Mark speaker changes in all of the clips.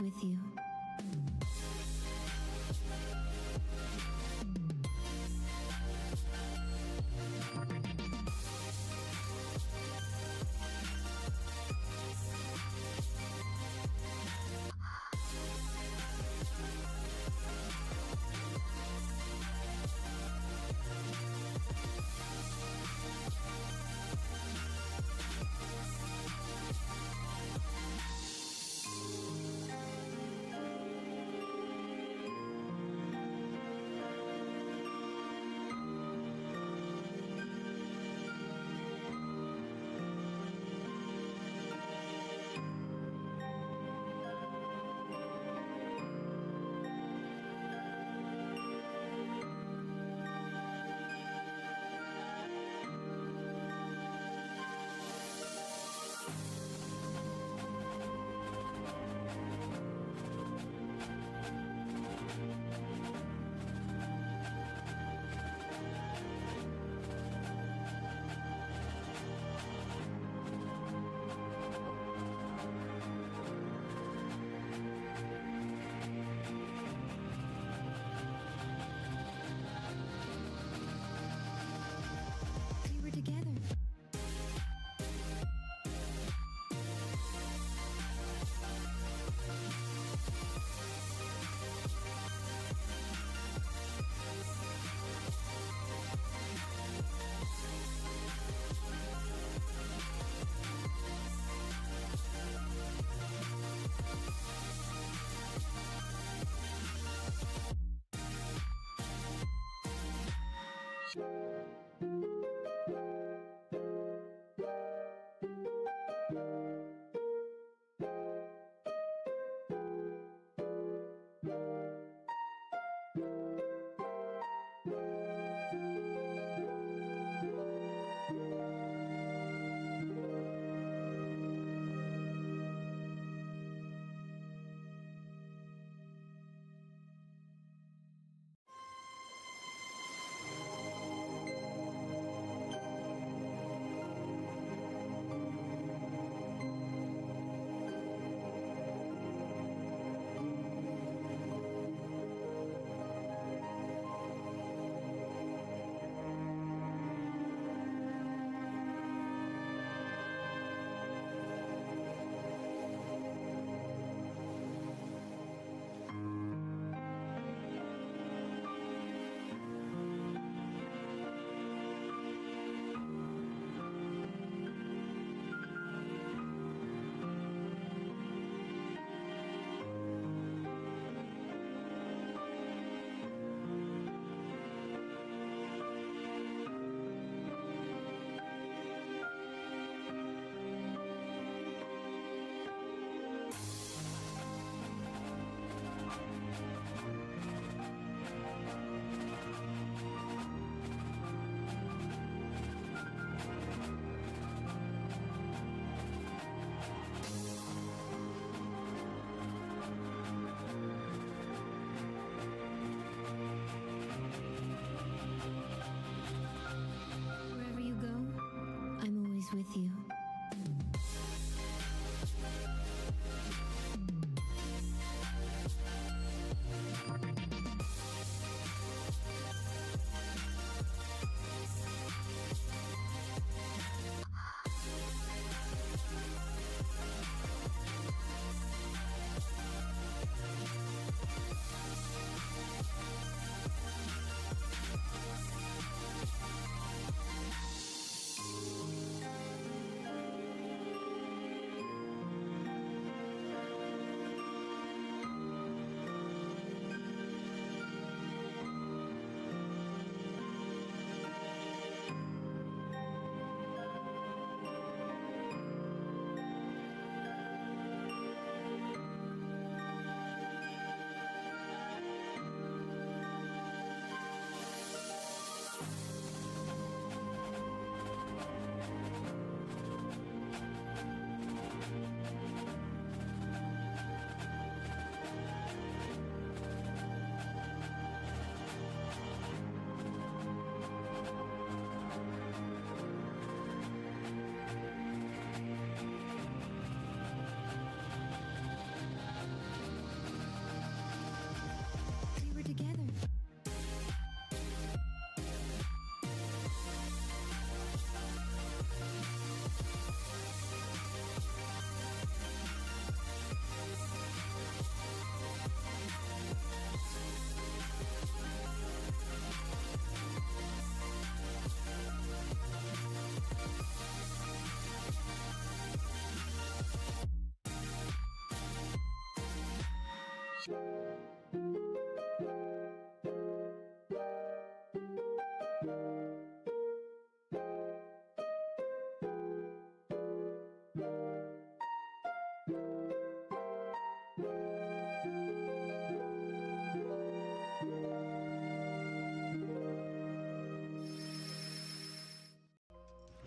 Speaker 1: always with you. With you.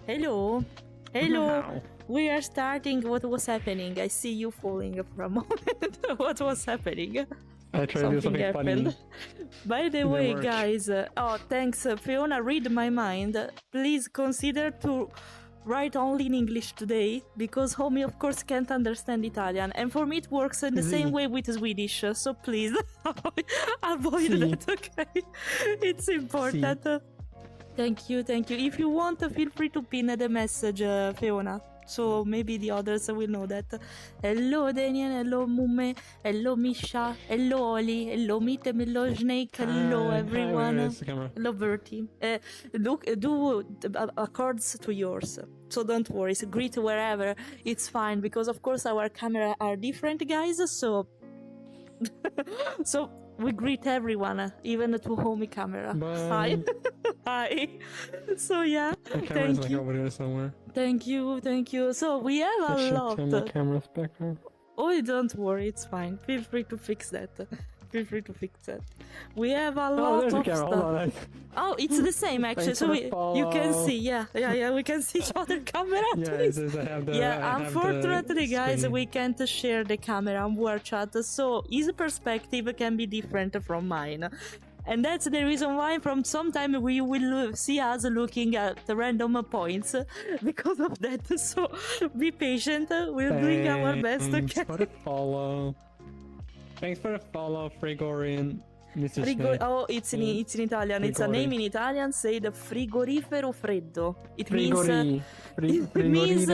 Speaker 2: Hello. Hello. We are starting. What was happening? I see you falling for a moment. What was happening?
Speaker 3: I tried to do something funny.
Speaker 2: By the way, guys, oh, thanks, Fiona, read my mind. Please consider to write only in English today, because Homie, of course, can't understand Italian. And for me, it works in the same way with Swedish, so please avoid that, okay? It's important. Thank you, thank you. If you want, feel free to pin the message, Fiona. So maybe the others will know that. Hello Daniel, hello Mumme, hello Misha, hello Oli, hello Meetem, hello Snake, hello everyone. Hello Bertie. Look, do accords to yours. So don't worry, so greet wherever, it's fine, because of course our camera are different, guys, so so we greet everyone, even to Homie camera.
Speaker 3: Bye.
Speaker 2: Hi. Hi. So yeah, thank you.
Speaker 3: Over there somewhere.
Speaker 2: Thank you, thank you. So we have a lot.
Speaker 3: Turn my camera's back on.
Speaker 2: Oh, don't worry, it's fine. Feel free to fix that. Feel free to fix that. We have a lot of stuff. Oh, it's the same actually. So you can see, yeah, we can see each other camera. Unfortunately, guys, we can't share the camera on War Chat, so his perspective can be different from mine. And that's the reason why from some time we will see us looking at the random points because of that. So be patient. We're doing our best.
Speaker 3: Thanks for the follow. Thanks for the follow, Frigorian. Mr. Snake.
Speaker 2: Oh, it's in Italian. Frigori. It's a name in Italian. Say the frigorifero freddo. It means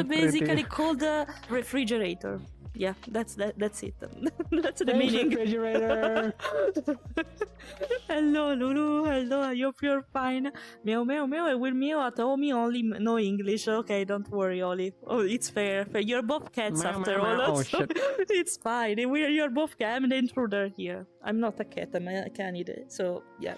Speaker 2: basically called refrigerator. Yeah, that's it. That's the meaning.
Speaker 3: Refrigerator.
Speaker 2: Hello, Lulu. Hello, I hope you're fine. Meow, meow, meow. I will meow at Omi, only no English. Okay, don't worry, Oli. Oh, it's fair. You're both cats meow, after meow, all. Oh, shit. It's fine. You're both cats. I'm the intruder here. I'm not a cat. I'm a canid. So, yeah.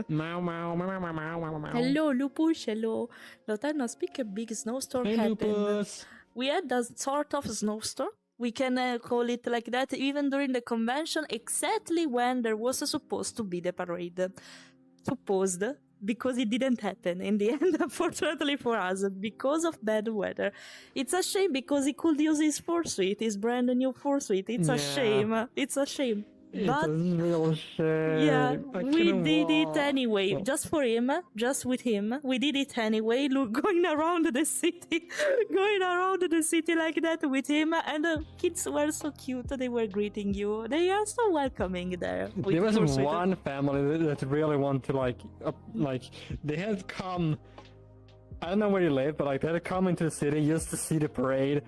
Speaker 3: Meow, meow, meow, meow, meow, meow, meow.
Speaker 2: Hello, Lupus. Hello. Lotanno, speak a big snowstorm happened.
Speaker 3: Lupus.
Speaker 2: We had a sort of snowstorm. We can call it like that, even during the convention, exactly when there was supposed to be the parade. Supposed, because it didn't happen in the end, unfortunately for us, because of bad weather. It's a shame, because he could use his fursuit, his brand new fursuit. It's a shame. It's a shame. But
Speaker 3: it's a real shame.
Speaker 2: Yeah, we did it anyway, just for him, just with him. We did it anyway, going around the city like that with him, and the kids were so cute. They were greeting you. They are so welcoming there.
Speaker 3: There was one family that really wanted to like they had come. I don't know where you live, but they had come into the city just to see the parade.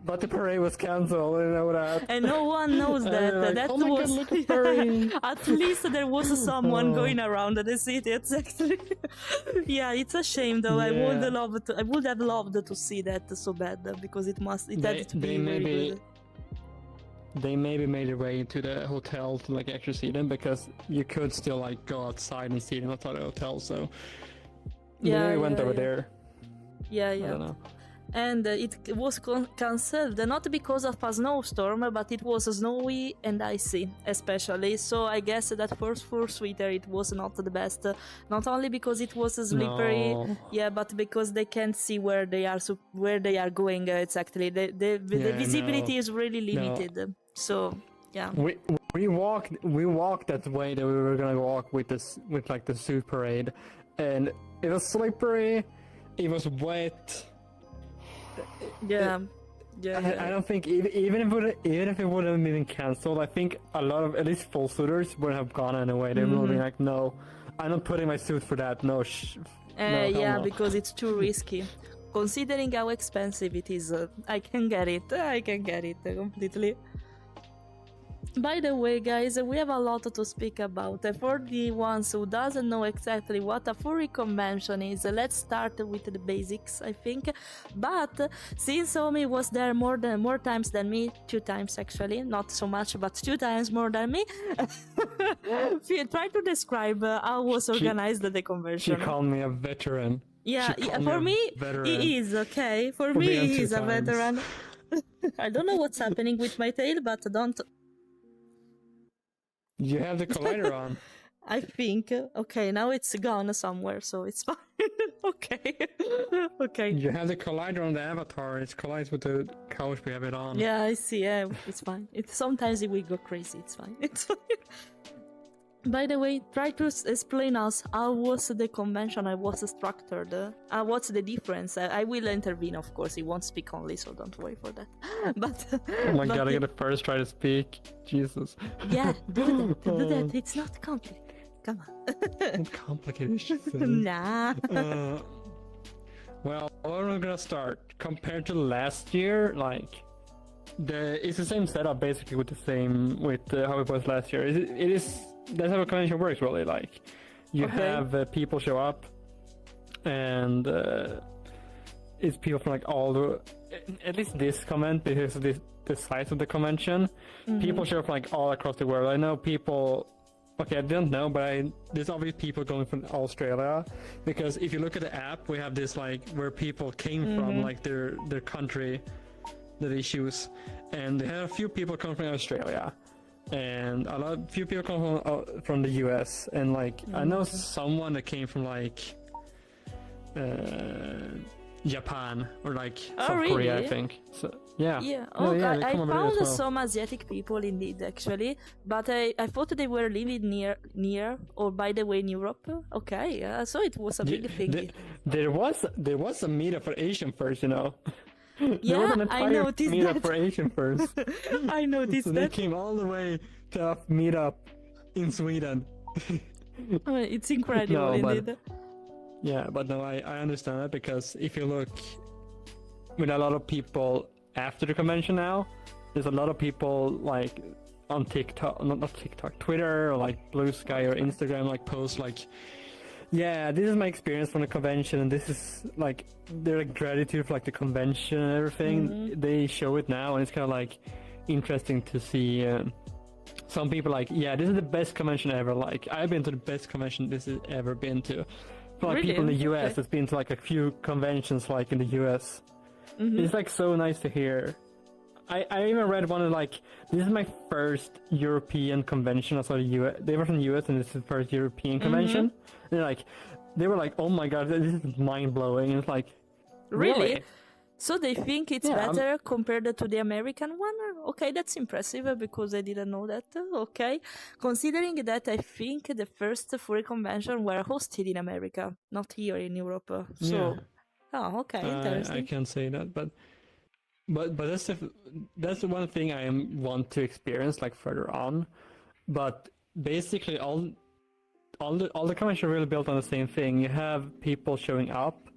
Speaker 3: But the parade was cancelled, I know that.
Speaker 2: And no one knows that.
Speaker 3: Like,
Speaker 2: that
Speaker 3: oh
Speaker 2: was
Speaker 3: God, look at parade.
Speaker 2: At least there was someone going around the city, exactly. Yeah, it's a shame though. Yeah. I would have loved to see that so bad, because it had to be very good.
Speaker 3: They maybe made their way into the hotel to actually see them, because you could still go outside and see them outside the hotel, so they went over there.
Speaker 2: Yeah.
Speaker 3: I don't know.
Speaker 2: And it was cancelled, not because of a snowstorm, but it was snowy and icy, especially. So I guess that first fursuiter, it was not the best. Not only because it was slippery, but because they can't see where they are going exactly. The visibility is really limited. So yeah.
Speaker 3: We walked that way that we were gonna walk with the suit parade, and it was slippery. It was wet.
Speaker 2: Yeah.
Speaker 3: I don't think even if it would have been cancelled, I think a lot of at least full suiters would have gone anyway. They would be like, no, I'm not putting my suit for that. No, no.
Speaker 2: Because it's too risky. Considering how expensive it is, I can get it completely. By the way, guys, we have a lot to speak about. For the ones who doesn't know exactly what a furry convention is, let's start with the basics, I think. But since Omi was there more times than me, 2 times actually, not so much, but 2 times more than me, try to describe how was organized the convention.
Speaker 3: She called me a veteran.
Speaker 2: Yeah, for me, he is, okay? For me, he is a veteran. I don't know what's happening with my tail, but don't...
Speaker 3: You have the collider on.
Speaker 2: I think. Okay, now it's gone somewhere, so it's fine. Okay. Okay.
Speaker 3: You have the collider on the avatar. It collides with the couch we have it on.
Speaker 2: Yeah, I see. Yeah, it's fine. Sometimes we go crazy. It's fine. It's fine. By the way, try to explain us how was the convention, how was structured, what's the difference. I will intervene, of course. He won't speak only, so don't worry for that. But
Speaker 3: oh my god, I gotta first try to speak. Jesus.
Speaker 2: Yeah, do that. It's not complicated. Come on.
Speaker 3: It's complicated.
Speaker 2: Nah.
Speaker 3: Well, where am I gonna start? Compared to last year, like it's the same setup basically with how it was last year. It is. That's how a convention works, really. Like, you have people show up, and it's people from like all the, at least this convent, because of the size of the convention, people show up from like all across the world. I know people. Okay, I don't know, but there's obviously people going from Australia, because if you look at the app, we have this like where people came from, like their country that they choose, and they have a few people come from Australia. And few people come from the US, and like I know someone that came from like Japan or like South Korea, I think. So yeah.
Speaker 2: I found some Asiatic people indeed, actually, but I thought they were living near or by the way in Europe. Okay, so it was a big thing.
Speaker 3: There was a meetup for Asian first, you know.
Speaker 2: Yeah, I noticed
Speaker 3: meetup
Speaker 2: that.
Speaker 3: for Asian first.
Speaker 2: I noticed
Speaker 3: so
Speaker 2: that.
Speaker 3: They came all the way to a meetup in Sweden.
Speaker 2: It's incredible, indeed.
Speaker 3: But no, I understand that, because if you look with a lot of people after the convention now, there's a lot of people like on TikTok, not TikTok, Twitter or like Blue Sky or Instagram, like post like, yeah, this is my experience from the convention, and this is like their like, gratitude for like the convention and everything. They show it now, and it's kind of like interesting to see some people like, yeah, this is the best convention ever. Like, I've been to the best convention this has ever been to. For like people in the US that's been to like a few conventions like in the US. It's like so nice to hear. I even read one of like, this is my first European convention. I saw the US. They were from the US, and this is the first European convention. And they were like, oh my god, this is mind blowing. And it's like, really?
Speaker 2: So they think it's better compared to the American one? Okay, that's impressive, because I didn't know that. Okay, considering that I think the first furry convention were hosted in America, not here in Europe. So, okay, interesting.
Speaker 3: I can't say that, but that's the one thing I want to experience like further on. But basically, all the convention really built on the same thing. You have people showing up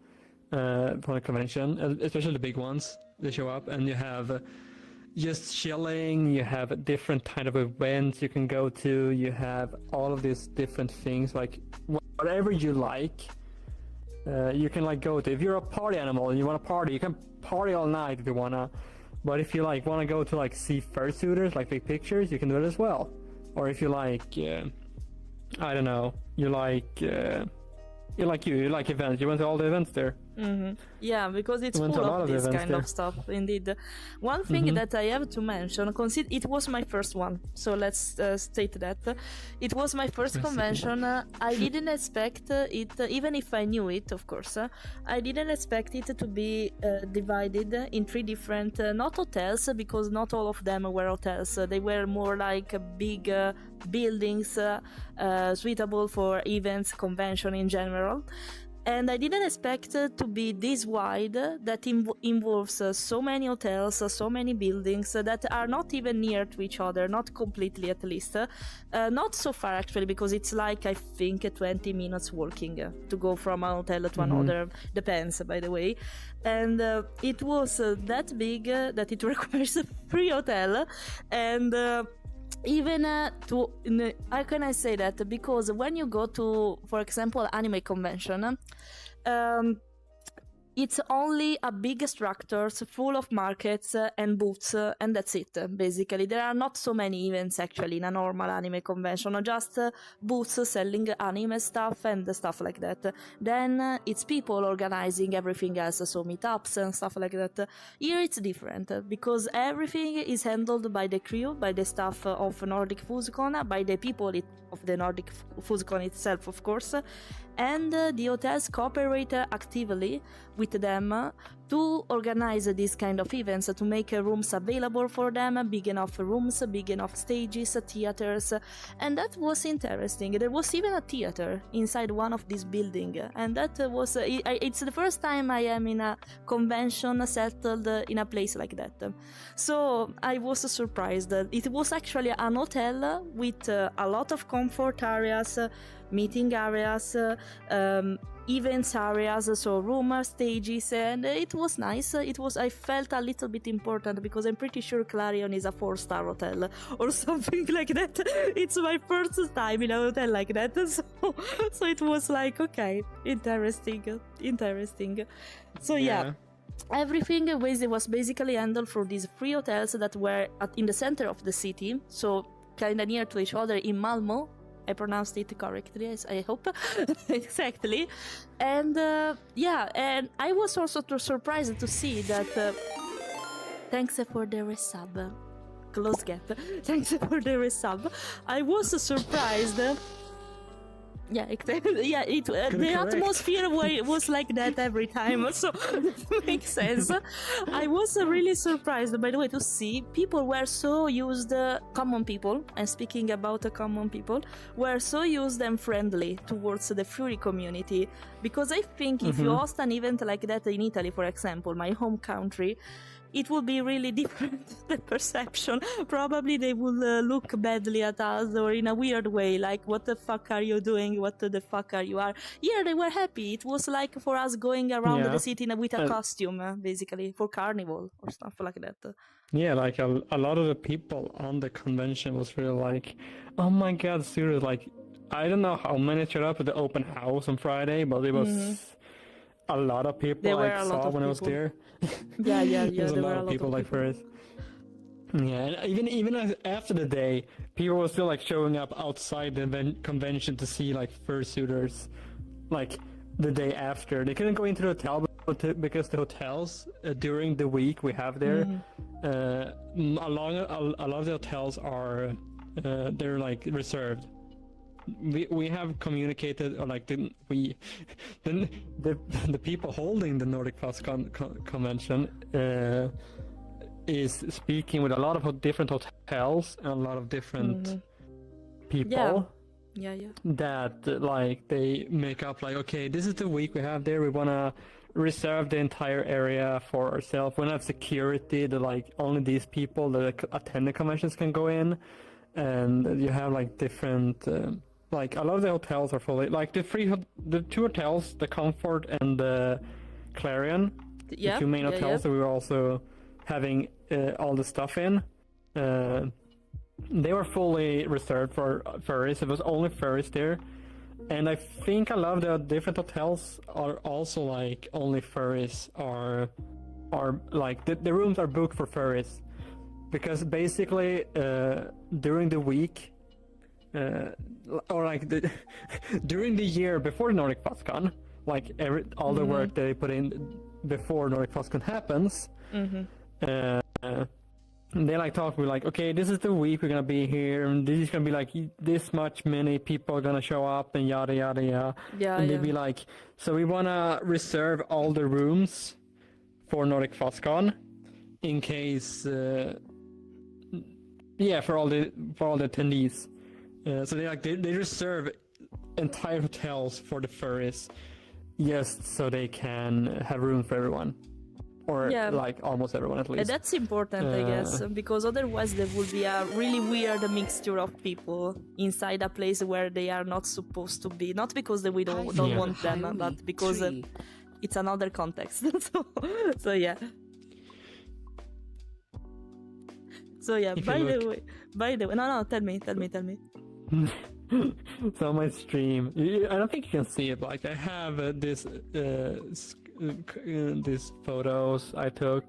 Speaker 3: for the convention, especially the big ones. They show up, and you have just chilling. You have different kind of events you can go to. You have all of these different things, like whatever you like. You can like go to. If you're a party animal and you want to party, you can party all night if you wanna. But if you like want to go to like see fursuiters, like take pictures, you can do it as well. Or if you like, I don't know, you like events. You went to all the events there.
Speaker 2: Yeah, because it's full of this kind of stuff, indeed. One thing that I have to mention, it was my first one, so let's state that. It was my first convention. I didn't expect it, even if I knew it, of course. I didn't expect it to be divided in 3 different, not hotels, because not all of them were hotels. They were more like big buildings suitable for events, convention in general. And I didn't expect to be this wide, that involves so many hotels, so many buildings that are not even near to each other, not completely at least. Not so far actually, because it's like, I think, 20 minutes walking to go from a hotel to another. Depends, by the way. And it was that big that it requires a free hotel. And even how can I say that? Because when you go to, for example, anime convention, it's only a big structures full of markets and booths, and that's it. Basically, there are not so many events actually in a normal anime convention, just booths selling anime stuff and stuff like that. Then it's people organizing everything else, so meetups and stuff like that. Here it's different because everything is handled by the crew, by the staff of NordicFuzzCon, by the people of the NordicFuzzCon itself, of course. And the hotels cooperate actively with them to organize these kind of events, to make rooms available for them, big enough rooms, big enough stages, theaters, and that was interesting. There was even a theater inside one of these buildings, and that was it's the first time I am in a convention settled in a place like that. So I was surprised. It was actually an hotel with a lot of comfort areas, meeting areas, events areas, so room stages, and it was nice. I felt a little bit important because I'm pretty sure Clarion is a 4-star hotel or something like that. It's my first time in a hotel like that, so it was like, okay, interesting. So yeah. Everything was basically handled for these 3 hotels that were in the center of the city, so kind of near to each other in Malmö. I pronounced it correctly, I hope. Exactly. And and I was also surprised to see that... thanks for the resub. Close gap. Thanks for the resub. I was surprised... Yeah, exactly. Yeah, the atmosphere was like that every time, so it makes sense. I was really surprised, by the way, to see people were so used, common people, and speaking about the common people, were so used and friendly towards the furry community, because I think if you host an event like that in Italy, for example, my home country, it would be really different, the perception. Probably they would look badly at us or in a weird way, like, what the fuck are you doing? What the fuck are you? Here they were happy. It was like for us going around the city with a costume, basically, for carnival or stuff like that.
Speaker 3: Yeah, like a lot of the people on the convention was really like, oh my god, serious, like, I don't know how many showed up at the open house on Friday, but it was a lot of people I saw when I was there.
Speaker 2: Yeah,
Speaker 3: There's a lot of people like first. Yeah, and even after the day, people were still like showing up outside the convention to see like fursuiters, like the day after. They couldn't go into the hotel because the hotels during the week we have there, a lot of the hotels are they're like reserved. We have communicated, or like the people holding the NordicFuzzCon convention is speaking with a lot of different hotels and a lot of different people.
Speaker 2: Yeah.
Speaker 3: That like they make up like, okay, this is the week we have there. We wanna reserve the entire area for ourselves. We don't have security. That like only these people that attend the conventions can go in, and you have like different. Like a lot of the hotels are fully like the 2 hotels, the Comfort and the Clarion, the 2 main hotels that we were also having all the stuff in. They were fully reserved for furries. It was only furries there, and I think a lot of the different hotels are also like only furries are like the rooms are booked for furries, because basically during the week. Or like during the year before NordicFuzzCon, like all the work they put in before NordicFuzzCon happens, they like talk with like, okay, this is the week we're gonna be here, and this is gonna be like this much many people are gonna show up, and yada yada yada. And they'd be like, so we wanna reserve all the rooms for NordicFuzzCon in case, for all the attendees. So they reserve entire hotels for the furries, just so they can have room for everyone, or like almost everyone at least.
Speaker 2: That's important, I guess, because otherwise there would be a really weird mixture of people inside a place where they are not supposed to be. Not because we don't want them, but because it's another context. So yeah. So yeah, By the way, no, tell me.
Speaker 3: So on my stream, I don't think you can see it, but like I have these photos I took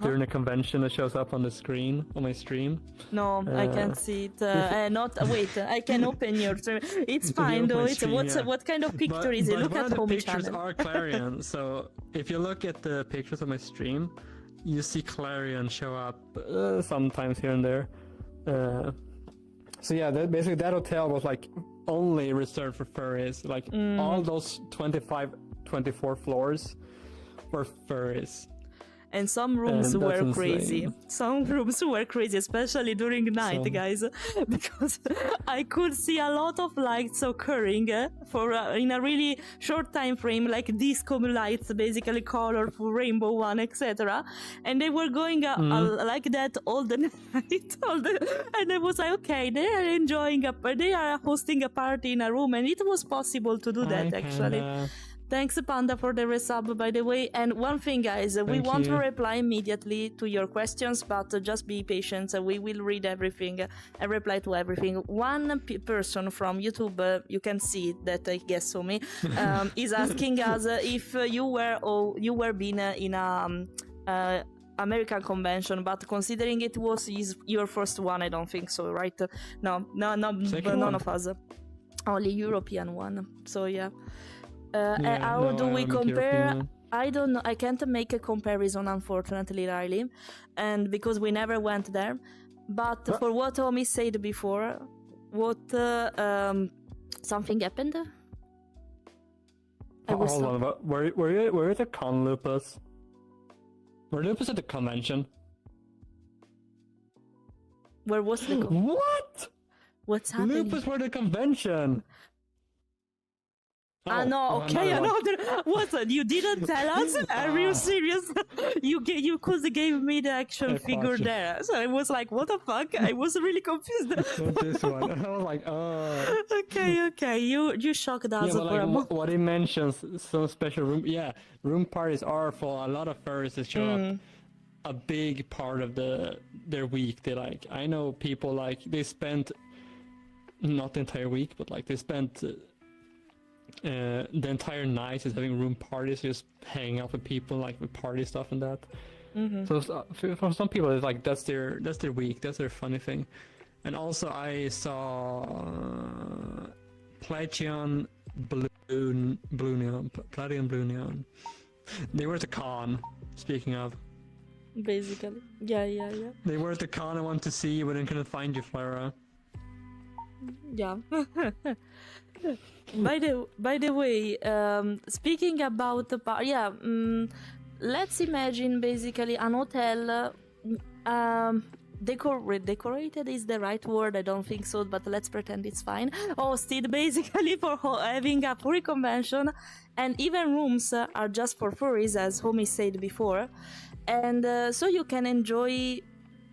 Speaker 3: during a convention that shows up on the screen on my stream.
Speaker 2: No, I can't see it. Wait, I can open your stream. It's fine though. It's what kind of picture is it? Look at home
Speaker 3: the pictures
Speaker 2: channel.
Speaker 3: are Clarion. So if you look at the pictures of my stream, you see Clarion show up sometimes here and there. So yeah, basically that hotel was like only reserved for furries. Like all those 24 floors were furries.
Speaker 2: And some rooms were crazy.
Speaker 3: Insane.
Speaker 2: Some rooms were crazy, especially during night, guys, because I could see a lot of lights occurring in a really short time frame, like disco lights, basically colorful rainbow one, etc. And they were going like that all the night, and I was like, okay, they are enjoying they are hosting a party in a room, and it was possible to do that actually. Thanks, Panda, for the resub, by the way. And one thing, guys, we want to reply immediately to your questions, but just be patient. We will read everything and reply to everything. One person from YouTube, you can see that, I guess, so me, is asking us if you were been in a American convention, but considering it was your first one, I don't think so, right? No, none of us. Only European one. So yeah. How do we compare? I don't know. I can't make a comparison, unfortunately, Riley, and because we never went there. But for what Omi said before, something happened.
Speaker 3: Hold on, were you at the con, Lupus? Were Lupus at the convention?
Speaker 2: Where was the
Speaker 3: What?
Speaker 2: What's happening?
Speaker 3: Lupus were at the convention.
Speaker 2: No, okay, another. What? You didn't tell us? Are you serious? You could give me the action figure there. So I was like, what the fuck? I was really confused.
Speaker 3: Not this one. I was like, oh.
Speaker 2: Okay. You shocked us
Speaker 3: for
Speaker 2: a moment.
Speaker 3: What he mentions, some special room. Yeah, room parties are for a lot of furries that show up. A big part of their week. I know people they spent not the entire week, but they spent. The entire night is having room parties, just hanging out with people, with party stuff and that. So for some people, it's that's their week, that's their funny thing. And also, I saw Platinum Blunion. They were at the con. Speaking of,
Speaker 2: basically, yeah.
Speaker 3: They were at the con. I want to see you, but I couldn't find you, Fleira.
Speaker 2: Yeah. By the way, speaking about the let's imagine basically an hotel. Decorated is the right word. I don't think so, but let's pretend it's fine. Hosted basically for having a furry convention, and even rooms are just for furries, as Homie said before, and so you can enjoy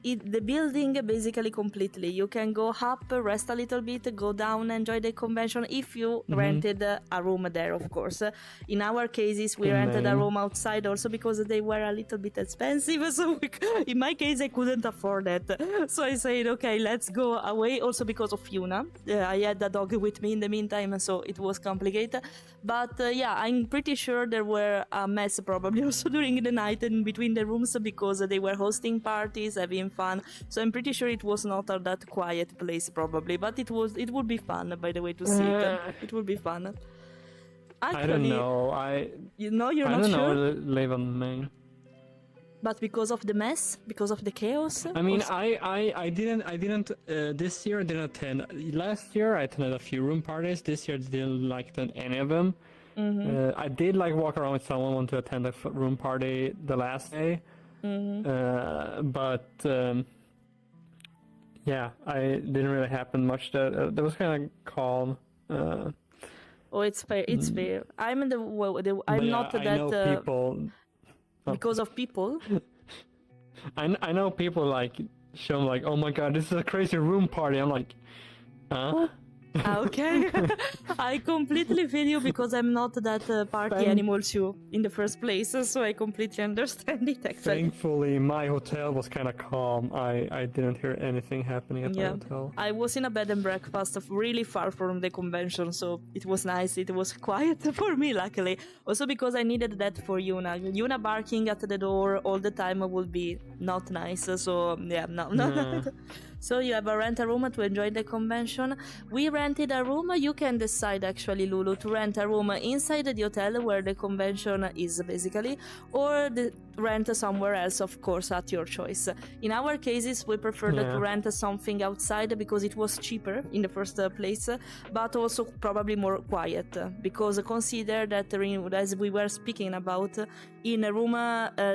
Speaker 2: the building basically completely. You can go up, rest a little bit, go down, enjoy the convention if you rented a room there, of course. In our cases, we rented a room outside also because they were a little bit expensive. So in my case, I couldn't afford that. So I said, okay, let's go away. Also because of Yuna. I had a dog with me in the meantime, so it was complicated. But I'm pretty sure there were a mess probably also during the night and between the rooms because they were hosting parties, having fun. So I'm pretty sure it was not that quiet place probably, but it would be fun, by the way, to see it. It would be fun. Actually,
Speaker 3: I don't know.
Speaker 2: You're not sure?
Speaker 3: I don't know where to live on Maine.
Speaker 2: But because of the mess, because of the chaos.
Speaker 3: I mean, I didn't. This year I didn't attend. Last year I attended a few room parties. This year I didn't attend any of them. I did walk around with someone want to attend a room party the last day. But I didn't really happen much. That was kind of calm.
Speaker 2: It's fair. It's fair. I'm not that.
Speaker 3: I know people.
Speaker 2: Because of people.
Speaker 3: I know people show them oh my god, this is a crazy room party. I'm like, huh?
Speaker 2: Okay. I completely feel you because I'm not that party animal too in the first place, so I completely understand it actually.
Speaker 3: Thankfully, my hotel was kind of calm. I didn't hear anything happening at my hotel.
Speaker 2: I was in a bed and breakfast really far from the convention, so it was nice. It was quiet for me, luckily. Also because I needed that for Yuna. Yuna barking at the door all the time would be not nice, so yeah, no. So you have a rent a room to enjoy the convention. We rented a room. You can decide actually, Lulu, to rent a room inside the hotel where the convention is basically, or rent somewhere else, of course, at your choice. In our cases, we preferred to rent something outside because it was cheaper in the first place, but also probably more quiet. Because consider that, as we were speaking about, in a room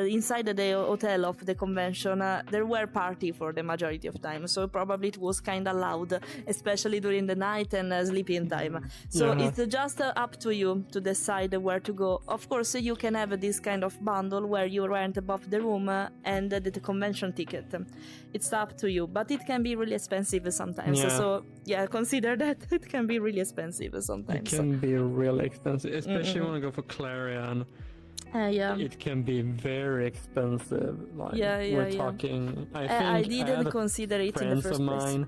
Speaker 2: inside the hotel of the convention, there were party for the majority of time. So probably it was kind of loud, especially during the night and sleeping time. So it's just up to you to decide where to go. Of course, you can have this kind of bundle where you rent above the room and the convention ticket. It's up to you, but it can be really expensive sometimes. So yeah, consider that it can be really expensive sometimes.
Speaker 3: It can be really expensive, especially when I go for Clarion. It can be very expensive. Like, we're talking.
Speaker 2: I didn't consider it in the first place.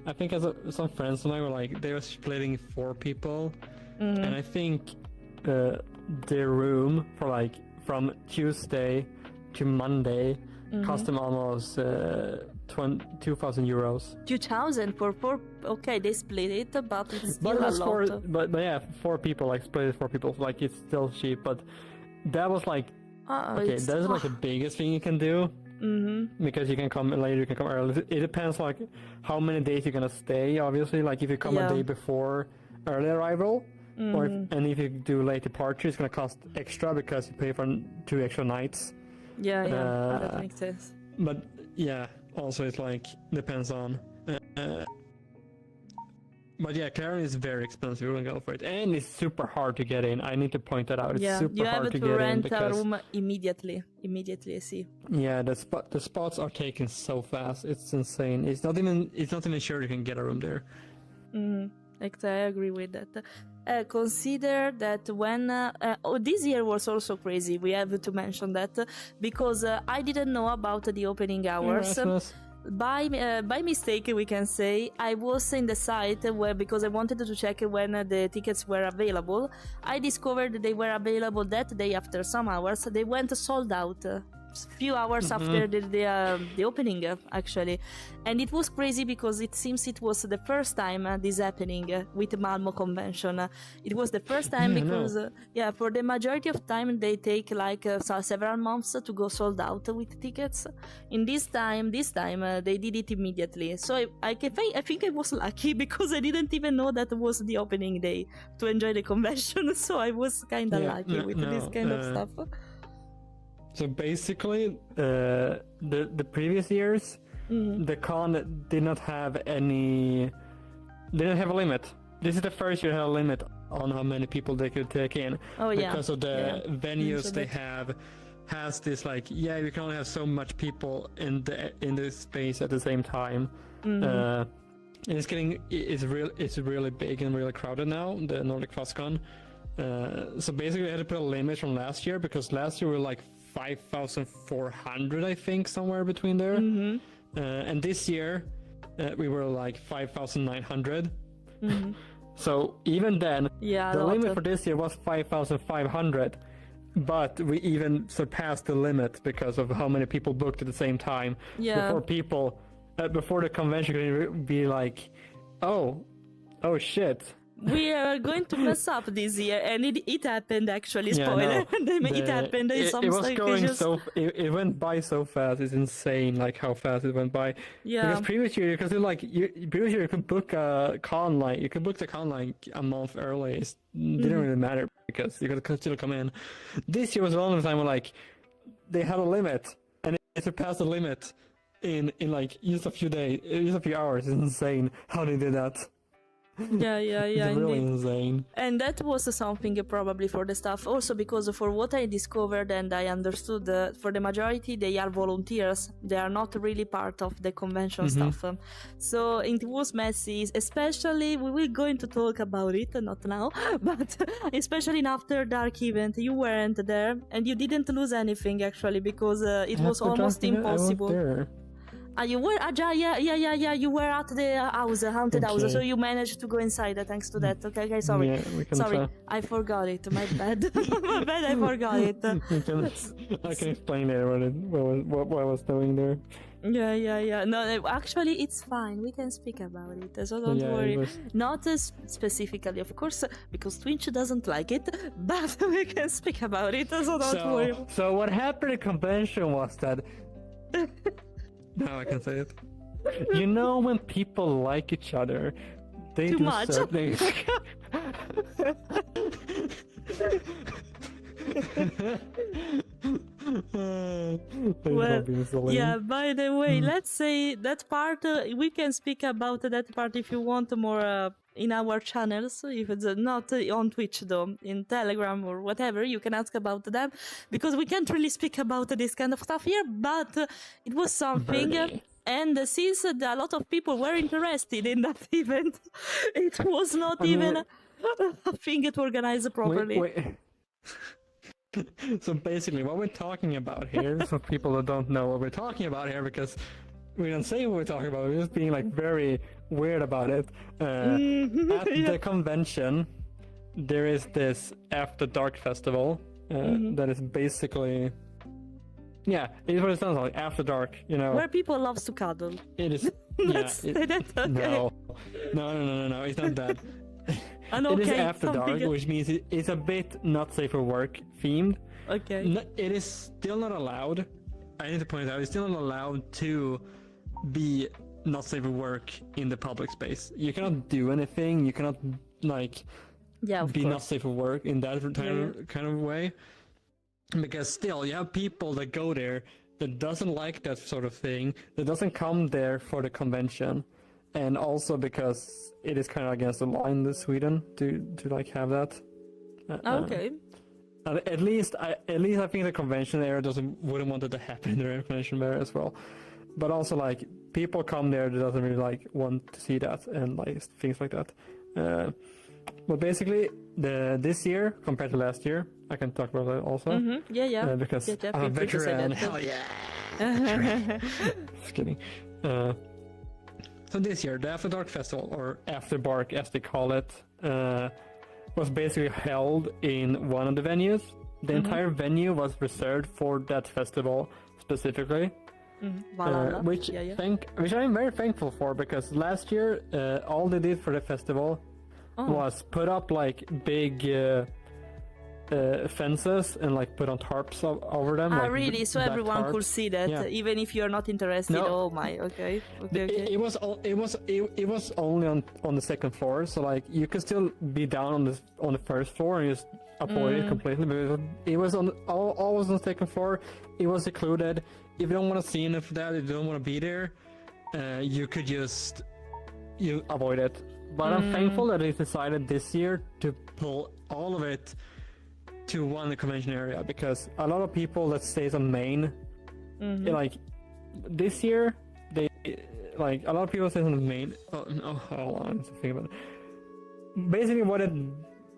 Speaker 3: I think some friends of mine were like, they were splitting 4 people, and I think their room for like from Tuesday to Monday cost them almost 2,000 euros.
Speaker 2: 2,000 for 4? Okay, they split it, but it's still a lot.
Speaker 3: But yeah, 4 people, like split it 4 people, like it's still cheap. But that was like, that's like the biggest thing you can do. Because you can come later, you can come early. It depends like how many days you're gonna stay. Obviously, like if you come a day before early arrival, and if you do late departure, it's gonna cost extra because you pay for 2 extra nights.
Speaker 2: That makes sense.
Speaker 3: But yeah, also it's like depends on. But yeah, Clarion is very expensive. We're gonna go for it, and it's super hard to get in. I need to point that out. It's super hard to get in.
Speaker 2: You have to rent a room immediately. I see.
Speaker 3: Yeah, the spots are taken so fast. It's insane. It's not even sure you can get a room there.
Speaker 2: I agree with that. Consider that when this year was also crazy. We have to mention that because I didn't know about the opening hours. By mistake, we can say, I was in the site because I wanted to check when the tickets were available. I discovered they were available that day after some hours. They went sold out. Few hours after the opening, actually, and it was crazy because it seems it was the first time this happening with Malmö convention. It was the first time because for the majority of time they take like several months to go sold out with tickets. In this time they did it immediately. So I think I was lucky because I didn't even know that was the opening day to enjoy the convention. So I was kind of lucky with this kind of stuff.
Speaker 3: So basically, the previous years, the con did not have a limit. This is the first year it had a limit on how many people they could take in. Because of the venues they has this like, you can only have so much people in the space at the same time. And it's really big and really crowded now, the NordicFuzzCon. So basically we had to put a limit from last year because last year we were like 5,400, I think, somewhere between there. And this year we were like 5,900. So even then, the limit for this year was 5,500. But we even surpassed the limit because of how many people booked at the same time. Before the convention could be like, oh shit.
Speaker 2: We are going to mess up this year, and it happened actually. Spoiler! It happened.
Speaker 3: It went by so fast. It's insane, like how fast it went by. Because previous year, you could book a con like the con like a month early. It didn't really matter because you could still come in. This year was the only time where like they had a limit, and it surpassed the limit in like just a few days, just a few hours. It's insane how they did that.
Speaker 2: Yeah,
Speaker 3: It's really
Speaker 2: indeed.
Speaker 3: insane.
Speaker 2: And that was something probably for the staff. Also because for what I discovered and I understood, for the majority, they are volunteers. They are not really part of the convention stuff. So it was messy, especially, we will going to talk about it, not now, but especially in After Dark event. You weren't there and you didn't lose anything actually because it was almost impossible. You were yeah. You were at the house, haunted house, so you managed to go inside thanks to that. Okay, sorry.
Speaker 3: Yeah, we can
Speaker 2: Sorry,
Speaker 3: try.
Speaker 2: I forgot it. My bad. My bad. I forgot it.
Speaker 3: I can explain later what I was doing there.
Speaker 2: Yeah. No, actually, it's fine. We can speak about it, so don't worry. Not specifically, of course, because Twitch doesn't like it, but we can speak about it, so don't worry.
Speaker 3: So what happened at convention was that. Now I can say it. You know when people like each other, they
Speaker 2: Too
Speaker 3: do
Speaker 2: much.
Speaker 3: certain things.
Speaker 2: Well, yeah, by the way, let's say that part, we can speak about that part if you want more in our channels, if it's not on Twitch though, in Telegram or whatever, you can ask about them, because we can't really speak about this kind of stuff here, but it was something. And since a lot of people were interested in that event, it was not even a thing to organize properly.
Speaker 3: Wait. So basically, what we're talking about here, for people that don't know what we're talking about here, because we don't say what we're talking about, we're just being like very weird about it. At the convention, there is this After Dark festival that is basically, it is what it sounds like, After Dark, you know.
Speaker 2: Where people loves to cuddle.
Speaker 3: It is.
Speaker 2: Let's say that, okay.
Speaker 3: No, it's not that.
Speaker 2: Okay,
Speaker 3: it is After Dark, which means it's a bit not safe for work themed.
Speaker 2: Okay.
Speaker 3: It is still not allowed. I need to point out, it's still not allowed to be not safe for work in the public space. You cannot do anything. You cannot be not safe for work in that kind of way. Because still, you have people that go there that doesn't like that sort of thing, that doesn't come there for the convention. And also because it is kind of against the law in Sweden to like have that.
Speaker 2: Okay.
Speaker 3: At least I think the convention area wouldn't want it to happen in the convention area as well. But also like people come there that doesn't really like want to see that and like things like that. But basically this year compared to last year, I can talk about that also.
Speaker 2: Yeah.
Speaker 3: Because I'm a veteran. Hell yeah. Just kidding. So this year, the After Dark Festival, or After Dark as they call it, was basically held in one of the venues. The entire venue was reserved for that festival specifically, which I'm very thankful for, because last year all they did for the festival was put up like big fences and like put on tarps over them. Like
Speaker 2: really? So everyone could see that, even if you're not interested.
Speaker 3: No.
Speaker 2: Oh my, okay.
Speaker 3: It was only on the second floor, so like you could still be down on the first floor and just avoid it completely. But it was always on the second floor. It was secluded. If you don't want to see enough of that, if you don't want to be there, you could just avoid it. But I'm thankful that they decided this year to pull all of it to one convention area, because a lot of people that stays on main, like this year, they like a lot of people stays on the main. Hold on, let's think about it. Basically, what it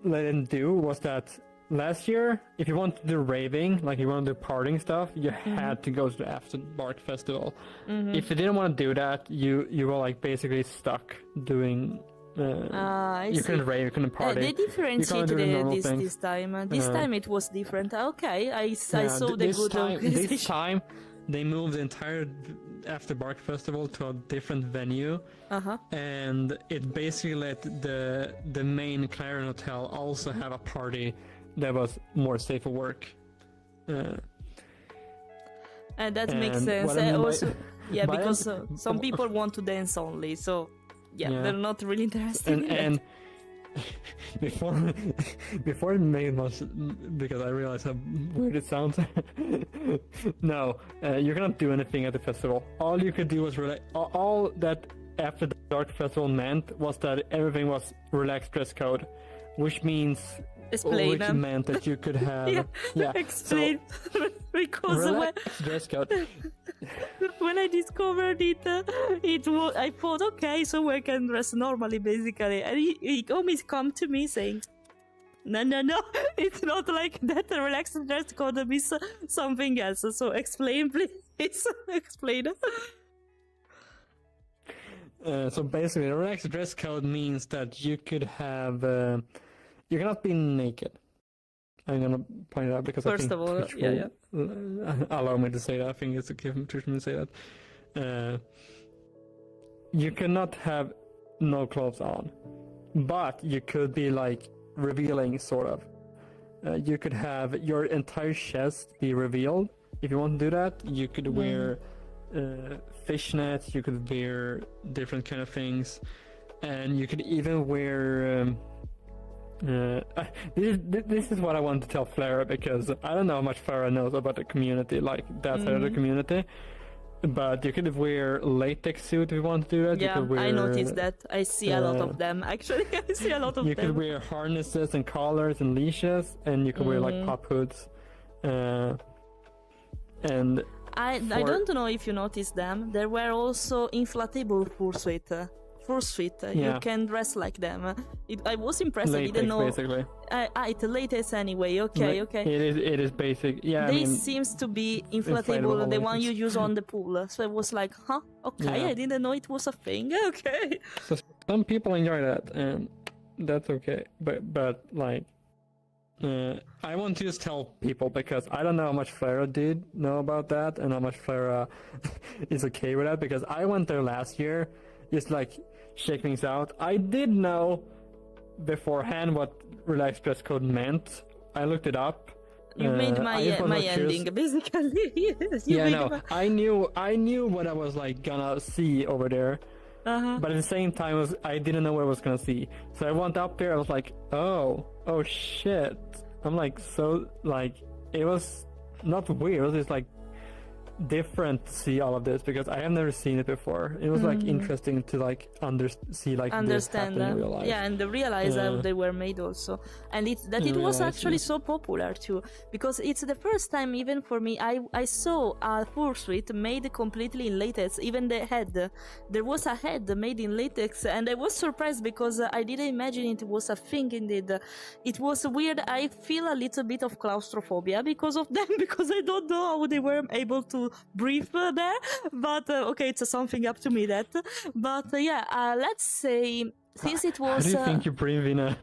Speaker 3: let them do was that last year, if you wanted to do raving, like you wanted to do partying stuff, you had to go to the After Dark Festival. If you didn't want to do that, you were like basically stuck doing. You couldn't rave, you couldn't party.
Speaker 2: They differentiated this time. This time it was different. Okay, I saw the good organization.
Speaker 3: This time, they moved the entire After Dark Festival to a different venue, and it basically let the main Clarion Hotel also have a party that was more safe for work.
Speaker 2: And that makes sense. Because some people want to dance only, so. Yeah, they're not really interested in
Speaker 3: that. Before it made much, because I realized how weird it sounds. No, you cannot do anything at the festival. All you could do was all that after the Dark Festival meant was that everything was relaxed dress code, which means
Speaker 2: Explain.
Speaker 3: which meant that you could have
Speaker 2: Explain. Because
Speaker 3: relaxed dress code.
Speaker 2: when I discovered it, I thought, okay, so I can dress normally, basically. And he always come to me saying, no, it's not like that. A relaxed dress code means something else. So explain, please. Explain.
Speaker 3: So basically, a relaxed dress code means that you could have, you cannot be naked. I'm gonna point it out because
Speaker 2: First
Speaker 3: I think
Speaker 2: of all,
Speaker 3: Twitch will allow me to say that. I think it's okay for Twitch to say that. You cannot have no clothes on, but you could be like revealing, sort of. You could have your entire chest be revealed. If you want to do that, you could wear fishnets. You could wear different kind of things, and you could even wear. This is what I want to tell Fleira, because I don't know how much Fleira knows about the community, like that side of the community. But you could wear latex suit if you want to do that.
Speaker 2: Yeah,
Speaker 3: you could wear,
Speaker 2: I noticed that. I see a lot of them. Actually, I see a lot of
Speaker 3: you
Speaker 2: them.
Speaker 3: could wear harnesses and collars and leashes, and you could wear like pop hoods. And
Speaker 2: I don't know if you noticed them. There were also inflatable fursuit. You can dress like them. I was impressed.
Speaker 3: Latex,
Speaker 2: I didn't know.
Speaker 3: Basically.
Speaker 2: It's latex anyway. Okay.
Speaker 3: It is basic. Yeah.
Speaker 2: They seems to be inflatable, the one you use on the pool. So I was like, huh? Okay,
Speaker 3: Yeah.
Speaker 2: I didn't know it was a thing. Okay.
Speaker 3: So some people enjoy that, and that's okay. But like, I want to just tell people, because I don't know how much Fleira did know about that, and how much Fleira is okay with that. Because I went there last year, just like check things out. I did know beforehand what relaxed dress code meant. I looked it up.
Speaker 2: You made my ending, basically.
Speaker 3: I knew what I was like gonna see over there. But at the same time, I didn't know what I was gonna see. So I went up there. I was like, oh shit. I'm like, so like, it was not weird. It was just like different to see all of this, because I have never seen it before. It was like interesting to like understand this happen in real life.
Speaker 2: Yeah, and realize how they were made also, and it was actually so popular too, because it's the first time even for me. I saw a fursuit made completely in latex. Even the head, there was a head made in latex, and I was surprised because I didn't imagine it was a thing. Indeed, it was weird. I feel a little bit of claustrophobia because of them, because I don't know how they were able to breathe there, but okay, it's something up to me that. But let's say, since it was.
Speaker 3: How do you think you breathe in a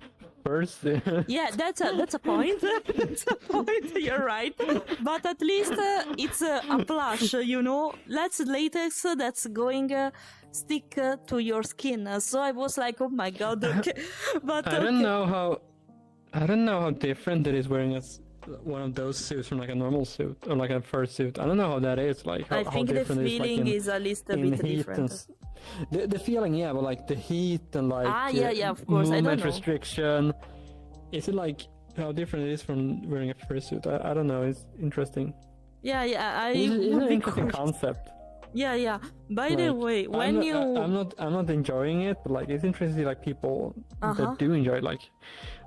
Speaker 3: fursuit?
Speaker 2: Yeah, that's a point. That's a point. You're right. But at least it's a plush, you know. That's latex that's going stick to your skin. So I was like, oh my god. Okay. But
Speaker 3: I don't know how different it is wearing one of those suits from like a normal suit or like a fursuit. I don't know how that is. Like
Speaker 2: I think
Speaker 3: how
Speaker 2: the
Speaker 3: different
Speaker 2: feeling
Speaker 3: is
Speaker 2: at least a bit different.
Speaker 3: The feeling, yeah, but like the heat and like
Speaker 2: of course, I don't
Speaker 3: movement
Speaker 2: know.
Speaker 3: restriction. Is it like how different it is from wearing a fursuit? I don't know. It's interesting.
Speaker 2: Yeah.
Speaker 3: It's an interesting concept.
Speaker 2: Yeah. By the way,
Speaker 3: I'm not enjoying it, but like it's interesting to see like people that do enjoy it. Like,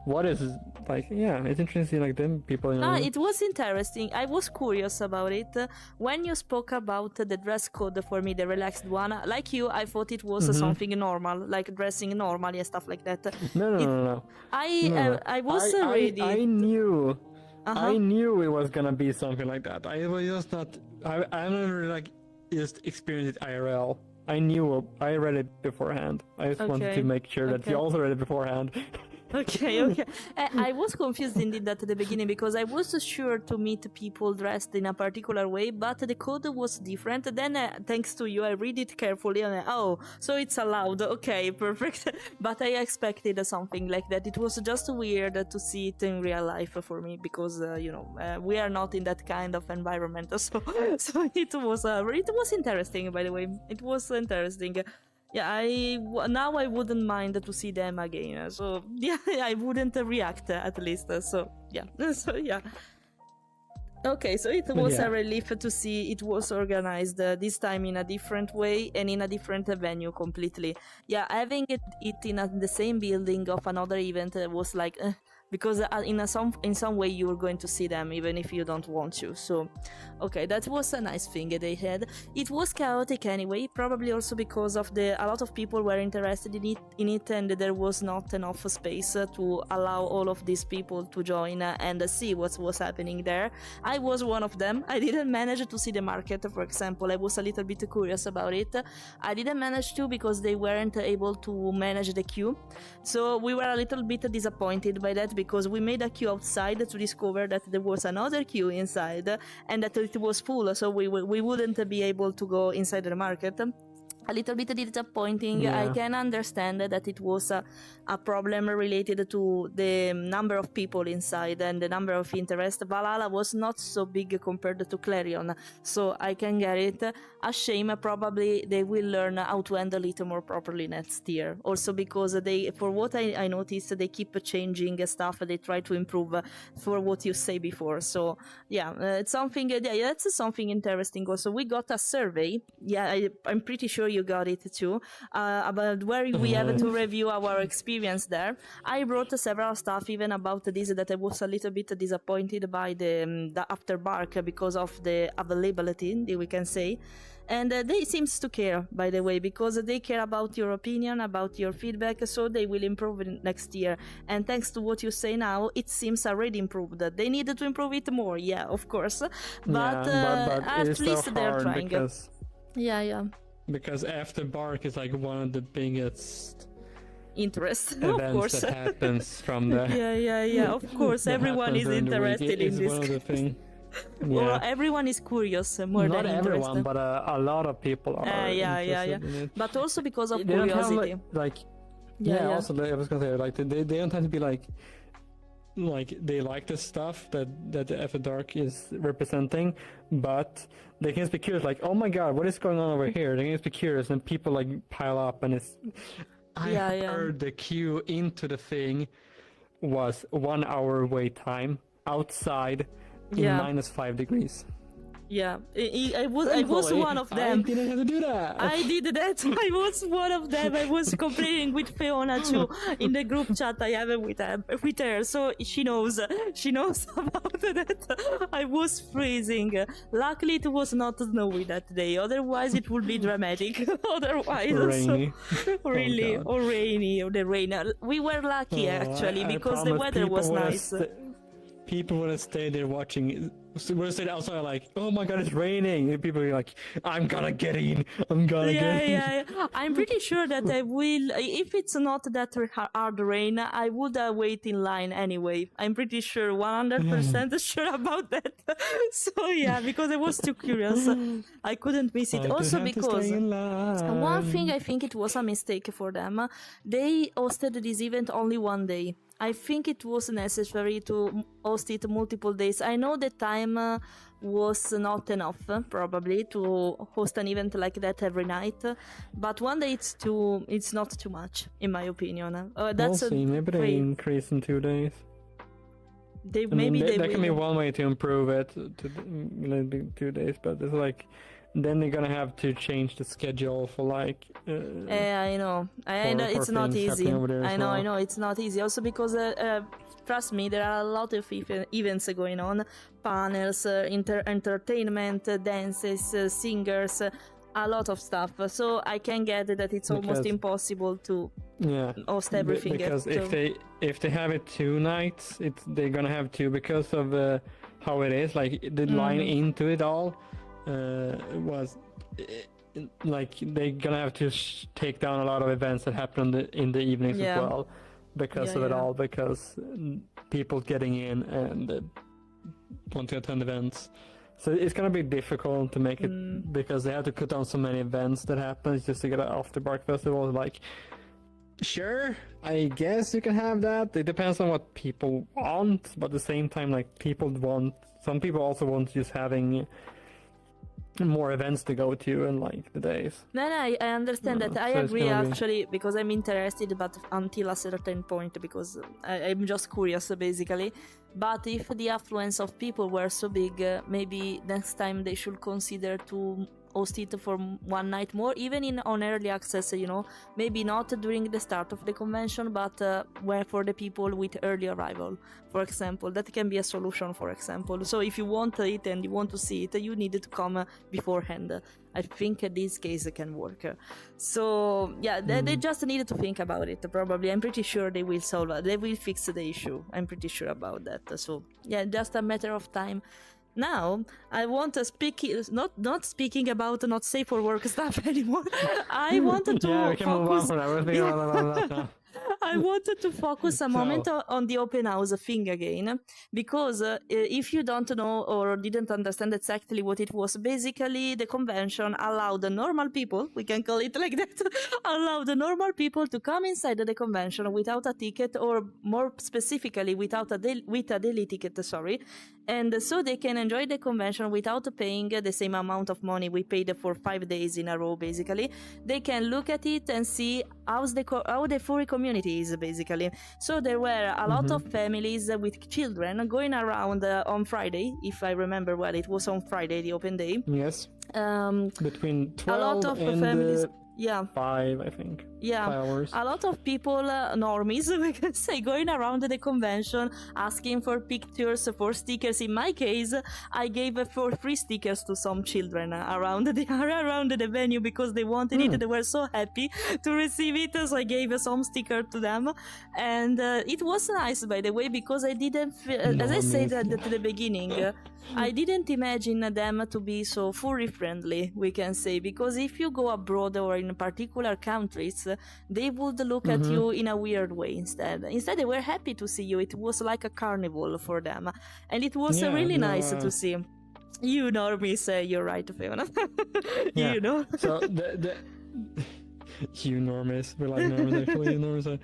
Speaker 3: what is like? Yeah, it's interesting to see like them people.
Speaker 2: It was interesting. I was curious about it when you spoke about the dress code. For me, the relaxed one, like you, I thought it was something normal, like dressing normally and stuff like that.
Speaker 3: No.
Speaker 2: I was ready.
Speaker 3: I knew. I knew it was gonna be something like that. I was just not. I never like just experienced it IRL. I knew. I read it beforehand. I just wanted to make sure that you also read it beforehand.
Speaker 2: Okay. I was confused indeed at the beginning, because I was sure to meet people dressed in a particular way, but the code was different. Then, thanks to you, I read it carefully and so it's allowed. Okay, perfect. But I expected something like that. It was just weird to see it in real life for me, because we are not in that kind of environment. So it was interesting. By the way, it was interesting. Yeah, now I wouldn't mind to see them again. So yeah, I wouldn't react at least. So yeah. Okay, so it was
Speaker 3: yeah.
Speaker 2: a relief to see it was organized this time in a different way and in a different venue completely. Yeah, having it the same building of another event was like, because in some way you were going to see them even if you don't want to. So, okay, that was a nice thing they had. It was chaotic anyway, probably also because of a lot of people were interested in it, and there was not enough space to allow all of these people to join and see what was happening there. I was one of them. I didn't manage to see the market, for example. I was a little bit curious about it. I didn't manage to because they weren't able to manage the queue. So we were a little bit disappointed by that, because we made a queue outside to discover that there was another queue inside and that it was full, so we wouldn't be able to go inside the market. A little bit disappointing.
Speaker 3: Yeah.
Speaker 2: I can understand that it was a problem related to the number of people inside and the number of interest. Valhalla was not so big compared to Clarion, so I can get it. A shame. Probably they will learn how to handle it more properly next year. Also because for what I noticed, they keep changing stuff. They try to improve for what you say before. So yeah, it's something. Yeah, that's something interesting. Also, we got a survey. Yeah, I'm pretty sure you got it too, about where we have to review our experience there. I wrote several stuff even about this, that I was a little bit disappointed by the after bark because of the availability, we can say. And they seems to care, by the way, because they care about your opinion, about your feedback, so they will improve it next year. And thanks to what you say now, it seems already improved. They needed to improve it more, yeah, of course. But at least they're trying. Yeah.
Speaker 3: Because after bark is like one of the biggest
Speaker 2: interest, of
Speaker 3: events
Speaker 2: course.
Speaker 3: that happens from the
Speaker 2: yeah, of course. Everyone is interested in this.
Speaker 3: One of the things. Yeah.
Speaker 2: Well, everyone is curious more
Speaker 3: Not
Speaker 2: than
Speaker 3: everyone,
Speaker 2: interested.
Speaker 3: but a lot of people are
Speaker 2: yeah.
Speaker 3: interested in it.
Speaker 2: But also because of
Speaker 3: They don't have,
Speaker 2: curiosity.
Speaker 3: yeah. Also, I was gonna say, like, they don't have to be like they like the stuff that the After Dark is representing, but they can just be curious, like, oh my god, what is going on over here? They can just be curious, and people like pile up, and it's. I heard the queue into the thing was 1 hour wait time outside in -5 degrees.
Speaker 2: Yeah, I was one of them.
Speaker 3: I didn't have to do that.
Speaker 2: I did that. I was one of them. I was complaining with Fiona too in the group chat I have with her, so she knows about that. I was freezing. Luckily, it was not snowy that day. Otherwise, it would be dramatic. Otherwise,
Speaker 3: rainy.
Speaker 2: Really, or rainy, or the rain. We were lucky actually because the weather was nice.
Speaker 3: People would have stayed there watching. Would have stayed outside like, oh my god, it's raining. And people are like, I'm gonna get in. I'm gonna get in.
Speaker 2: Yeah. I'm pretty sure that I will. If it's not that hard rain, I would wait in line anyway. I'm pretty sure, 100% sure about that. So yeah, because I was too curious, I couldn't miss it. Also because one thing, I think it was a mistake for them. They hosted this event only one day. I think it was necessary to host it multiple days. I know the time was not enough, probably, to host an event like that every night. But one day it's not too much, in my opinion. That's
Speaker 3: we'll see. Maybe they increase in 2 days.
Speaker 2: That
Speaker 3: can be one way to improve it, to be 2 days, but it's like, then they're gonna have to change the schedule for like.
Speaker 2: I know. It's not easy. I know. It's not easy. Also because, trust me, there are a lot of events going on, panels, entertainment, dances, singers, a lot of stuff. So I can get that it's almost impossible to host everything.
Speaker 3: Because if they have it 2 nights, they're gonna have to, because of how it is, like the line into it all. Was like they're gonna have to take down a lot of events that happen in the evenings as well, because of it all, because people getting in and want to attend events. So it's gonna be difficult to make it, because they have to cut down so many events that happens just to get an After Dark festival. Like, sure, I guess you can have that. It depends on what people want, but at the same time, like, some people also want just having more events to go to in like the days.
Speaker 2: No, I understand that. I
Speaker 3: so it's
Speaker 2: agree
Speaker 3: gonna be-
Speaker 2: actually, because I'm interested, but until a certain point, because I'm just curious basically. But if the affluence of people were so big, maybe next time they should consider to host it for one night more, even on early access, maybe not during the start of the convention, but where for the people with early arrival, for example. That can be a solution, for example. So if you want it and you want to see it, you need to come beforehand. I think this case can work. So yeah, they just need to think about it. Probably, I'm pretty sure they will solve it. They will fix the issue. I'm pretty sure about that. So yeah, just a matter of time. Now, I want to speak, not speaking about not safe for work stuff anymore. I wanted to
Speaker 3: Yeah, we can move on from that. We're thinking about that now.
Speaker 2: I wanted to focus a moment on the open house thing again, because if you don't know or didn't understand exactly what it was, basically the convention allowed the normal people, we can call it like that, allowed the normal people to come inside the convention without a ticket, or more specifically with a daily ticket, and so they can enjoy the convention without paying the same amount of money we paid for 5 days in a row, basically. They can look at it and see how the furry community is, basically. So there were a lot of families with children going around on Friday, if I remember well, it was on Friday, the open day.
Speaker 3: Yes. Between 12
Speaker 2: a lot of
Speaker 3: and
Speaker 2: families,
Speaker 3: 5, I think.
Speaker 2: Yeah,
Speaker 3: 5 hours.
Speaker 2: a lot of people, normies, we can say, going around the convention, asking for pictures, for stickers. In my case, I gave for free stickers to some children around the venue because they wanted it. They were so happy to receive it, so I gave some sticker to them. And it was nice, by the way, because I didn't, as I said at the beginning, I didn't imagine them to be so furry friendly, we can say, because if you go abroad or in particular countries, they would look at you in a weird way instead. Instead, they were happy to see you. It was like a carnival for them. And it was really nice to see. You normies, you're right, Fiona. You know.
Speaker 3: So the you normies, we like normies actually. You normies are,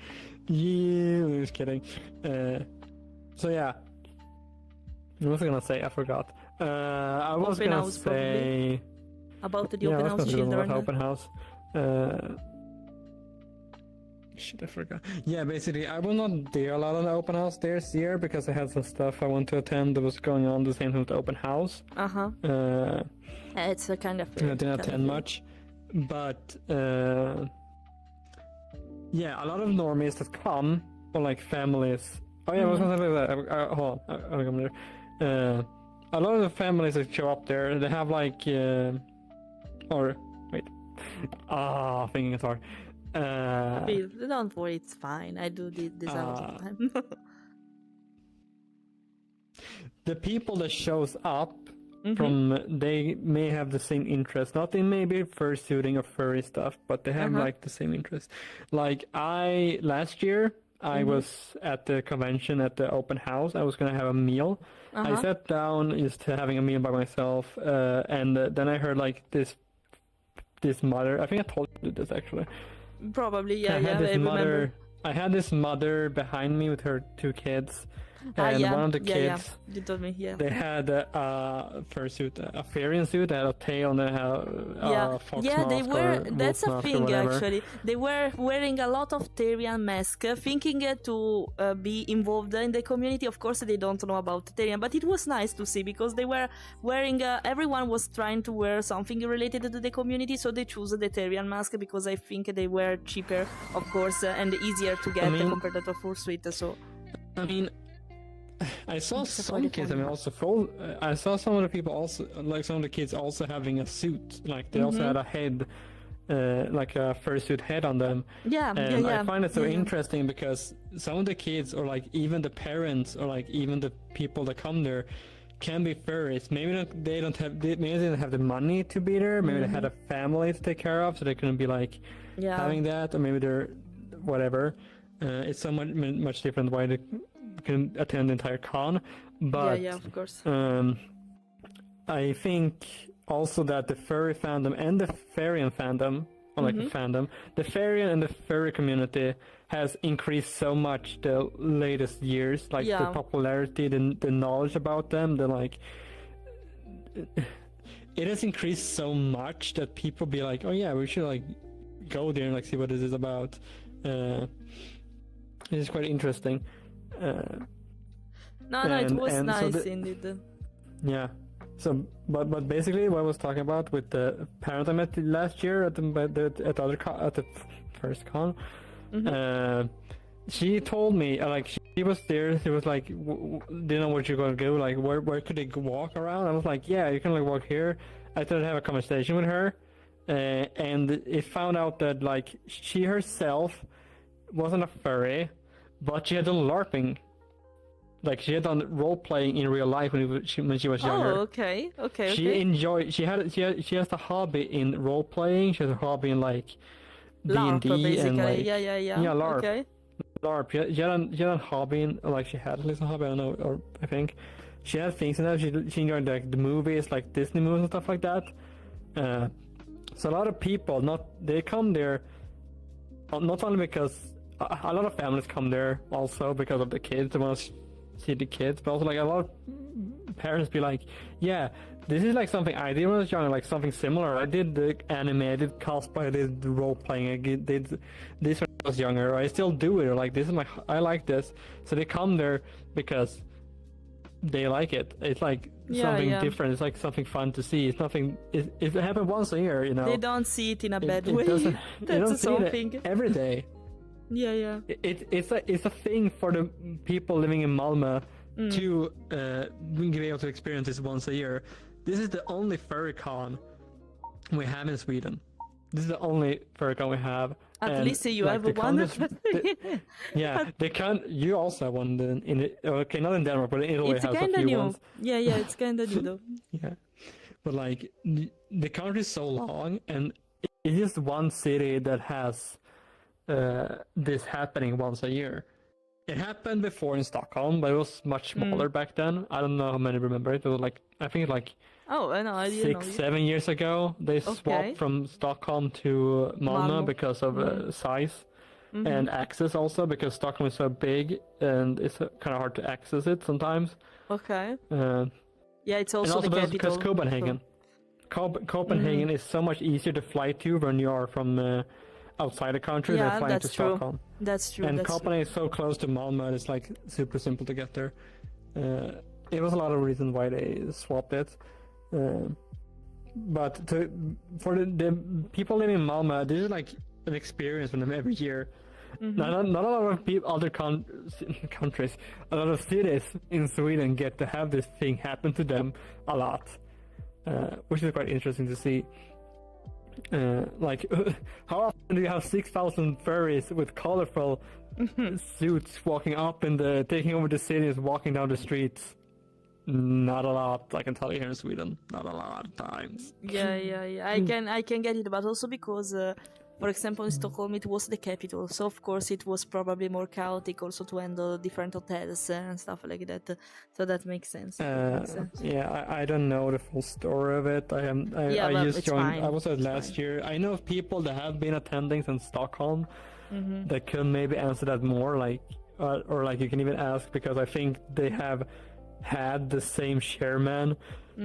Speaker 3: yeah, just kidding. So yeah. What was I gonna say? I forgot. I was
Speaker 2: open
Speaker 3: gonna
Speaker 2: house,
Speaker 3: say
Speaker 2: about the open house children.
Speaker 3: Open house. Shit, I forgot. Yeah, basically, I will not do a lot on the open house this year because I had some stuff I want to attend that was going on the same time with the open house.
Speaker 2: It's a kind of.
Speaker 3: I didn't attend much, but yeah, a lot of normies that come, or like families. Oh yeah, I was gonna say that. Hold on, I'll come there. A lot of the families that show up there, they have like, or wait, thinking it's hard.
Speaker 2: Don't worry, it's fine. I do this a lot of time.
Speaker 3: The people that shows up from, they may have the same interest, not in maybe fursuiting or furry stuff, but they have like the same interest. Like last year, I was at the convention at the open house. I was gonna have a meal. I sat down just having a meal by myself, and then I heard like this mother. I think I told you this actually.
Speaker 2: Probably, yeah,
Speaker 3: I
Speaker 2: remember.
Speaker 3: I had this mother behind me with her 2 kids. And one of the kids,
Speaker 2: you told me,
Speaker 3: they had a fursuit, a fairy suit, they had a tail, and they had a fox mask.
Speaker 2: They were.
Speaker 3: Or
Speaker 2: that's a
Speaker 3: wolf mask or
Speaker 2: thing,
Speaker 3: whatever.
Speaker 2: actually. They were wearing a lot of Tyrian mask, thinking to be involved in the community. Of course, they don't know about Tyrian, but it was nice to see because they were wearing. Everyone was trying to wear something related to the community, so they chose the Tyrian mask because I think they were cheaper, of course, and easier to get compared to a fursuit. So,
Speaker 3: I mean, I saw some kids. I mean, also full. I saw some of the people also, like some of the kids, also having a suit. Like they also had a head, like a fursuit head on them. And I find it so interesting because some of the kids, or like even the parents, or like even the people that come there, can be furries. Maybe they don't have. Maybe they didn't have the money to be there. Maybe they had a family to take care of, so they couldn't be like having that. Or maybe they're whatever. It's so much different why they can attend the entire con, but
Speaker 2: of course.
Speaker 3: I think also that the furry fandom and the fairy fandom, or like the fandom, the fairy and the furry community has increased so much the latest years. Like the popularity, the knowledge about them, the like. it has increased so much that people be like, oh yeah, we should like go there and like see what this is about. It is quite interesting.
Speaker 2: It was nice
Speaker 3: so
Speaker 2: indeed.
Speaker 3: Yeah. So, but basically, what I was talking about with the parent I met last year at the first con, she told me like she was there. She was like, didn't know what you're gonna do. Like, where could they walk around? I was like, yeah, you can like walk here. I started to have a conversation with her, and it found out that like she herself wasn't a furry, but she had done LARPing. Like she had done role playing in real life when she was younger.
Speaker 2: Oh, okay.
Speaker 3: She enjoyed. She has a hobby in role playing. She has a hobby in like
Speaker 2: LARP,
Speaker 3: D&D and like
Speaker 2: yeah.
Speaker 3: LARP.
Speaker 2: Okay.
Speaker 3: LARP. She had a hobby in like she had at least a hobby. I don't know, or I think she had things in that. She enjoyed like the movies, like Disney movies and stuff like that. So a lot of people they come there not only because a lot of families come there also because of the kids. They want to see the kids, but also like a lot of parents be like, yeah, this is like something I did when I was young, like something similar. I did the anime, I did cosplay, I did the role playing, I did this when I was younger. I still do it. Or like this is I like this. So they come there because they like it. It's like something different. It's like something fun to see. It's nothing. It happened once a year, you know.
Speaker 2: They don't see it in a bad way.
Speaker 3: They don't see it every day.
Speaker 2: Yeah.
Speaker 3: It's a thing for the people living in Malmö to be able to experience this once a year. This is the only furry con we have in Sweden. This is the only furry con we have.
Speaker 2: At least you have one.
Speaker 3: Yeah, they can't. You also have one okay, not in Denmark, but in Italy
Speaker 2: it's
Speaker 3: has
Speaker 2: kind
Speaker 3: a
Speaker 2: of
Speaker 3: few
Speaker 2: new.
Speaker 3: ones.
Speaker 2: Yeah, it's kind of new though.
Speaker 3: Yeah, but like the country is so long, and it's just one city that has this happening once a year. It happened before in Stockholm, but it was much smaller back then. I don't know how many remember it. It was like I think like 6-7 years ago. They swapped from Stockholm to Malmö because of size and access also, because Stockholm is so big and it's kind of hard to access it sometimes.
Speaker 2: Okay. Yeah, it's also the capital.
Speaker 3: Because Copenhagen. Copenhagen is so much easier to fly to when you are from outside the country than flying to Stockholm.
Speaker 2: That's true.
Speaker 3: And Copenhagen is so close to Malmö, it's like super simple to get there. It was a lot of reasons why they swapped it. But for the people living in Malmö, this is like an experience for them every year. Not a lot of other countries, a lot of cities in Sweden get to have this thing happen to them a lot, which is quite interesting to see. Like, how often do you have 6,000 furries with colorful suits walking up and taking over the cities, walking down the streets? Not a lot, I can tell you, here in Sweden. Not a lot of times.
Speaker 2: Yeah. I can get it, but also because, for example, in Stockholm it was the capital, so of course it was probably more chaotic also to handle different hotels and stuff like that. So that makes sense.
Speaker 3: Yeah, I don't know the full story of it. I just joined. Fine. I was at last year. I know of people that have been attending since Stockholm that could maybe answer that more, like or like you can even ask, because I think they have had the same chairman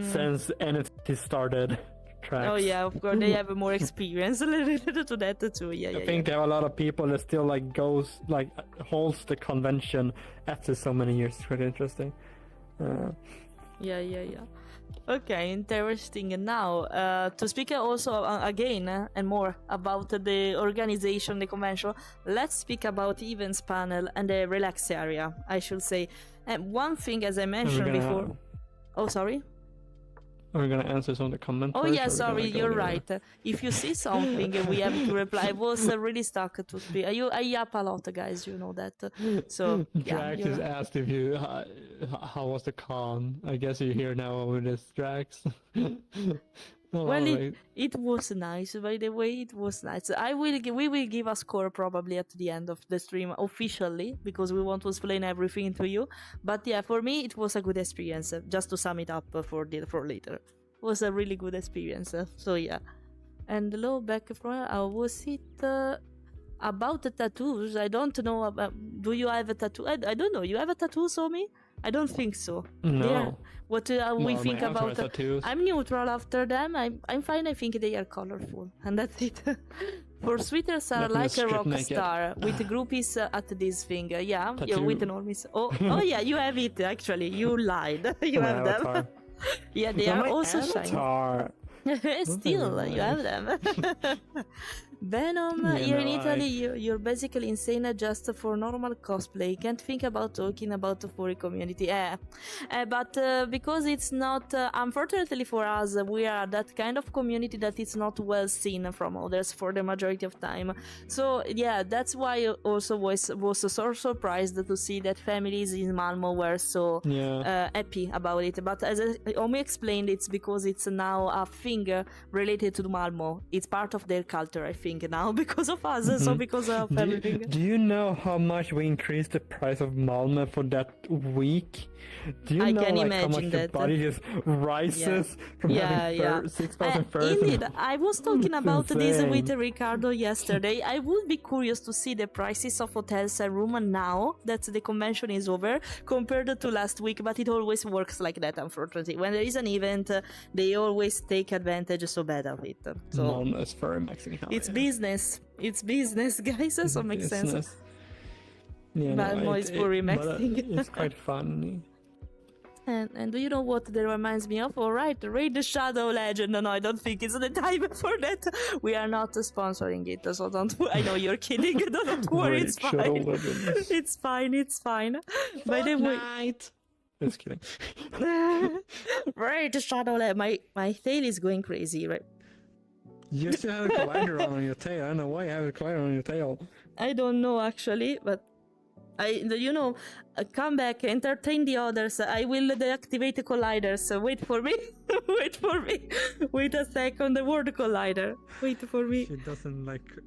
Speaker 3: since NFT started. Tracks.
Speaker 2: Oh yeah, of course they have more experience related to that too. I think
Speaker 3: there are a lot of people that still holds the convention after so many years. It's really interesting.
Speaker 2: Yeah. Okay, interesting. And now to speak also again and more about the organization, the convention, let's speak about events panel and the relax area, I should say. And one thing, as I mentioned before. Oh, sorry.
Speaker 3: We're gonna answer some of the comments.
Speaker 2: Oh yeah, sorry, you're right. If you see something, we have to reply. I was really stuck to speak. I yap a lot, guys. You know that. So
Speaker 3: Drax is asked if you how was the con. I guess you're here now with this, Drax.
Speaker 2: Well, it was nice. By the way, it was nice. We will give a score probably at the end of the stream officially, because we want to explain everything to you. But yeah, for me it was a good experience. Just to sum it up for later, it was a really good experience. So yeah. And hello back from was it about the tattoos? I don't know. Do you have a tattoo? I don't know. You have a tattoo, Somi? I don't think so.
Speaker 3: No.
Speaker 2: What we
Speaker 3: Well,
Speaker 2: think
Speaker 3: my avatar
Speaker 2: about?
Speaker 3: tattoos.
Speaker 2: I'm neutral after them. I'm fine. I think they are colorful, and that's it. Fursuiters are
Speaker 3: Let me
Speaker 2: like a
Speaker 3: strip
Speaker 2: rock
Speaker 3: naked.
Speaker 2: star with groupies at this thing. Yeah,
Speaker 3: Tattoo.
Speaker 2: you're with normies. Oh yeah, you have it actually. You lied. You
Speaker 3: My
Speaker 2: have them.
Speaker 3: avatar.
Speaker 2: Yeah, they
Speaker 3: No,
Speaker 2: are
Speaker 3: my
Speaker 2: also shiny.
Speaker 3: avatar.
Speaker 2: Still, you have them. Venom, here in
Speaker 3: no,
Speaker 2: Italy, you're basically insane just for normal cosplay. Can't think about talking about the furry community. But because it's not, unfortunately for us, we are that kind of community that it's not well seen from others for the majority of time. So yeah, that's why I also was so surprised to see that families in Malmö were so happy about it. But as Omi explained, it's because it's now a thing related to Malmö. It's part of their culture, I think, now because of us. So because of everything.
Speaker 3: Do you know how much we increased the price of Malmö for that week? Do you know
Speaker 2: can
Speaker 3: like,
Speaker 2: imagine
Speaker 3: how much
Speaker 2: that.
Speaker 3: your body just rises from having 6,000 furs?
Speaker 2: Indeed, I was talking about this
Speaker 3: insane.
Speaker 2: with Ricardo yesterday. I would be curious to see the prices of hotels and room now that the convention is over compared to last week, but it always works like that, unfortunately. When there is an event, they always take advantage so bad of it. So
Speaker 3: Malmö is very Mexican.
Speaker 2: it's business. It's business, guys. So makes sense.
Speaker 3: Yeah,
Speaker 2: Malmö is furry Mexican.
Speaker 3: It's quite funny.
Speaker 2: And do you know what that reminds me of? All right, Raid the Shadow Legend. No, I don't think it's the time for that. We are not sponsoring it, so don't. I know you're kidding. Don't worry, it's
Speaker 3: Raid Shadow
Speaker 2: fine.
Speaker 3: Legends.
Speaker 2: It's fine. It's fine. By the way,
Speaker 3: Just kidding.
Speaker 2: Raid the Shadow Legend. My tail is going crazy, right?
Speaker 3: You still have a collider on your tail. I don't know why you have a collider on your tail.
Speaker 2: I don't know actually, but come back, entertain the others. I will deactivate the colliders. Wait for me. Wait for me. Wait a second. The word collider. Wait for me.
Speaker 3: She doesn't disable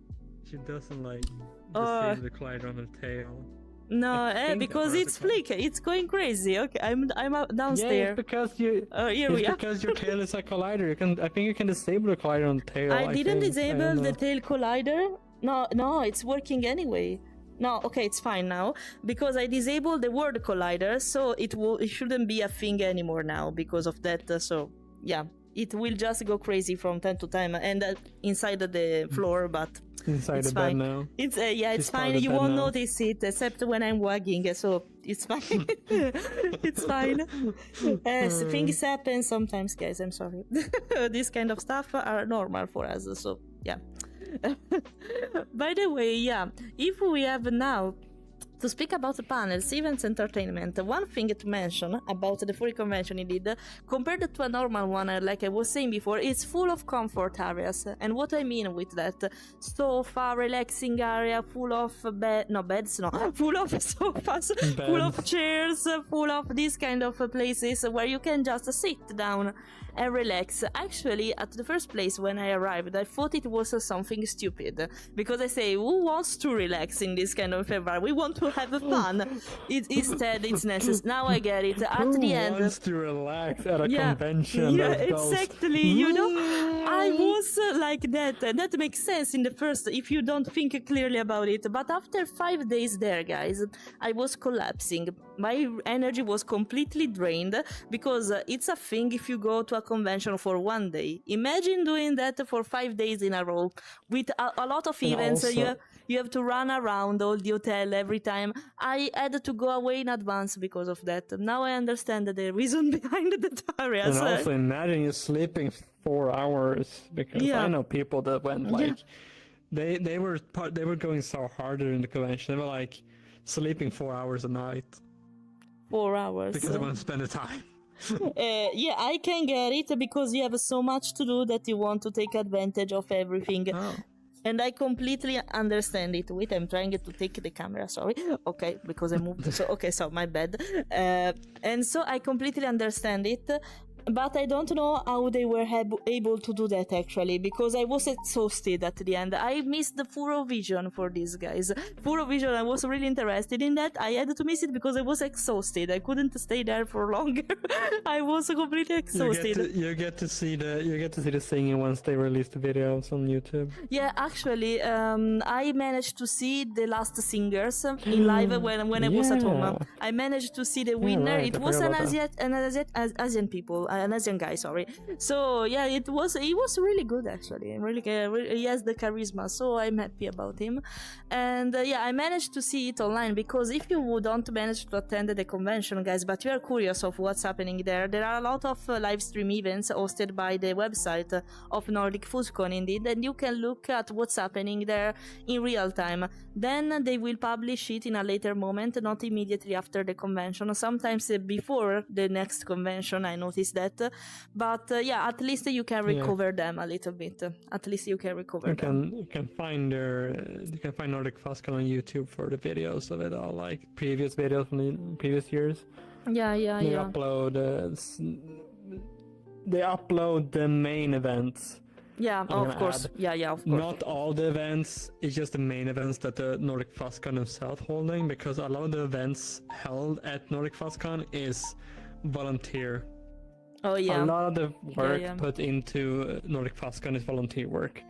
Speaker 3: the collider on her tail.
Speaker 2: No, because it's flick. It's going crazy. Okay, I'm out downstairs.
Speaker 3: Yeah, it's because
Speaker 2: here we are.
Speaker 3: because your tail is a collider. I think you can disable the collider on the tail.
Speaker 2: I didn't
Speaker 3: think.
Speaker 2: disable the tail collider. No, it's working anyway. No, okay, it's fine now because I disabled the word collider, so it shouldn't be a thing anymore now because of that. So yeah, it will just go crazy from time to time and inside the floor, but
Speaker 3: inside
Speaker 2: it's
Speaker 3: the
Speaker 2: fine.
Speaker 3: bed now.
Speaker 2: It's it's fine.
Speaker 3: part
Speaker 2: You
Speaker 3: of the
Speaker 2: won't
Speaker 3: bed now.
Speaker 2: notice it except when I'm wagging, so it's fine. It's fine. Things happen sometimes, guys. I'm sorry. This kind of stuff are normal for us, so yeah. By the way, yeah, if we have now to speak about the panels, events, entertainment, one thing to mention about the furry convention indeed, compared to a normal one, like I was saying before, it's full of comfort areas. And what I mean with that, sofa, relaxing area, full of full of sofas, full of chairs, full of these kind of places where you can just sit down and relax. Actually, at the first place when I arrived, I thought it was something stupid because I say, who wants to relax in this kind of environment? We want to have fun. Instead, it's necessary. Now I get it. At the end,
Speaker 3: who wants to relax at a convention?
Speaker 2: Yeah,
Speaker 3: that goes,
Speaker 2: exactly. You know, I was like that. That makes sense in the first if you don't think clearly about it. But after 5 days there, guys, I was collapsing. My energy was completely drained because it's a thing if you go to a convention for 1 day. Imagine doing that for 5 days in a row with a lot of events.
Speaker 3: Also,
Speaker 2: you have to run around all the hotel every time. I had to go away in advance because of that. Now I understand the reason behind that area.
Speaker 3: and also imagine you sleeping 4 hours because I know people that went like they were going so hard during the convention. They were like sleeping 4 hours a night.
Speaker 2: 4 hours.
Speaker 3: Because they want to spend the time.
Speaker 2: Yeah, I can get it because you have so much to do that you want to take advantage of everything.
Speaker 3: Oh.
Speaker 2: And I completely understand it. Wait, I'm trying to take the camera, sorry. Okay, because I moved. So my bad. And so I completely understand it. But I don't know how they were able to do that actually, because I was exhausted at the end. I missed the Furovision for these guys. Furovision, I was really interested in that. I had to miss it because I was exhausted. I couldn't stay there for longer. I was completely exhausted.
Speaker 3: You get to see the singing once they release the videos on YouTube.
Speaker 2: Yeah, actually, I managed to see the last singers in live when I was at home. I managed to see the winner.
Speaker 3: right,
Speaker 2: It was an Asian people. An Asian guy, sorry. So yeah, he was really good actually. He has the charisma, so I'm happy about him. And yeah, I managed to see it online, because if you don't manage to attend the convention, guys, but you are curious of what's happening there are a lot of live stream events hosted by the website of NordicFuzzCon indeed, and you can look at what's happening there in real time. Then they will publish it in a later moment, not immediately after the convention, sometimes before the next convention. I noticed that. But yeah, at least you can recover them a little bit. At least you can recover them.
Speaker 3: You can find NordicFuzzCon on YouTube for the videos of it all, like previous videos from the previous years.
Speaker 2: Yeah.
Speaker 3: They upload the main events.
Speaker 2: Yeah, of course. Yeah, of course.
Speaker 3: Not all the events, it's just the main events that the NordicFuzzCon himself holding, because a lot of the events held at NordicFuzzCon is volunteer.
Speaker 2: Oh yeah.
Speaker 3: A lot of the work put into NordicFuzzCon is volunteer work.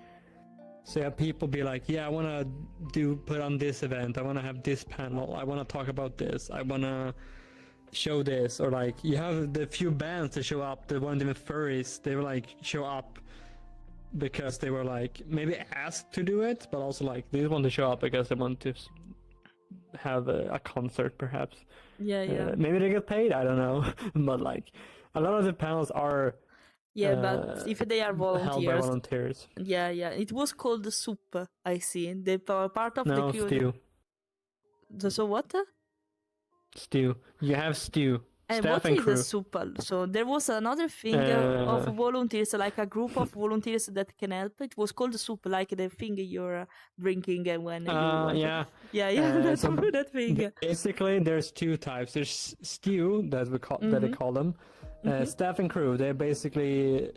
Speaker 3: So yeah, people be like, yeah, I want to put on this event, I want to have this panel, I want to talk about this, I want to show this, or like you have the few bands that show up, the one even furries, they were like show up because they were like maybe asked to do it, but also like they want to show up because they want to have a concert perhaps.
Speaker 2: Yeah.
Speaker 3: Maybe they get paid, I don't know. But like a lot of the panels are
Speaker 2: but if they are volunteers,
Speaker 3: held by volunteers.
Speaker 2: Yeah. It was called soup. I see. The part of
Speaker 3: no,
Speaker 2: the
Speaker 3: stew.
Speaker 2: So what?
Speaker 3: Stew. You have stew.
Speaker 2: And
Speaker 3: Staff
Speaker 2: what
Speaker 3: and
Speaker 2: is
Speaker 3: crew.
Speaker 2: the soup? So there was another thing of volunteers, like a group of volunteers that can help. It was called soup, like the thing you're drinking when you want
Speaker 3: yeah.
Speaker 2: That's
Speaker 3: so
Speaker 2: that thing.
Speaker 3: Basically, there's two types. There's stew, that they call them. Staff and crew, they're basically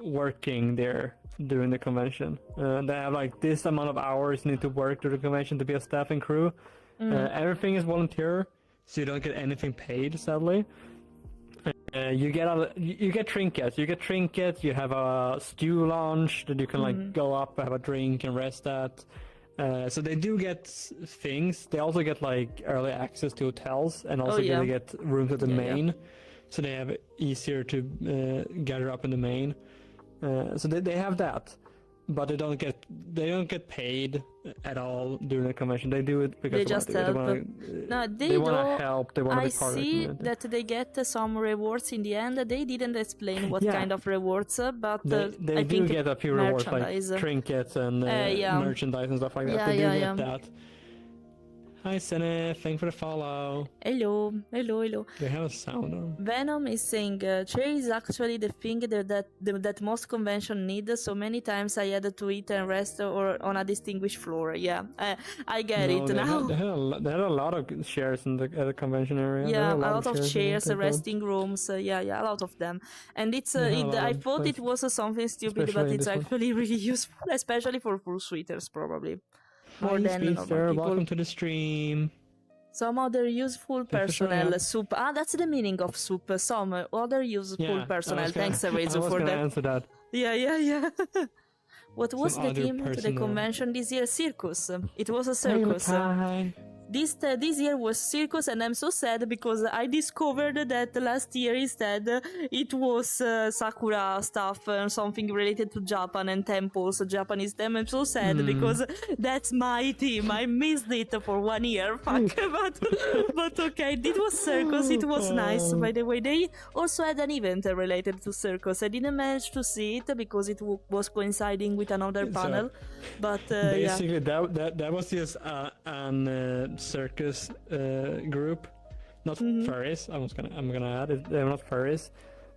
Speaker 3: working there during the convention. They have like this amount of hours you need to work during the convention to be a staff and crew. Everything is volunteer, so you don't get anything paid, sadly. You get trinkets. You have a stew lounge that you can like go up, have a drink, and rest at. So they do get things. They also get like early access to hotels, and also they get rooms at the main. So they have it easier to gather up in the main. So they have that, but they don't get paid at all during the convention. They do it because
Speaker 2: they just help.
Speaker 3: They want to help. They want to be part of it.
Speaker 2: I see that they get some rewards in the end. They didn't explain what kind of rewards, but
Speaker 3: they
Speaker 2: I
Speaker 3: do
Speaker 2: think
Speaker 3: get a few rewards like trinkets and merchandise and stuff like that. They do get that. Hi Sene, thanks for the follow.
Speaker 2: Hello.
Speaker 3: They have a sound on.
Speaker 2: Venom is saying, chair is actually the thing that most convention need. So many times I had to eat and rest or on a distinguished floor. Yeah, I get it now.
Speaker 3: They had a lot of chairs in the convention area.
Speaker 2: Yeah, a lot of chairs, resting rooms. Yeah, a lot of them. And it's I thought it was something stupid, but it's actually really useful, especially for fursuiters probably. More than normal people.
Speaker 3: Welcome to the stream.
Speaker 2: Some other useful personnel, soup. That's the meaning of soup. Some other useful personnel. Thanks, Rezo, for that.
Speaker 3: Answer that.
Speaker 2: Yeah. What was the theme to the convention this year? Circus. It was a circus. This year was circus, and I'm so sad because I discovered that last year instead it was Sakura stuff and something related to Japan and temples, Japanese them. I'm so sad because that's my team. I missed it for 1 year. Fuck, but okay, it was circus. It was nice. By the way, they also had an event related to circus. I didn't manage to see it because it was coinciding with another panel. But
Speaker 3: basically, that was just an circus group, not furries. I'm gonna add it. They're not furries,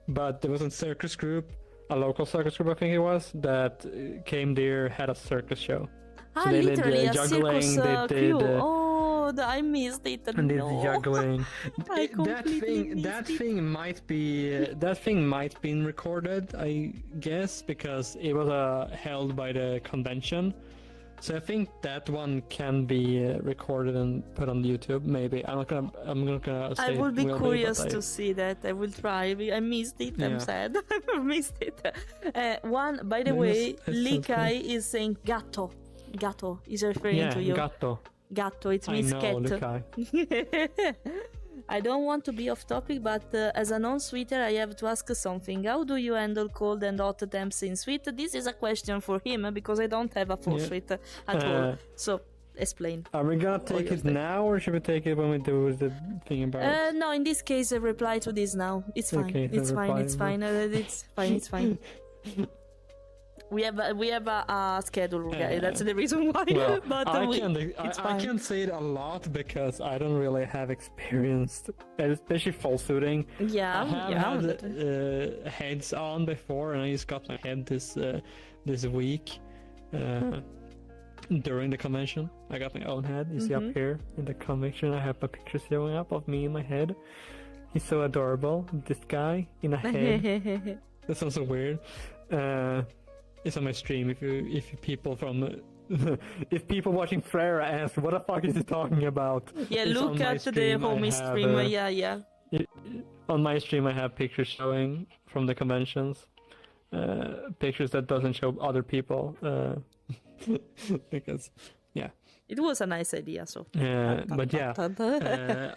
Speaker 3: but there was a circus group, a local circus group I think it was, that came there, had a circus show.
Speaker 2: So they did juggling, circus crew. god, I missed it.
Speaker 3: And it's
Speaker 2: No.
Speaker 3: juggling.
Speaker 2: I
Speaker 3: that
Speaker 2: completely missed it.
Speaker 3: thing might been recorded, I guess, because it was held by the convention. So I think that one can be recorded and put on YouTube. Maybe I'm not gonna say
Speaker 2: I will be
Speaker 3: it will
Speaker 2: curious
Speaker 3: but
Speaker 2: to see that. I will try. I missed it. I'm
Speaker 3: Yeah.
Speaker 2: sad. I missed it. One, by the
Speaker 3: No,
Speaker 2: way,
Speaker 3: it's okay.
Speaker 2: Likai is saying gatto. Gatto is referring
Speaker 3: Yeah,
Speaker 2: to you.
Speaker 3: gatto.
Speaker 2: Gatto, it
Speaker 3: I
Speaker 2: means
Speaker 3: know,
Speaker 2: cat.
Speaker 3: Likai.
Speaker 2: I don't want to be off topic, but as a non-sweeter, I have to ask something. How do you handle cold and hot temps in sweet? This is a question for him because I don't have a fursuit at all. So, explain.
Speaker 3: Are we gonna take it now, or should we take it when we do the thing about it?
Speaker 2: No, in this case, I reply to this now. It's fine.
Speaker 3: Okay,
Speaker 2: It's
Speaker 3: so
Speaker 2: fine.
Speaker 3: reply
Speaker 2: It's
Speaker 3: now.
Speaker 2: fine. It's fine. It's fine. We have a schedule, guys. That's the reason why.
Speaker 3: Well,
Speaker 2: but it's
Speaker 3: I
Speaker 2: fine.
Speaker 3: can't say it a lot because I don't really have experience, especially full suiting.
Speaker 2: Yeah,
Speaker 3: I have had heads on before, and I just got my head this week during the convention. I got my own head. You see up here in the convention, I have a picture showing up of me in my head. He's so adorable. This guy in a head. That sounds so weird. It's on my stream. If you people from if people watching Fleira ask what the fuck is he talking about,
Speaker 2: Yeah,
Speaker 3: it's
Speaker 2: look
Speaker 3: on my
Speaker 2: at the
Speaker 3: stream.
Speaker 2: homie
Speaker 3: I have,
Speaker 2: stream. Yeah.
Speaker 3: On my stream, I have pictures showing from the conventions. Pictures that doesn't show other people. Because yeah.
Speaker 2: It was a nice idea, so.
Speaker 3: But yeah,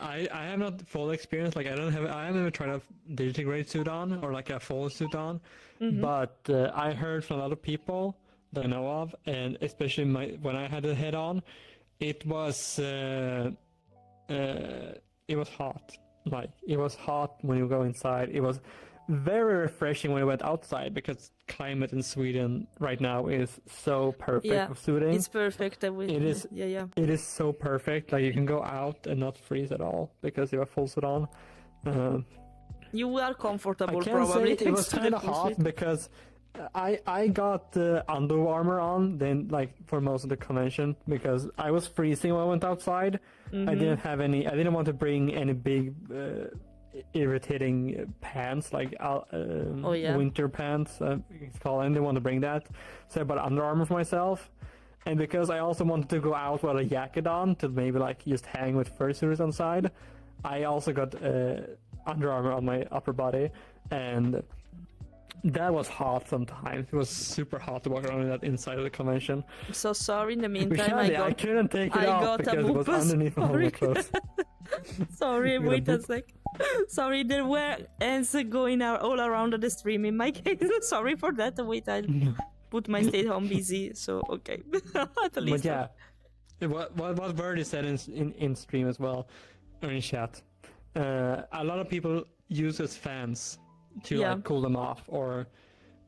Speaker 3: I have not full experience. Like I haven't even tried a digital suit on or like a full suit on. But I heard from a lot of people that I know of, and especially when I had the head on, it was hot. Like it was hot when you go inside. It was very refreshing when you went outside because climate in Sweden right now is so perfect for suiting.
Speaker 2: It's perfect.
Speaker 3: It is.
Speaker 2: Yeah.
Speaker 3: It is so perfect. Like you can go out and not freeze at all because you have full suit on.
Speaker 2: You are comfortable,
Speaker 3: I can
Speaker 2: probably.
Speaker 3: say it was
Speaker 2: thanks to
Speaker 3: kind
Speaker 2: the
Speaker 3: of
Speaker 2: full
Speaker 3: hot
Speaker 2: suit.
Speaker 3: because I got Under Armour on then like for most of the convention because I was freezing when I went outside. I didn't have any. I didn't want to bring any big irritating pants like winter pants. It's called. I didn't want to bring that, so I bought Under Armour for myself. And because I also wanted to go out with a jacket on to maybe like just hang with fursuits on side, I also got Under Armour on my upper body, and that was hot sometimes. It was super hot to walk around in that inside of the convention.
Speaker 2: So sorry, in the meantime,
Speaker 3: I couldn't take it off because it was underneath all my clothes.
Speaker 2: Sorry, wait a sec. Sorry, there were ants going all around the stream in my case. Sorry for that. Wait, I'll put my stay home busy, so okay. At least.
Speaker 3: But yeah, what Birdie said in stream as well, or in chat, a lot of people use as fans to like cool them off, or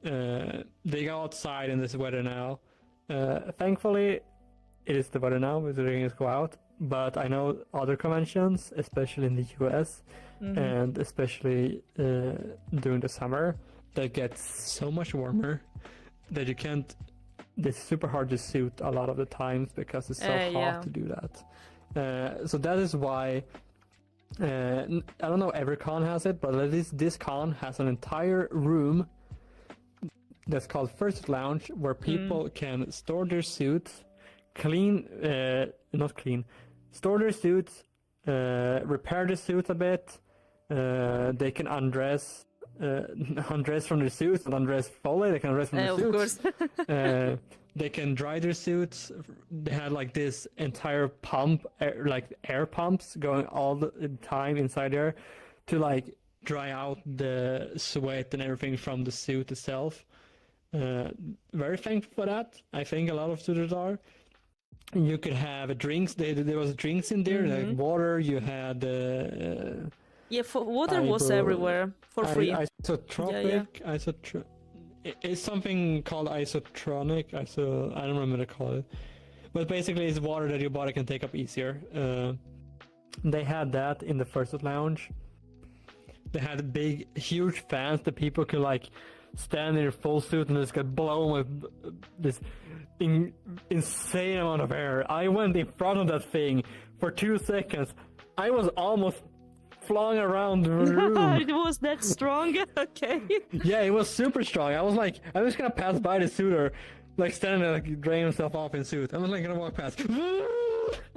Speaker 3: they go outside in this weather now. Thankfully, it is the weather now, because the ringers go out. But I know other conventions, especially in the US, and especially during the summer, that gets so much warmer that you can't. It's super hard to suit a lot of the times because it's so hot to do that. So that is why. I don't know every con has it, but at least this con has an entire room that's called Fursuit Lounge, where people can store their suits, store their suits, repair the suits a bit. They can undress from their suits, and undress fully. They can undress from their suits.
Speaker 2: Of course.
Speaker 3: They can dry their suits. They had like this entire pump, like air pumps going all the time inside there to like dry out the sweat and everything from the suit itself. Very thankful for that. I think a lot of suitors are. You could have drinks. There was drinks in there, like water. You had
Speaker 2: water was everywhere for free.
Speaker 3: Isotropic. It's something called isotronic. I don't remember what to call it. But basically, it's water that your body can take up easier. They had that in the Fursuit Lounge. They had big, huge fans that people could like stand in their full suit and just get blown with this insane amount of air. I went in front of that thing for 2 seconds. I was almost flying around the room.
Speaker 2: It was that strong? Okay.
Speaker 3: Yeah, it was super strong. I was like, I'm just gonna pass by the suitor, like standing there, like drain himself off in suit. I was like gonna walk past.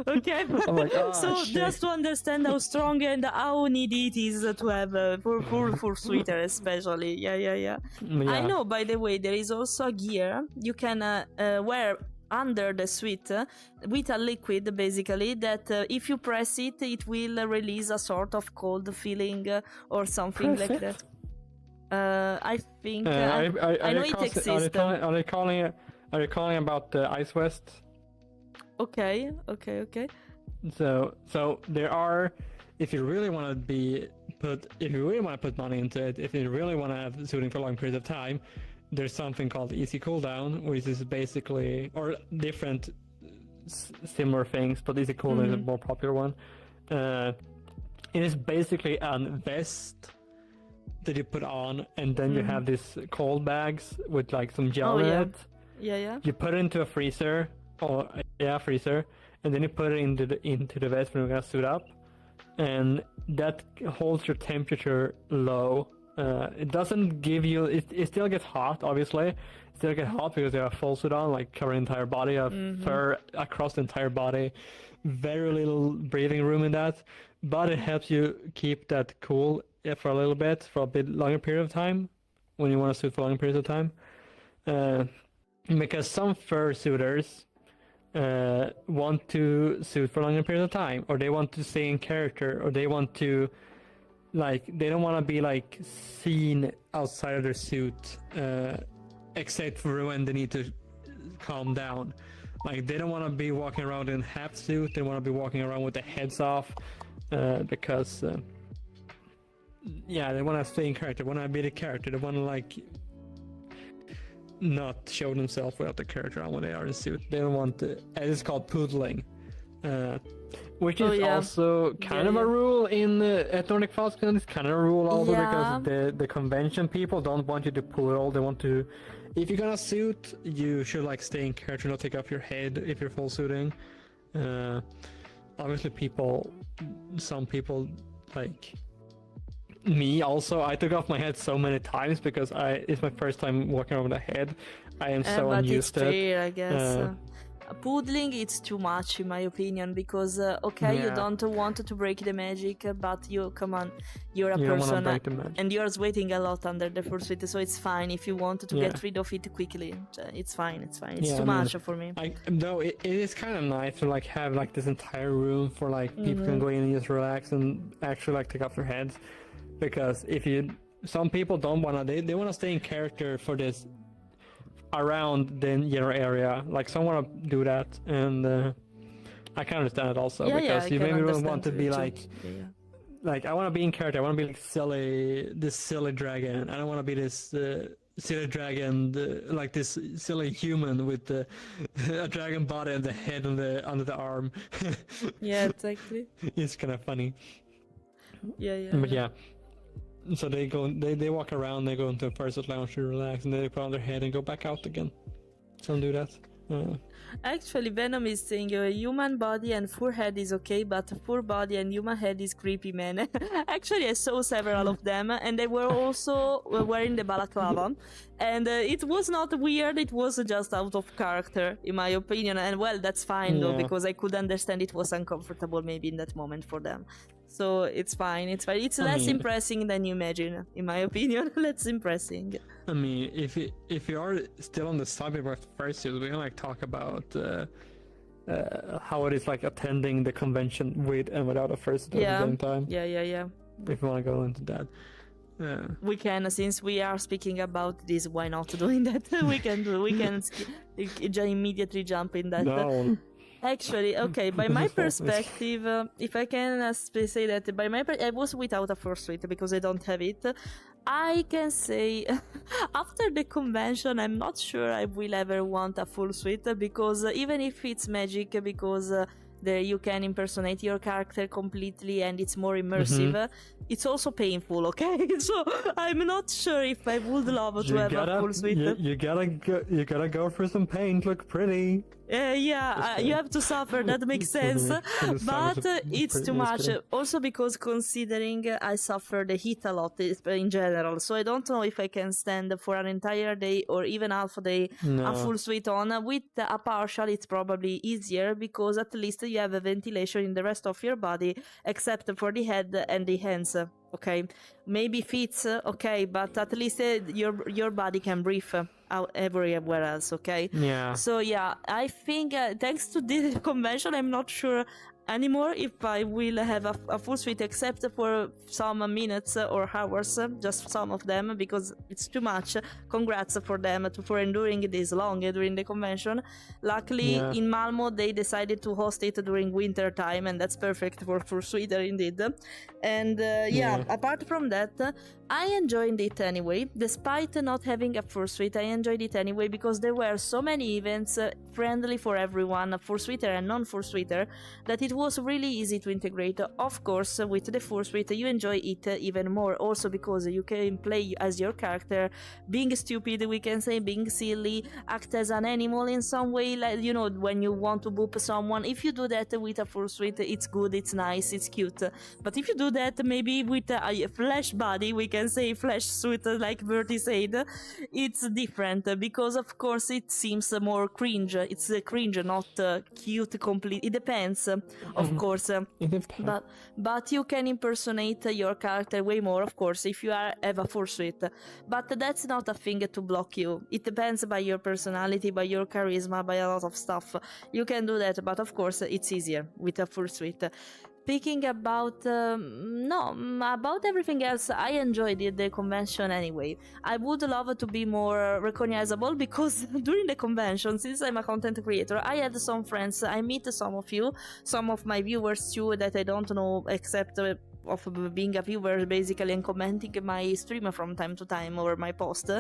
Speaker 2: Okay.
Speaker 3: I'm like, oh,
Speaker 2: so
Speaker 3: shit.
Speaker 2: just to understand how strong and how needy it is to have for sweeter especially. Yeah. I know, by the way, there is also a gear you can wear under the suit with a liquid, basically, that if you press it, it will release a sort of cold feeling or something like that. I think I know it exists.
Speaker 3: Are they calling about the Ice West?
Speaker 2: Okay.
Speaker 3: So there are, if you really want to put money into it, if you really want to have shooting for long periods of time, there's something called easy cooldown, which is basically, or different similar things, but easy cooldown is a more popular one. It is basically a vest that you put on, and then you have these cold bags with like some gel in it.
Speaker 2: Yeah.
Speaker 3: You put it into a freezer, freezer, and then you put it into the vest when you're gonna suit up, and that holds your temperature low. It doesn't give you. It still gets hot, obviously. It still gets hot because you have a full suit on, like covering the entire body, fur across the entire body. Very little breathing room in that, but it helps you keep that cool for a little bit, for a bit longer period of time, when you want to suit for longer periods of time. Because some fursuiters want to suit for longer periods of time, or they want to stay in character, or they want to, like, they don't want to be like seen outside of their suit, except for when they need to calm down. Like, they don't want to be walking around in half suit. They want to be walking around with their heads off, because they want to stay in character. They want to be the character. They want to like not show themselves without the character on when they are in suit. They don't want to. It's called poodling. Which is also kind of a rule at NordicFuzzCon. It's kind of a rule also because the convention people don't want you to poodle. They want to, if you're gonna suit, you should like stay in character, not take off your head if you're full suiting. Obviously some people like me also, I took off my head so many times because it's my first time walking around with a head. I am so unused to it.
Speaker 2: Fair, I guess. Poodling, it's too much in my opinion, because you don't want to break the magic, but you're a person and you're sweating a lot under the fursuit, so it's fine if you want to get rid of it quickly. It's fine. It's too much for me.
Speaker 3: Though it is kind of nice to like have like this entire room for like people can go in and just relax and actually like take off their heads, because some people don't want to, they want to stay in character for this around the general area. Like, some want to do that, and I can understand it also, because you maybe don't want to be like I want to be in character. I want to be like this silly dragon. I don't want to be this silly dragon, like this silly human with a dragon body and the head under the arm.
Speaker 2: Yeah, exactly.
Speaker 3: It's kind of funny.
Speaker 2: Yeah.
Speaker 3: So they walk around, they go into a person's lounge to relax, and then they put on their head and go back out again. Some do that.
Speaker 2: Actually, Venom is saying a human body and fur head is okay, but fur body and human head is creepy, man. Actually, I saw several of them, and they were also wearing the balaclava. And it was not weird, it was just out of character, in my opinion. And well, that's fine though, because I could understand it was uncomfortable maybe in that moment for them. So it's fine. It's less impressive than you imagine, in my opinion. Less impressive.
Speaker 3: I mean, if you are still on the subject of fursuits, we can like talk about how it is like attending the convention with and without a fursuit at the same time.
Speaker 2: Yeah.
Speaker 3: If you want to go into that.
Speaker 2: We can, since we are speaking about this, why not doing that? we can immediately jump in that.
Speaker 3: No.
Speaker 2: Actually, okay, by my perspective, if I can say that, I was without a fursuit because I don't have it. I can say, after the convention, I'm not sure I will ever want a fursuit, because even if it's magic, because you can impersonate your character completely and it's more immersive, it's also painful, okay? So I'm not sure if I would love to have a fursuit.
Speaker 3: You gotta go for some paint, look pretty.
Speaker 2: You have to suffer. That makes sense. But it's too much. Also because considering I suffer the heat a lot in general, so I don't know if I can stand for an entire day or even half a day a full suit on. With a partial, it's probably easier because at least you have a ventilation in the rest of your body, except for the head and the hands. Okay, maybe feet, okay, but at least your body can breathe out everywhere else, okay?
Speaker 3: Yeah.
Speaker 2: So yeah, I think thanks to this convention, I'm not sure anymore if I will have a full suite, except for some minutes or hours, just some of them, because it's too much. Congrats for them for enduring this long during the convention. Luckily, in Malmö, they decided to host it during winter time, and that's perfect for fursuiter indeed. And apart from that, I enjoyed it anyway. Despite not having a fursuit, I enjoyed it anyway because there were so many events friendly for everyone, fursuiter and non-fursuiter, that it was really easy to integrate. Of course, with the fursuit, you enjoy it even more, also because you can play as your character, being stupid, we can say, being silly, act as an animal in some way, like, you know, when you want to boop someone. If you do that with a fursuit, it's good, it's nice, it's cute. But if you do that maybe with a flesh body, we can say flesh suit, like Bertie said, it's different, because of course it seems more cringe. It's cringe, not cute complete. It depends, of course. But you can impersonate your character way more, of course, if you have a fursuit. But that's not a thing to block you. It depends by your personality, by your charisma, by a lot of stuff. You can do that, but of course it's easier with a fursuit. Speaking about about everything else, I enjoyed the convention anyway. I would love to be more recognizable, because during the convention, since I'm a content creator, I had some friends. I meet some of you, some of my viewers too, that I don't know except of being a viewer basically and commenting my stream from time to time or my post.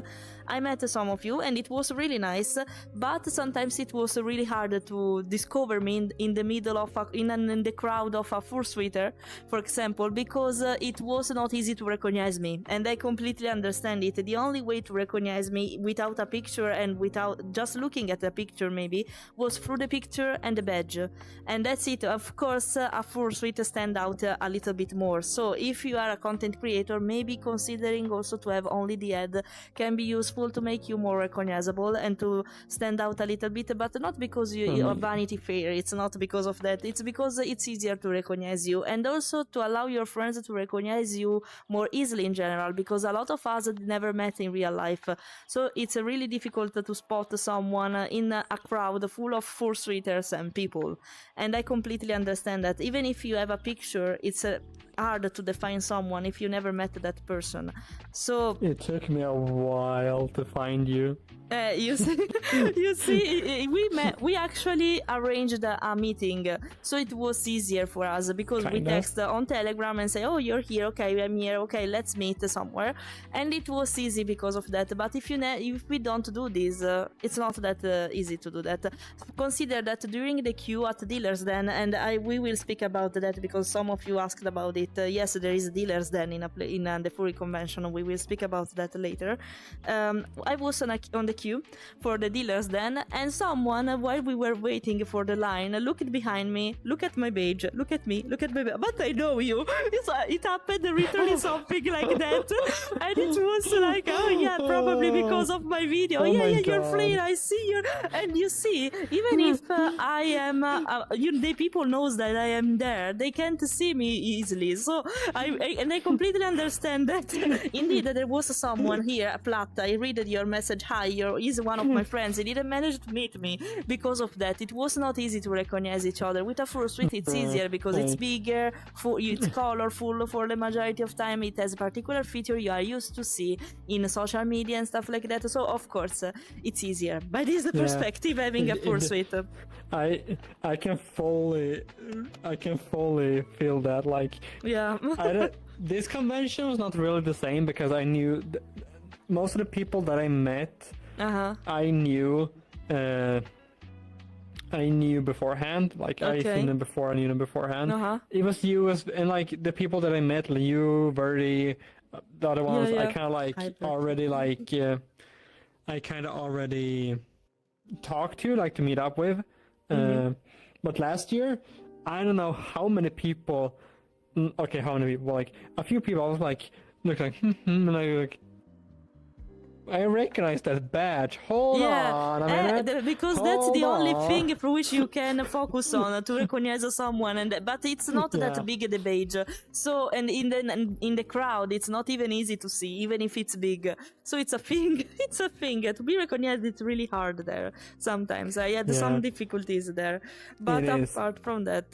Speaker 2: I met some of you and it was really nice, but sometimes it was really hard to discover me in the middle of in the crowd of a fursuiter, for example, because it was not easy to recognize me, and I completely understand it. The only way to recognize me without a picture and without just looking at the picture maybe was through the picture and the badge, and that's it. Of course, a fursuit stand out a little bit more. So if you are a content creator, maybe considering also to have only the head can be useful to make you more recognizable and to stand out a little bit, but not because you're Vanity Fair. It's not because of that. It's because it's easier to recognize you, and also to allow your friends to recognize you more easily in general, because a lot of us never met in real life. So it's really difficult to spot someone in a crowd full of fursuiters and people. And I completely understand that. Even if you have a picture, it's hard to define someone if you never met that person. So
Speaker 3: it took me a while to find you.
Speaker 2: You see, we actually arranged a meeting, so it was easier for us because we text on Telegram and say, oh, you're here, okay, I'm here, okay, let's meet somewhere, and it was easy because of that. But if we don't do this, it's not that easy to do that. Consider that during the queue at Dealers Den, and we will speak about that because some of you asked about it. Yes, there is Dealers Den in the furry convention. We will speak about that later. I was on the queue for the Dealers Den, and someone, while we were waiting for the line, looked behind me, look at my badge, look at me, look at my badge. But I know you. It happened literally something like that, and it was like, oh yeah, probably because of my video. You're Fleira, I see you. And you see, even if I am, the people knows that I am there, they can't see me easily. So I completely understand that. Indeed, there was someone here, Plat. I read your message. Hi, he's one of my friends. He didn't manage to meet me because of that. It was not easy to recognize each other. With a fursuit, it's easier because it's bigger, it's colorful for the majority of time. It has a particular feature you are used to see in social media and stuff like that. So of course, it's easier. By this perspective, having a fursuit.
Speaker 3: I can fully feel that. Like,
Speaker 2: yeah.
Speaker 3: This convention was not really the same because I knew most of the people that I met. I knew beforehand. Like, I seen them before, I knew them beforehand. It was you, and like the people that I met, like you, Verdi, the other ones, I kind of like already talked to, like to meet up with. But last year, I don't know how many people. Okay, how many people? Like a few people. I was like, look like, and I like. I recognize that badge. Hold on a minute.
Speaker 2: Because
Speaker 3: Hold
Speaker 2: that's the only
Speaker 3: on.
Speaker 2: thing for which you can focus on to recognize someone, but it's not that big the badge. So, and in the crowd, it's not even easy to see, even if it's big. So it's a thing. It's a thing to be recognized. It's really hard there. Sometimes I had some difficulties there, but apart from that,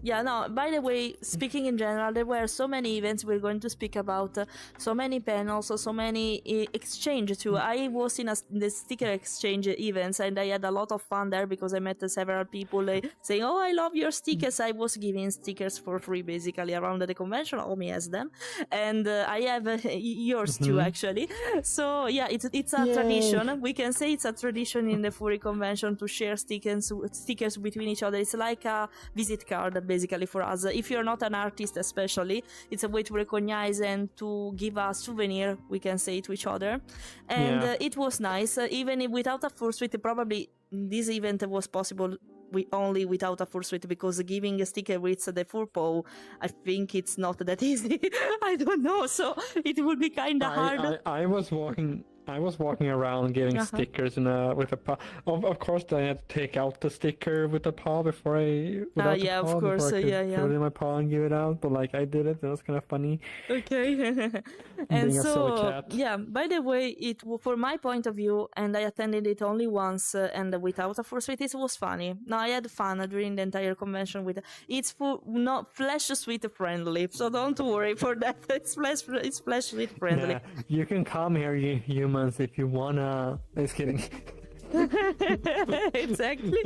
Speaker 2: no. By the way, speaking in general, there were so many events we're going to speak about, so many panels, so many exchange too. I was in the sticker exchange events and I had a lot of fun there because I met several people saying, "Oh, I love your stickers." I was giving stickers for free basically around the convention. Omi has them, and I have yours too actually. So yeah, it's a tradition. We can say it's a tradition in the furry convention to share stickers between each other. It's like a visit card basically for us. If you're not an artist especially, it's a way to recognize and to give a souvenir, we can say, to each other. And it was nice. Even without a fursuit, probably this event was possible only without a fursuit, because giving a sticker with the fur paw, I think it's not that easy. I don't know, so it would be kind of hard.
Speaker 3: I was walking around giving stickers with a paw. Of course, I had to take out the sticker with the paw before I.
Speaker 2: Of course,
Speaker 3: put it in my paw and give it out. But like I did it, it was kind of funny.
Speaker 2: Okay. And so by the way, for my point of view, and I attended it only once, and without a fursuit, it was funny. No, I had fun during the entire convention with. It's not flesh suite friendly, so don't worry for that. It's flesh suite friendly.
Speaker 3: Yeah, you can come here, you humans, if you wanna. Just kidding.
Speaker 2: Exactly.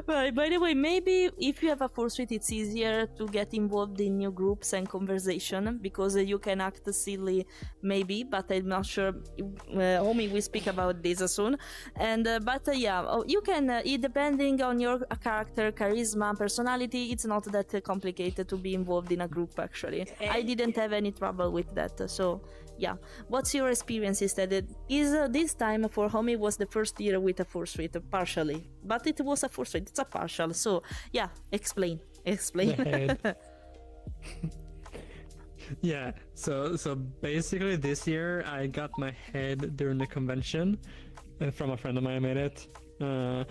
Speaker 2: By the way, maybe if you have a fursuit, it's easier to get involved in new groups and conversation because you can act silly, maybe, but I'm not sure. Omi will speak about this soon. And you can, depending on your character, charisma, personality, it's not that complicated to be involved in a group. Actually, I didn't have any trouble with that. So. Yeah, what's your experience instead? Is this time for Homie was the first year with a fursuit, partially, but it was a fursuit. It's a partial. So yeah, explain.
Speaker 3: Yeah. So basically, this year I got my head during the convention, from a friend of mine. I made it. Did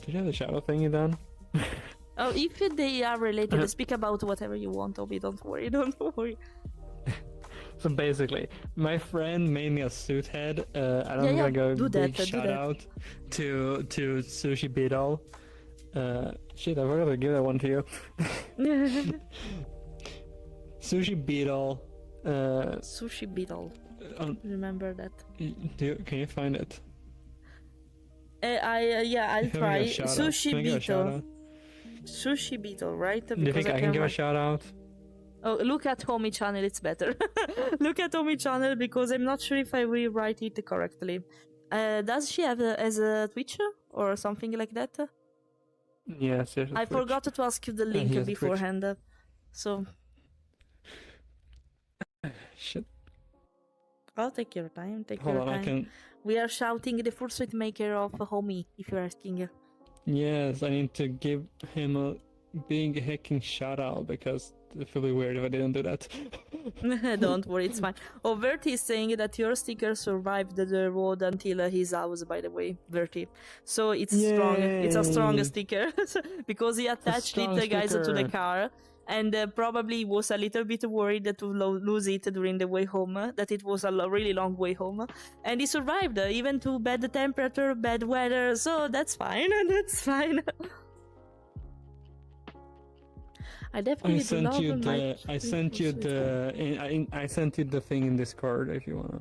Speaker 3: you have the shadow thingy done?
Speaker 2: Oh, if they are related, speak about whatever you want, Obi. Don't worry.
Speaker 3: So basically, my friend made me a suit head. I'm gonna go big shout out to Sushi Beetle. Shit, I forgot to give that one to you. Sushi Beetle.
Speaker 2: Sushi Beetle. Remember that.
Speaker 3: Can you find it?
Speaker 2: I'll try. Sushi Beetle. Sushi Beetle, right?
Speaker 3: Do you think I can give a shout out?
Speaker 2: Oh, look at Homie channel, it's better. Look at Homie channel because I'm not sure if I will write it correctly. Does she have as a Twitch or something like that?
Speaker 3: Yes,
Speaker 2: I forgot to ask you the link beforehand. So.
Speaker 3: Shit.
Speaker 2: I'll take your time.
Speaker 3: Hold on.
Speaker 2: We are shouting the fursuit maker of Homie, if you're asking.
Speaker 3: Yes, I need to give him a big hacking shout out because it would be weird if I didn't do that.
Speaker 2: Don't worry, it's fine. Oh, Verti is saying that your sticker survived the road until his house, by the way, Verti. So it's strong. It's a strong sticker because he attached it, guys, to the car. And probably was a little bit worried to lose it during the way home, that it was a really long way home. And he survived, even to bad temperature, bad weather, so that's fine, that's fine. I definitely
Speaker 3: sent you the thing in Discord if you wanna.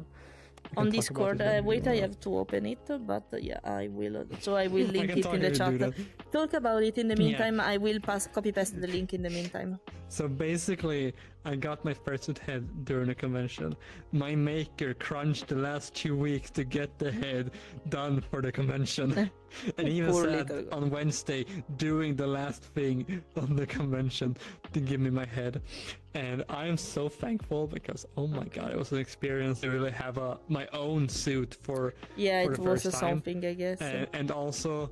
Speaker 2: On Discord, wait, I have to open it, but I will. So I will link it in the chat. Talk about it in the meantime. I will copy paste the link in the meantime.
Speaker 3: So basically, I got my fursuit head during the convention. My maker crunched the last 2 weeks to get the head done for the convention, and he even said on Wednesday doing the last thing on the convention to give me my head. And I am so thankful because, oh my god, it was an experience to really have my own suit for
Speaker 2: it
Speaker 3: the
Speaker 2: was
Speaker 3: first time.
Speaker 2: something, I guess.
Speaker 3: And also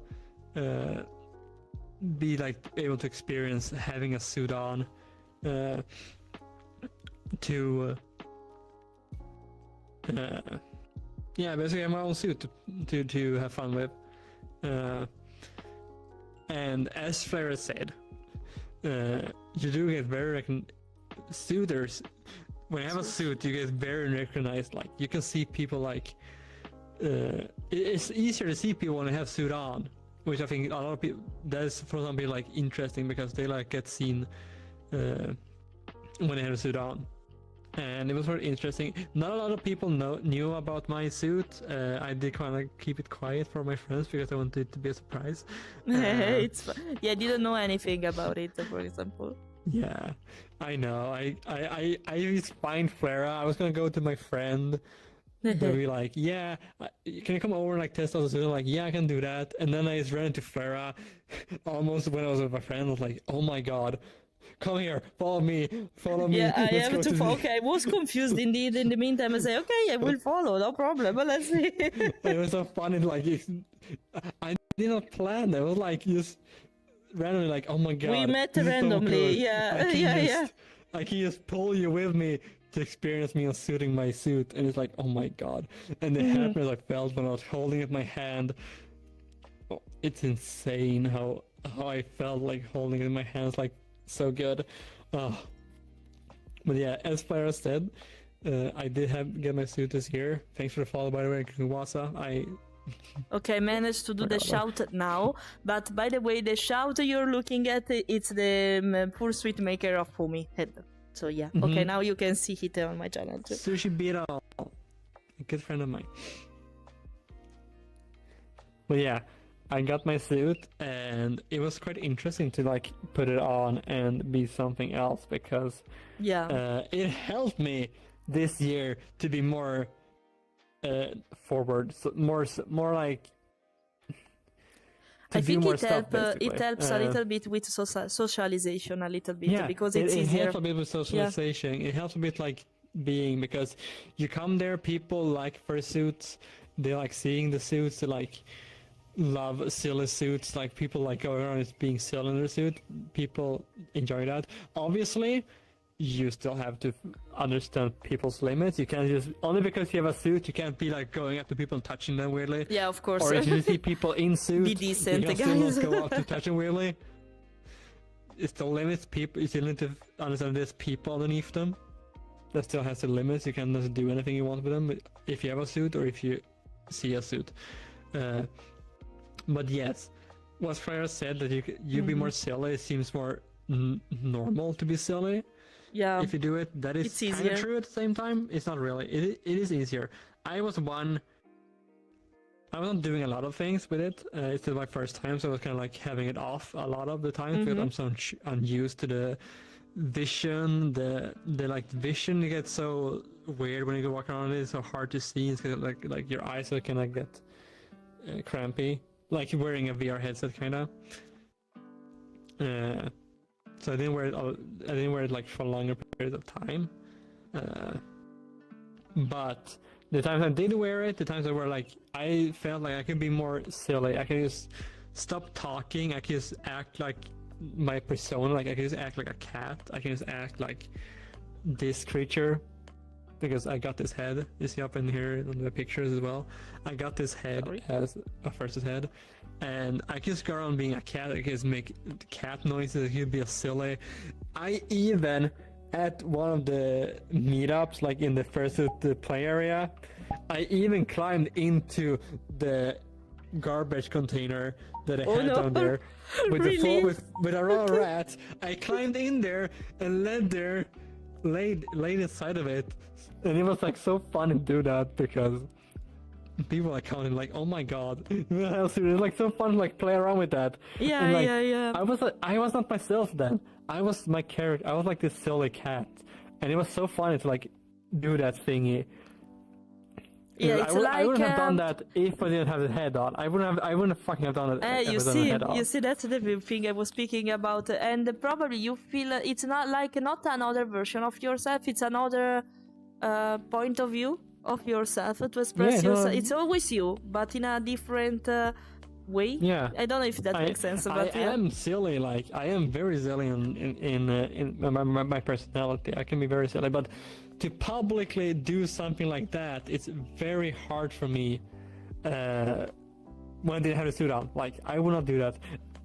Speaker 3: be like able to experience having a suit on basically have my own suit to have fun with. And as Fleira said, you do get very suiters. When you have a suit, you get very recognized. Like you can see people like it's easier to see people when they have suit on, which I think a lot of people, that's for some people like interesting because they like get seen when they have a suit on. And it was very interesting. Not a lot of people knew about my suit. I did kind of keep it quiet for my friends because I wanted it to be a surprise.
Speaker 2: I didn't know anything about it, for example.
Speaker 3: Yeah, I know. I used find Fleira. I was gonna go to my friend. They'd be like, "Yeah, can you come over and like test out the suit?" I'm like, "Yeah, I can do that." And then I just ran into Fleira, almost when I was with my friend. I was like, "Oh my god." Come here, follow me.
Speaker 2: Yeah, I have to follow. Okay, I was confused indeed. In the meantime, I say, okay, I will follow, no problem. But let's see.
Speaker 3: It was so funny. Like, I did not plan that. It was like just randomly, like, oh my god.
Speaker 2: We met randomly.
Speaker 3: So
Speaker 2: yeah.
Speaker 3: I can just pull you with me to experience me on suiting my suit, and it's like, oh my god. And the happiness I felt when I was holding it in my hand. Oh, it's insane how I felt like holding it in my hands, like. So good. But yeah, as Fleira said, I did get my suit this year. Thanks for the follow, by the way, Kuwasa.
Speaker 2: Okay, I managed to do the shout now. But by the way, the shout you're looking at, it's the fursuit maker of Fumi head. So yeah, okay, now you can see it on my channel too.
Speaker 3: Sushi Bira, a good friend of mine. But yeah, I got my suit, and it was quite interesting to like put it on and be something else because it helped me this year to be more forward, so more like.
Speaker 2: I think it helps a little bit with socialization, a little bit because it's easier.
Speaker 3: It helps a bit with socialization. It helps a bit like being because you come there, people like fursuits, they like seeing the suits, they like. Love silly suits, like people like going around as being silly in their suit. People enjoy that. Obviously, you still have to understand people's limits. You can't just only because you have a suit, you can't be like going up to people and touching them weirdly.
Speaker 2: Yeah, of course.
Speaker 3: Or if you see people in suit,
Speaker 2: be decent,
Speaker 3: you can still not go up to touch them weirdly. It's the limits. People, you still need to understand there's people underneath them. That still has the limits. You can't just do anything you want with them. If you have a suit or if you see a suit. But yes, what Fleira said that you be more silly, it seems more normal to be silly.
Speaker 2: Yeah.
Speaker 3: If you do it, that is kind of true at the same time. It's not really. It is easier. I wasn't doing a lot of things with it. It's my first time, so I was kind of like having it off a lot of the time because I'm so unused to the vision. The like vision gets so weird when you go walk around. It's so hard to see. It's kind of like your eyes are kind of get crampy. Like wearing a VR headset, kind of. So I didn't wear it. I didn't wear it like for a longer period of time. But the times I did wear it, the times I were like, I felt like I could be more silly. I could just stop talking. I could just act like my persona. Like I could just act like a cat. I can just act like this creature. Because I got this head, you see up in here on the pictures as well. I got this head as a fursuit head, and I can just go around being a cat. I can just make cat noises. It could be a silly. I even at one of the meetups, like in the fursuit play area, I even climbed into the garbage container that I had down there with with a raw rat. I climbed in there and laid inside of it. And it was like so fun to do that because people are counting like, oh my god, it's like so fun to like play around with that.
Speaker 2: Yeah,
Speaker 3: and, like,
Speaker 2: yeah.
Speaker 3: I was not myself then. I was my character. I was like this silly cat, and it was so funny to like do that thingy.
Speaker 2: Yeah, it's
Speaker 3: I wouldn't have done
Speaker 2: like
Speaker 3: that if I didn't have the head on. I wouldn't fucking have done it if I didn't have the head on.
Speaker 2: you see, that's the thing I was speaking about, and probably you feel it's not like not another version of yourself. It's another point of view of yourself to express yourself. It's always you, but in a different way.
Speaker 3: Yeah.
Speaker 2: I don't know if that makes sense, but
Speaker 3: I am silly. Like I am very silly in my personality. I can be very silly, but to publicly do something like that, it's very hard for me when I didn't have a suit on. Like I would not do that.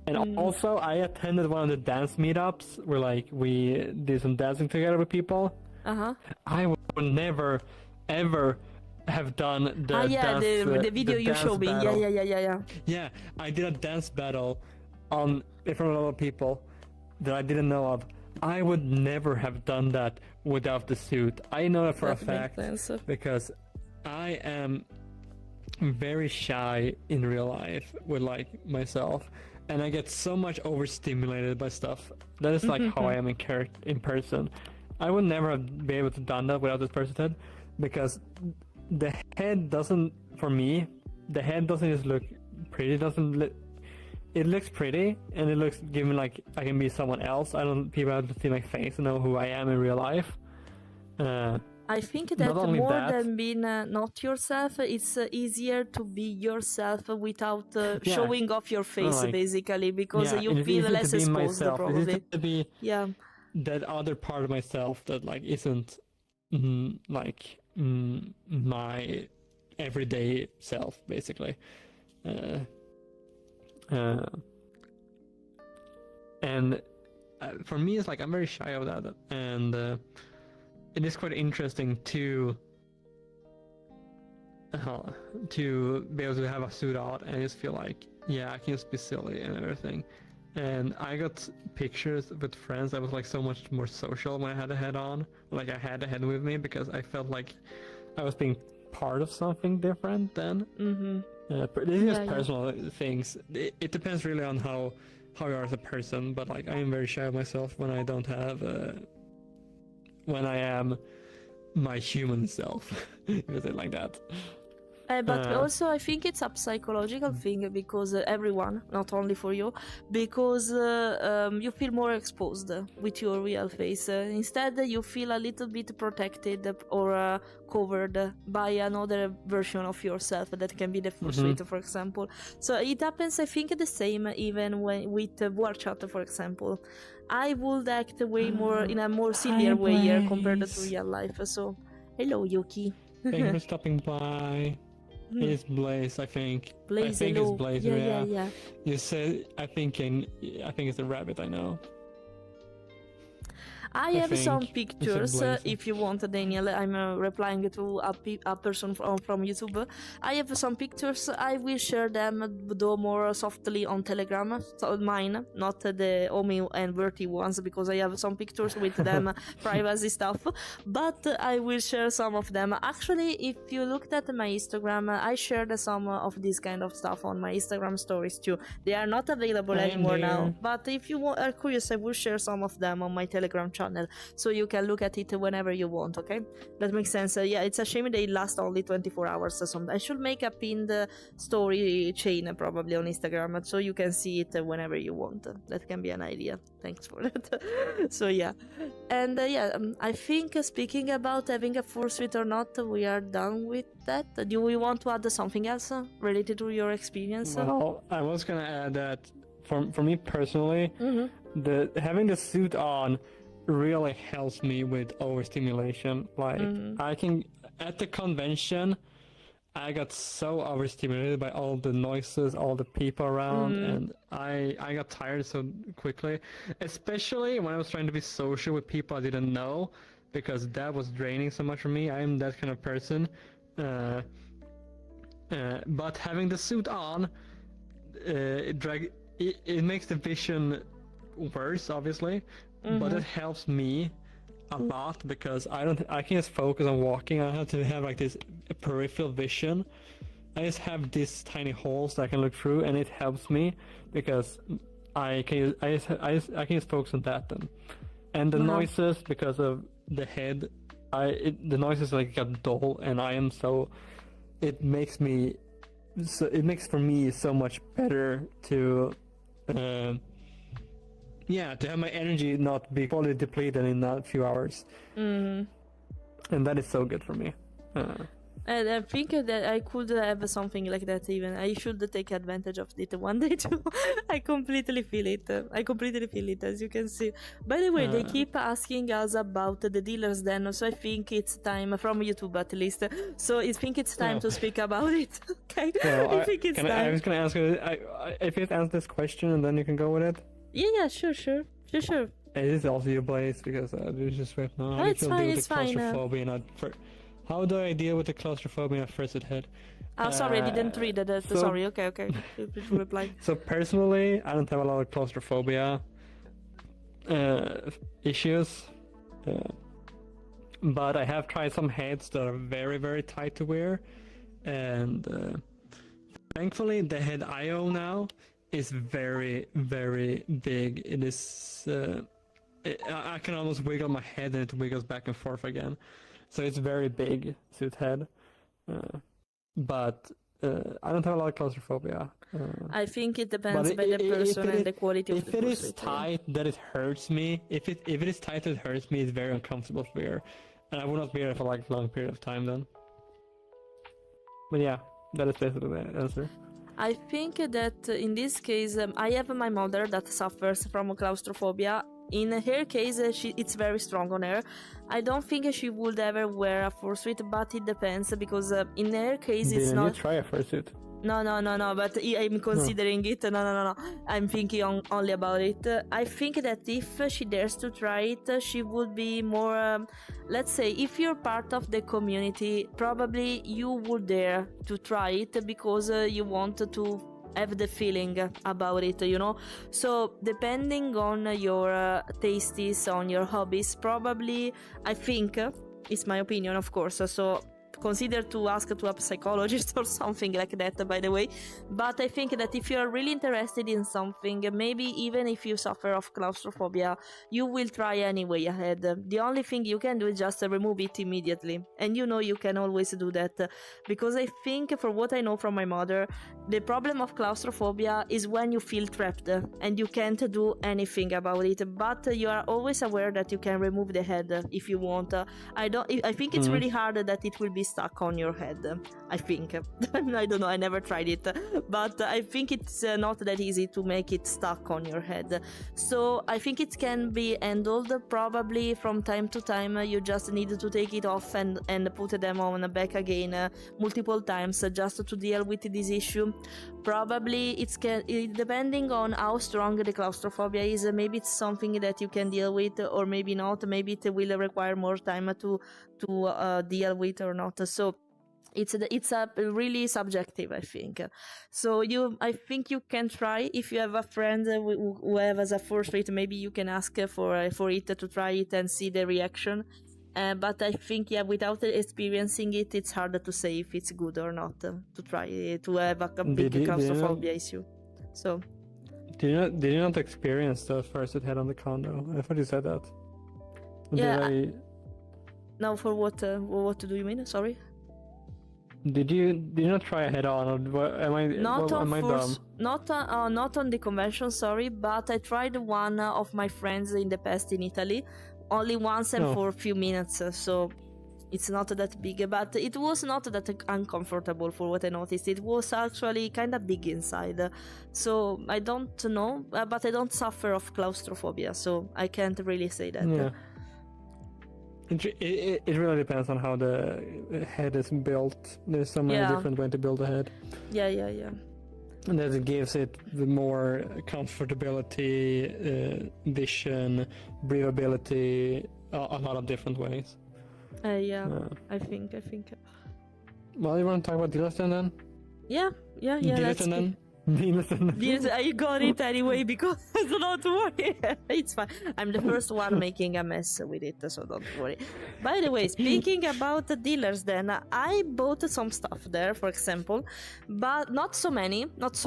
Speaker 3: And also, I attended one of the dance meetups where like we did some dancing together with people. I would never, ever have done the dance,
Speaker 2: the video you showed me. Yeah.
Speaker 3: Yeah, I did a dance battle in front of a lot of people that I didn't know of. I would never have done that without the suit. I know that for a fact because I am very shy in real life with like myself, and I get so much overstimulated by stuff. That is like how I am in person. I would never be able to done that without this person's head, because the head doesn't, for me, the head doesn't just look pretty. It looks pretty, and it looks given like I can be someone else. People have to see my face and know who I am in real life.
Speaker 2: I think that more than being not yourself, it's easier to be yourself without showing off your face, basically, because you feel less exposed, probably.
Speaker 3: It's easy to be that other part of myself that like isn't like my everyday self, basically. And for me, it's like I'm very shy of that, and it is quite interesting to be able to have a suit on and just feel like, yeah, I can just be silly and everything. And I got pictures with friends that was like so much more social when I had a head on. Like I had a head with me because I felt like I was being part of something different then. This is just personal things. It depends really on how you are as a person, but like I am very shy of myself when I don't have when I am my human self. You say it like that.
Speaker 2: But also I think it's a psychological thing, because everyone, not only for you, because you feel more exposed with your real face. Instead, you feel a little bit protected or covered by another version of yourself that can be the fursuit, for example. So it happens, I think, the same even with VRChat, for example. I would act way more in a more sillier way compared to real life. So, hello, Yuki.
Speaker 3: Thank you for stopping by. It's Blaze, I think.
Speaker 2: Blaze,
Speaker 3: I think
Speaker 2: hello.
Speaker 3: it's Blaze.
Speaker 2: Yeah.
Speaker 3: You said I think it's a rabbit. I know.
Speaker 2: I have some pictures, if you want, Daniel. I'm replying to a person from YouTube. I have some pictures. I will share them, though more softly, on Telegram. So mine, not the Omi and Verti ones, because I have some pictures with them, privacy stuff. But I will share some of them. Actually, if you looked at my Instagram, I shared some of this kind of stuff on my Instagram stories too. They are not available anymore now. But if you are curious, I will share some of them on my Telegram channel, so you can look at it whenever you want. Okay, that makes sense. Yeah, it's a shame they last only 24 hours. So I should make a pinned story chain probably on Instagram, so you can see it whenever you want. That can be an idea. Thanks for that. So yeah, and I think speaking about having a fursuit or not, we are done with that. Do we want to add something else related to your experience?
Speaker 3: Well, I was gonna add that for me personally, having the suit on really helps me with overstimulation. Like I can, at the convention, I got so overstimulated by all the noises, all the people around, and I got tired so quickly, especially when I was trying to be social with people I didn't know, because that was draining so much for me. I am that kind of person. But having the suit on, it makes the vision worse, obviously. But it helps me a lot, because I can just focus on walking. I have to have like this peripheral vision. I just have these tiny holes that I can look through, and it helps me because I can just focus on that then. And the noises, because of the head, the noises like got dull, and I am so it makes for me so much better to to have my energy not be fully depleted in a few hours. And that is so good for me.
Speaker 2: And I think that I could have something like that even. I should take advantage of it one day too. I completely feel it. As you can see. By the way, they keep asking us about the dealers then, so I think it's time, from YouTube at least. So I think it's time to speak about it. Okay?
Speaker 3: Well,
Speaker 2: I think it's time.
Speaker 3: I was going to ask you, if you answer this question and then you can go with it.
Speaker 2: Yeah, sure.
Speaker 3: It is also your place because this is right now.
Speaker 2: Oh, it's fine.
Speaker 3: How do I deal with the claustrophobia at first head?
Speaker 2: Oh, sorry, I didn't read it. Sorry, okay. Reply.
Speaker 3: So personally, I don't have a lot of claustrophobia issues, but I have tried some heads that are very, very tight to wear, and thankfully the head I own now is very, very big. It is. I can almost wiggle my head and it wiggles back and forth again. So it's very big suit head, but I don't have a lot of claustrophobia.
Speaker 2: I think it depends by the person and the quality of the
Speaker 3: If it is tight that it hurts me, if it is tight that it hurts me, it's very uncomfortable to wear, and I will not wear it for like a long period of time then. But yeah, that is basically the answer.
Speaker 2: I think that in this case, I have my mother that suffers from claustrophobia. In her case, it's very strong on her. I don't think she would ever wear a fursuit, but it depends, because in her case it's not...
Speaker 3: Didn't you try a fursuit?
Speaker 2: No, but I'm considering it. No. I'm thinking only about it. I think that if she dares to try it, she would be more... let's say, if you're part of the community, probably you would dare to try it because you want to have the feeling about it, you know. So depending on your tastes, on your hobbies, probably, I think, it's my opinion, of course, so consider to ask to a psychologist or something like that, by the way. But I think that if you're really interested in something, maybe even if you suffer of claustrophobia, you will try anyway ahead. The only thing you can do is just remove it immediately, and you know you can always do that, because I think, for what I know from my mother, the problem of claustrophobia is when you feel trapped and you can't do anything about it, but you are always aware that you can remove the head if you want. I think it's really hard that it will be stuck on your head, I think. I don't know, I never tried it, but I think it's not that easy to make it stuck on your head. So I think it can be handled. Probably from time to time you just need to take it off and put them on back again multiple times just to deal with this issue. Probably depending on how strong the claustrophobia is, maybe it's something that you can deal with, or maybe not. Maybe it will require more time to deal with or not. So it's a really subjective, I think. So I think you can try. If you have a friend who has a fursuit, maybe you can ask for it to try it and see the reaction. But I think, without experiencing it, it's harder to say if it's good or not to try to have a big claustrophobia issue. So,
Speaker 3: did you not experience the fursuit head on the condo? I thought you said that.
Speaker 2: Yeah. Now, for what do you mean? Sorry.
Speaker 3: Did you not try a head on? Or am I dumb?
Speaker 2: Not on the convention, sorry. But I tried one of my friends in the past in Italy, only once and for a few minutes. So it's not that big, but it was not that uncomfortable for what I noticed. It was actually kind of big inside. So I don't know, but I don't suffer of claustrophobia, so I can't really say that.
Speaker 3: Yeah. It really depends on how the head is built. There's so many different ways to build a head.
Speaker 2: Yeah.
Speaker 3: And that it gives it the more comfortability, vision, breathability, a lot of different ways. I think. Well, you want to talk about Dillaston then?
Speaker 2: Yeah.
Speaker 3: Dillaston then?
Speaker 2: I got it anyway, because don't worry, it's fine. I'm the first one making a mess with it, so don't worry. By the way, speaking about the dealers, then I bought some stuff there, for example, but not so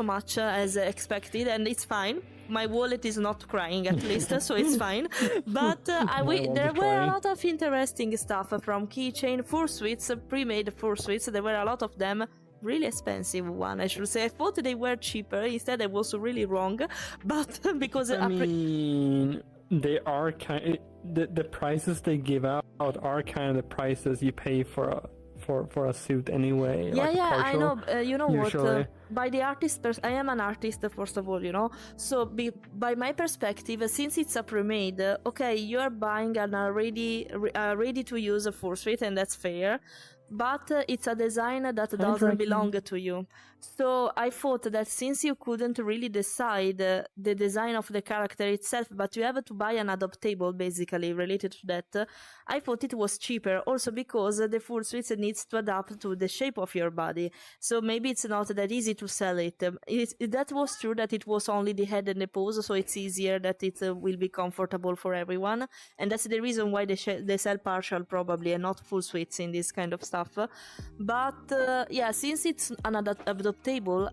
Speaker 2: much as expected, and it's fine. my wallet is not crying at least, so it's fine. But there were a lot of interesting stuff from keychain, fursuits, pre-made fursuits. There were a lot of them. Really expensive one, I should say. I thought they were cheaper. Instead, I was really wrong. But because
Speaker 3: I mean, they are the prices they give out are kind of the prices you pay for a suit anyway.
Speaker 2: Yeah,
Speaker 3: like
Speaker 2: yeah,
Speaker 3: partial,
Speaker 2: I know. You know
Speaker 3: usually.
Speaker 2: what? By the artist, I am an artist first of all, you know. So by my perspective, since it's a pre-made, okay, you are buying an ready to use fursuit, and that's fair. But it's a design that doesn't belong to you. So I thought that since you couldn't really decide the design of the character itself, but you have to buy an adaptable basically related to that, I thought it was cheaper. Also because the fursuit needs to adapt to the shape of your body. So maybe it's not that easy to sell it. That was true that it was only the head and the pose, so it's easier that it will be comfortable for everyone. And that's the reason why they sell partial probably and not full suits in this kind of stuff. But yeah, since it's an adaptable,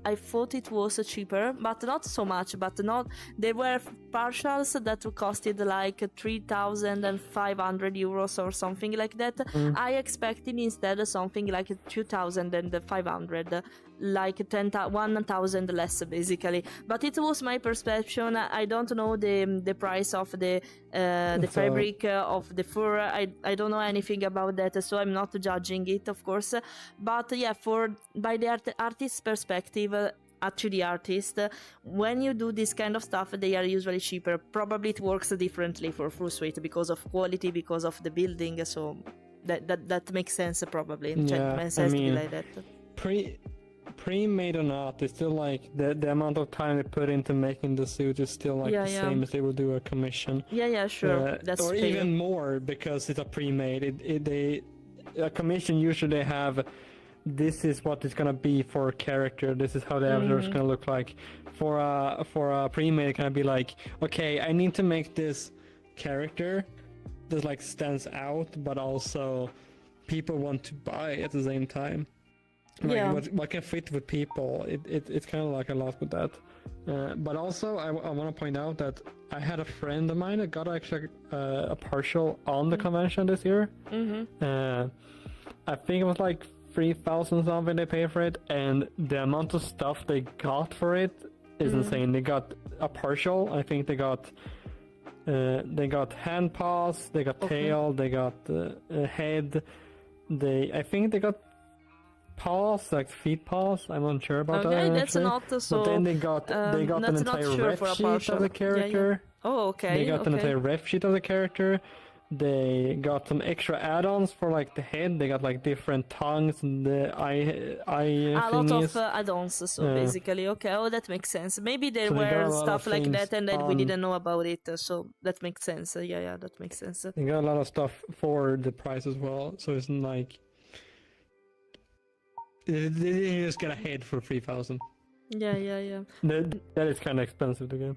Speaker 2: I thought it was cheaper, but not so much. But not there were partials that costed like 3,500 euros or something like that. I expected instead something like 2,500, like 1,000 less basically. But it was my perception. I don't know the price of the fabric of the fur. I don't know anything about that, so I'm not judging it, of course. But yeah, by the artist's perspective, actually artist, when you do this kind of stuff, they are usually cheaper. Probably it works differently for fursuit because of quality, because of the building. So that makes sense probably.
Speaker 3: Yeah,
Speaker 2: Makes sense to be like that.
Speaker 3: Pre-made or not, it's still like the amount of time they put into making the suit is still like same as they would do a commission.
Speaker 2: Yeah, sure. That's
Speaker 3: or
Speaker 2: fair.
Speaker 3: even more because it's a pre-made. A commission usually have, this is what it's gonna be for a character. This is how the avatar is gonna look like. For a pre-made, it can be like, okay, I need to make this character that like stands out, but also people want to buy at the same time. Like what can fit with people. It's kind of like a lot with that. But also I want to point out that I had a friend of mine that got actually a partial on the convention this year. I think it was like 3,000 something they paid for it, and the amount of stuff they got for it is insane. They got a partial. I think they got hand paws, they got tail, they got head. I think they got paws, like feet paws. I'm not sure about that.
Speaker 2: Okay, that's not so.
Speaker 3: But then they got an entire ref sheet of the character.
Speaker 2: Yeah. Oh, okay.
Speaker 3: They got an entire ref sheet of the character. They got some extra add-ons for like the head. They got like different tongues and the eye
Speaker 2: a
Speaker 3: thingies.
Speaker 2: lot of add-ons. So basically, okay. Oh, that makes sense. Maybe there were stuff like that and then we didn't know about it. So that makes sense. Yeah, that makes sense.
Speaker 3: They got a lot of stuff for the price as well. So it's not like they just get a head for 3,000.
Speaker 2: Yeah.
Speaker 3: That is kind of expensive to get.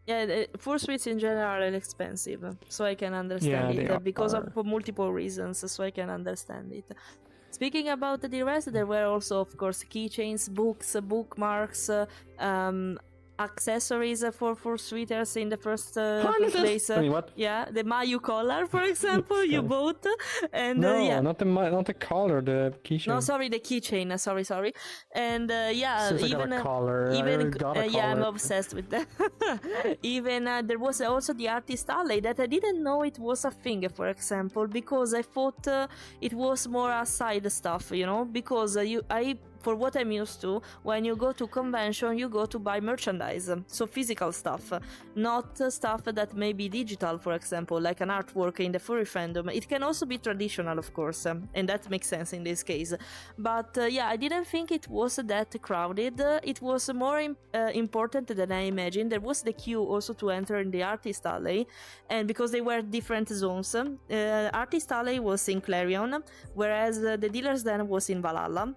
Speaker 2: Yeah, fursuits in general are expensive, so I can understand it because of multiple reasons. So I can understand it. Speaking about the rest, there were also, of course, keychains, books, bookmarks, accessories for fursuiters in the first place.
Speaker 3: What?
Speaker 2: Yeah, the Mayu collar, for example, you bought, and
Speaker 3: not the collar, the keychain.
Speaker 2: No, sorry, the keychain. Sorry. And even
Speaker 3: a collar.
Speaker 2: I'm obsessed with that. Even there was also the artist alley that I didn't know it was a thing. For example, because I thought it was more a side stuff, you know, because for what I'm used to, when you go to convention, you go to buy merchandise, so physical stuff, not stuff that may be digital, for example, like an artwork in the furry fandom. It can also be traditional, of course, and that makes sense in this case. But I didn't think it was that crowded. It was more important than I imagined. There was the queue also to enter in the artist alley, and because they were different zones. Artist alley was in Clarion, whereas the dealer's den was in Valhalla.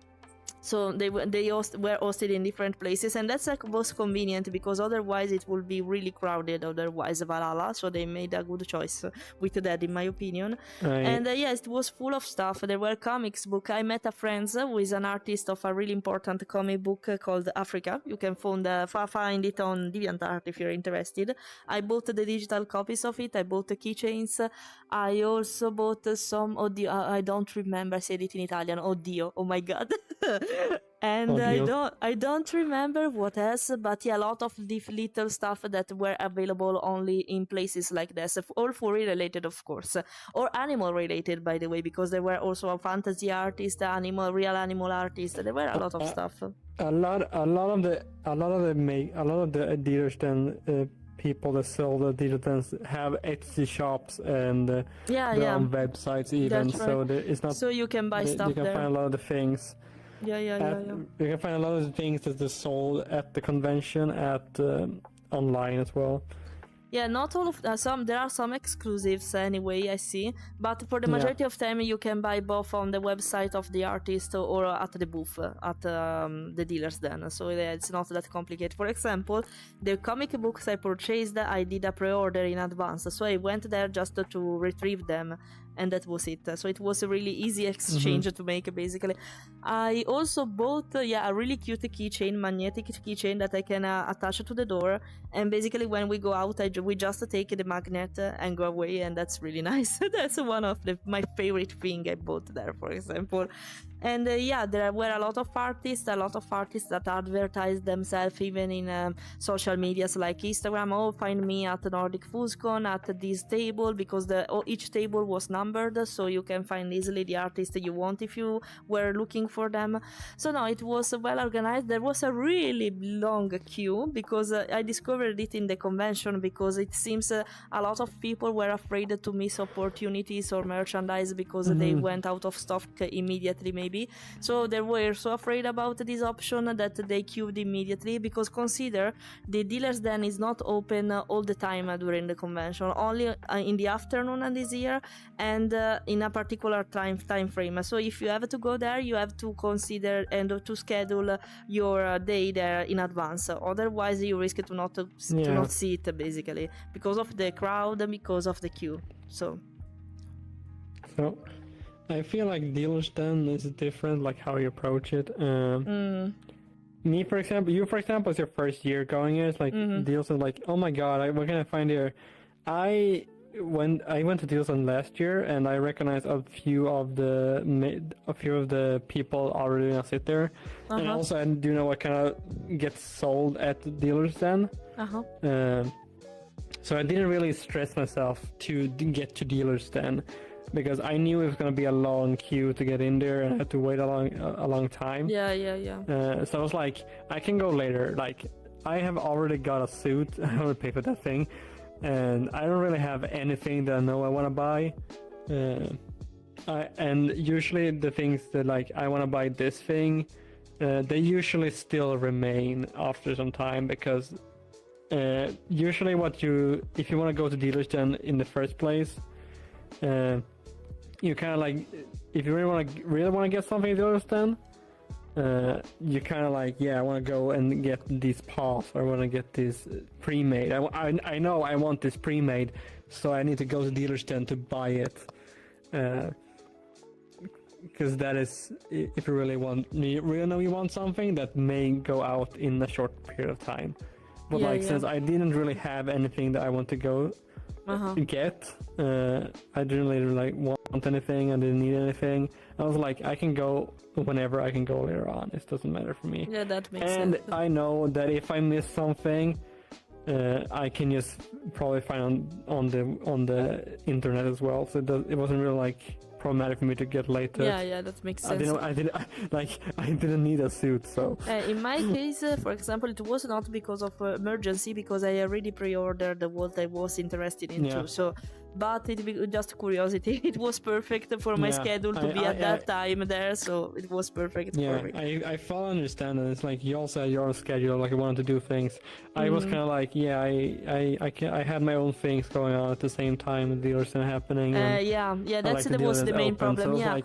Speaker 2: So they were hosted in different places, and that's like most convenient because otherwise it would be really crowded. Otherwise, Valhalla. So they made a good choice with that, in my opinion. And yes, it was full of stuff. There were comics book. I met a friend who is an artist of a really important comic book called Africa. You can find it on DeviantArt if you're interested. I bought the digital copies of it. I bought the keychains. I also bought some Oddio. I don't remember. I said it in Italian. Oddio. Oh my god. And I don't remember what else, but yeah, a lot of little stuff that were available only in places like this, all furry related, of course, or animal related, by the way, because there were also a fantasy artist, real animal artist. There were a lot of stuff.
Speaker 3: A lot of the dealers then. People that sell the digital have Etsy shops and their own websites even. Right. So it's not. So you can buy stuff there. You can find a lot of the things.
Speaker 2: Yeah.
Speaker 3: You can find a lot of the things that are sold at the convention online as well.
Speaker 2: Yeah, not all of some. There are some exclusives anyway, I see. But for the majority of time, you can buy both on the website of the artist or at the booth at the dealers then. So it's not that complicated. For example, the comic books I purchased, I did a pre-order in advance. So I went there just to retrieve them. And that was it. So it was a really easy exchange to make, basically. I also bought a really cute keychain, magnetic keychain that I can attach to the door. And basically when we go out, we just take the magnet and go away, and that's really nice. That's one of my favorite thing I bought there, for example. And there were a lot of artists that advertised themselves even in social medias like Instagram. Oh, find me at NordicFuzzCon at this table, because each table was numbered, so you can find easily the artist you want if you were looking for them. So no, it was well organized. There was a really long queue because I discovered it in the convention, because it seems a lot of people were afraid to miss opportunities or merchandise because they went out of stock immediately, maybe. So they were so afraid about this option that they queued immediately, because consider the dealers then is not open all the time during the convention, only in the afternoon this year and in a particular time frame. So if you have to go there, you have to consider and to schedule your day there in advance. Otherwise you risk to not see it, basically, because of the crowd, because of the queue. So
Speaker 3: I feel like dealers then is different, like how you approach it. Me, for example, it's your first year going here. It's like deals are like, oh my god, what can I find here? I went to deals on last year, and I recognized a few of the people already gonna sit there, and also I do know what kind of gets sold at the dealers then. So I didn't really stress myself to get to dealers then, because I knew it was going to be a long queue to get in there and I had to wait a long time. So I was like, I can go later. Like, I have already got a suit. I already paid for that thing. And I don't really have anything that I know I want to buy. And usually the things that, like, I want to buy this thing, they usually still remain after some time, because usually if you want to go to dealers then in the first place, you kind of like, if you really want to get something at dealers then, you kind of like, I want to go and get these paws, or I want to get this pre-made. I know I want this pre-made, so I need to go to dealers then to buy it. Because that is, if you really know you want something that may go out in a short period of time. But since I didn't really have anything that I want to go get, I didn't really want anything, I didn't need anything. I was like, I can go whenever I can go later on. It doesn't matter for me.
Speaker 2: Yeah, that makes sense.
Speaker 3: And I know that if I miss something, I can just probably find on the internet as well. So it wasn't really problematic for me to get late.
Speaker 2: Yeah, that makes sense.
Speaker 3: I didn't need a suit, so.
Speaker 2: In my case, for example, it was not because of emergency, because I already pre-ordered what I was interested in too. So, but it was just curiosity. It was perfect for my schedule to be at that time there, so it was perfect for me.
Speaker 3: I fully understand that. It's like you also had your own schedule, like you wanted to do things. I was kind of like, I had my own things going on at the same time, the dealers and happening.
Speaker 2: That was the main problem.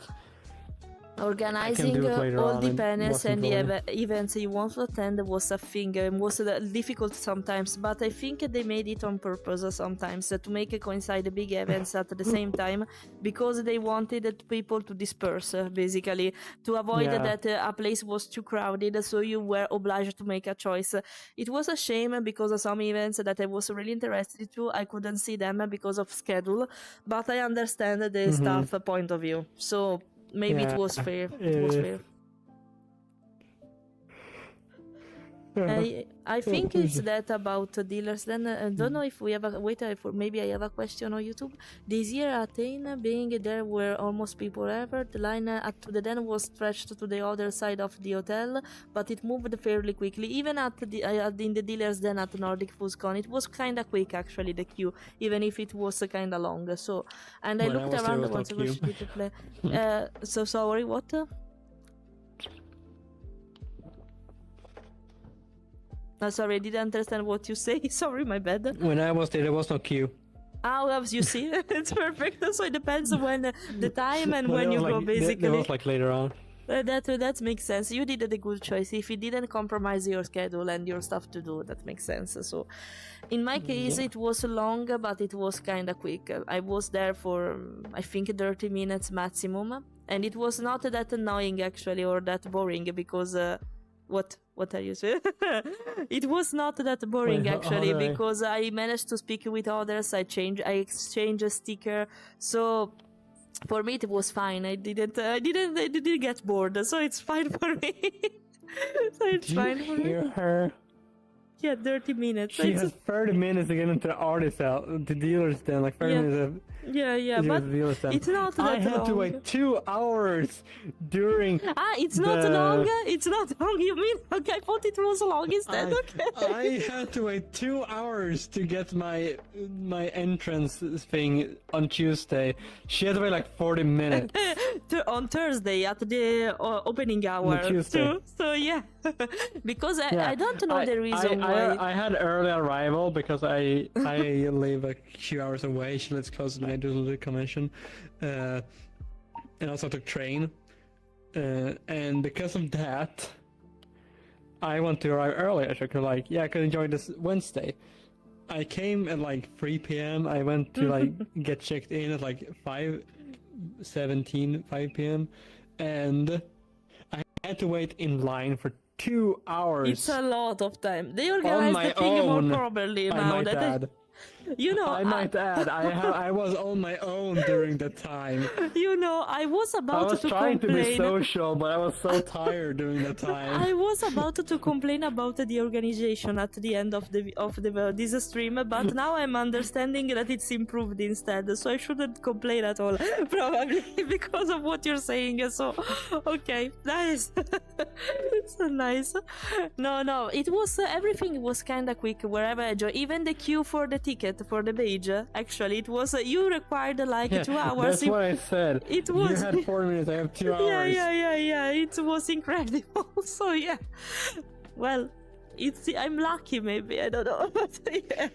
Speaker 2: Organizing
Speaker 3: do it later
Speaker 2: all
Speaker 3: on,
Speaker 2: the
Speaker 3: it
Speaker 2: panels
Speaker 3: wasn't
Speaker 2: and the
Speaker 3: really-
Speaker 2: events you want to attend was a thing. It was difficult sometimes, but I think they made it on purpose sometimes to make it coincide the big events at the same time, because they wanted people to disperse, basically, to avoid
Speaker 3: Yeah.
Speaker 2: that a place was too crowded, so you were obliged to make a choice. It was a shame because some events that I was really interested to, I couldn't see them because of schedule, but I understand the staff point of view. So maybe it was fair. It was fair. I think it's that about dealers. Then I don't know if we have a wait. Maybe I have a question on YouTube. This year at Athens, being there were almost people ever. The line to the den was stretched to the other side of the hotel, but it moved fairly quickly. Even in the dealers den at NordicFuzzCon, it was kind of quick actually, the queue, even if it was kind of long. So, and I
Speaker 3: When I
Speaker 2: looked
Speaker 3: was there,
Speaker 2: around
Speaker 3: it was
Speaker 2: once
Speaker 3: no
Speaker 2: I was
Speaker 3: queue.
Speaker 2: ready to play. So sorry, what? Sorry, I didn't understand what you say. Sorry, my bad.
Speaker 3: When I was there was no queue.
Speaker 2: As you see, it's perfect. So it depends when the time and when you go, basically.
Speaker 3: It was like later on.
Speaker 2: That makes sense. You did a good choice. If you didn't compromise your schedule and your stuff to do, that makes sense. So, in my case, it was long, but it was kind of quick. I was there for, I think, 30 minutes maximum, and it was not that annoying actually or that boring because. What are you saying? It was not that boring actually because I managed to speak with others. I exchanged a sticker, so for me it was fine. I didn't get bored, so it's fine for me. So it's fine for me.
Speaker 3: Hear her?
Speaker 2: Yeah, 30 minutes.
Speaker 3: She has 30 minutes to get into the artist out, the dealers den, like 30 minutes of
Speaker 2: Yeah, but it's not that long.
Speaker 3: I had to wait 2 hours during.
Speaker 2: It's not long. It's not long. You mean? Okay, I thought it was long instead.
Speaker 3: I had to wait 2 hours to get my entrance thing on Tuesday. She had to wait like 40 minutes.
Speaker 2: On Thursday at the opening hour.
Speaker 3: On Tuesday.
Speaker 2: Too. So yeah, because I don't know the reason why.
Speaker 3: I had early arrival because I live a few hours away. She lives close and I do the convention, and also took train, and because of that, I want to arrive earlier. So I could I could enjoy this Wednesday. I came at like 3 p.m. I went to get checked in at like 5 p.m. and I had to wait in line for 2 hours.
Speaker 2: It's a lot of time. They organize the thing more properly now.
Speaker 3: I might add. I might add, I was on my own during the time.
Speaker 2: I was about to complain.
Speaker 3: I was trying to be social, but I was so tired during the time.
Speaker 2: I was about to complain about the organization at the end of this stream, but now I'm understanding that it's improved instead, so I shouldn't complain at all, probably, because of what you're saying, so, okay, nice. So nice. No, it was, everything was kinda quick wherever I joined, even the queue for the ticket, for the badge, actually, it was, you required 2 hours.
Speaker 3: That's what I said.
Speaker 2: It was.
Speaker 3: You had 4 minutes, I have 2 hours.
Speaker 2: Yeah, it was incredible, so yeah. Well, I'm lucky, maybe, I don't know, but yeah.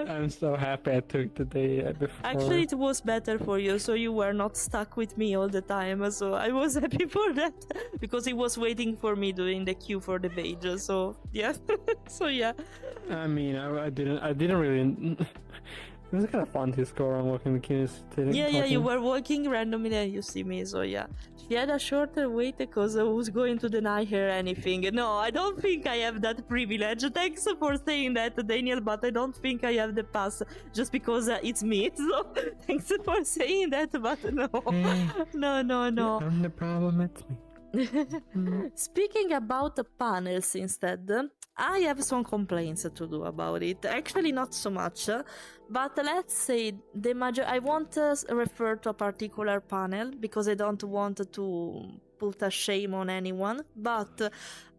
Speaker 3: I'm so happy I took the day before.
Speaker 2: Actually, it was better for you, so you were not stuck with me all the time, so I was happy for that, because he was waiting for me during the queue for the badge, so yeah. So yeah.
Speaker 3: I mean, I didn't really... It was kind of fun to score on walking the queue.
Speaker 2: Yeah, you were walking randomly and you see me, so yeah. She had a shorter wait because I was going to deny her anything. No, I don't think I have that privilege. Thanks for saying that, Daniel, but I don't think I have the pass just because it's me. So thanks for saying that, but no. No.
Speaker 3: I'm the problem, it's me.
Speaker 2: Speaking about the panels instead, I have some complaints to do about it. Actually, not so much, but let's say I won't refer to a particular panel because I don't want to put a shame on anyone, but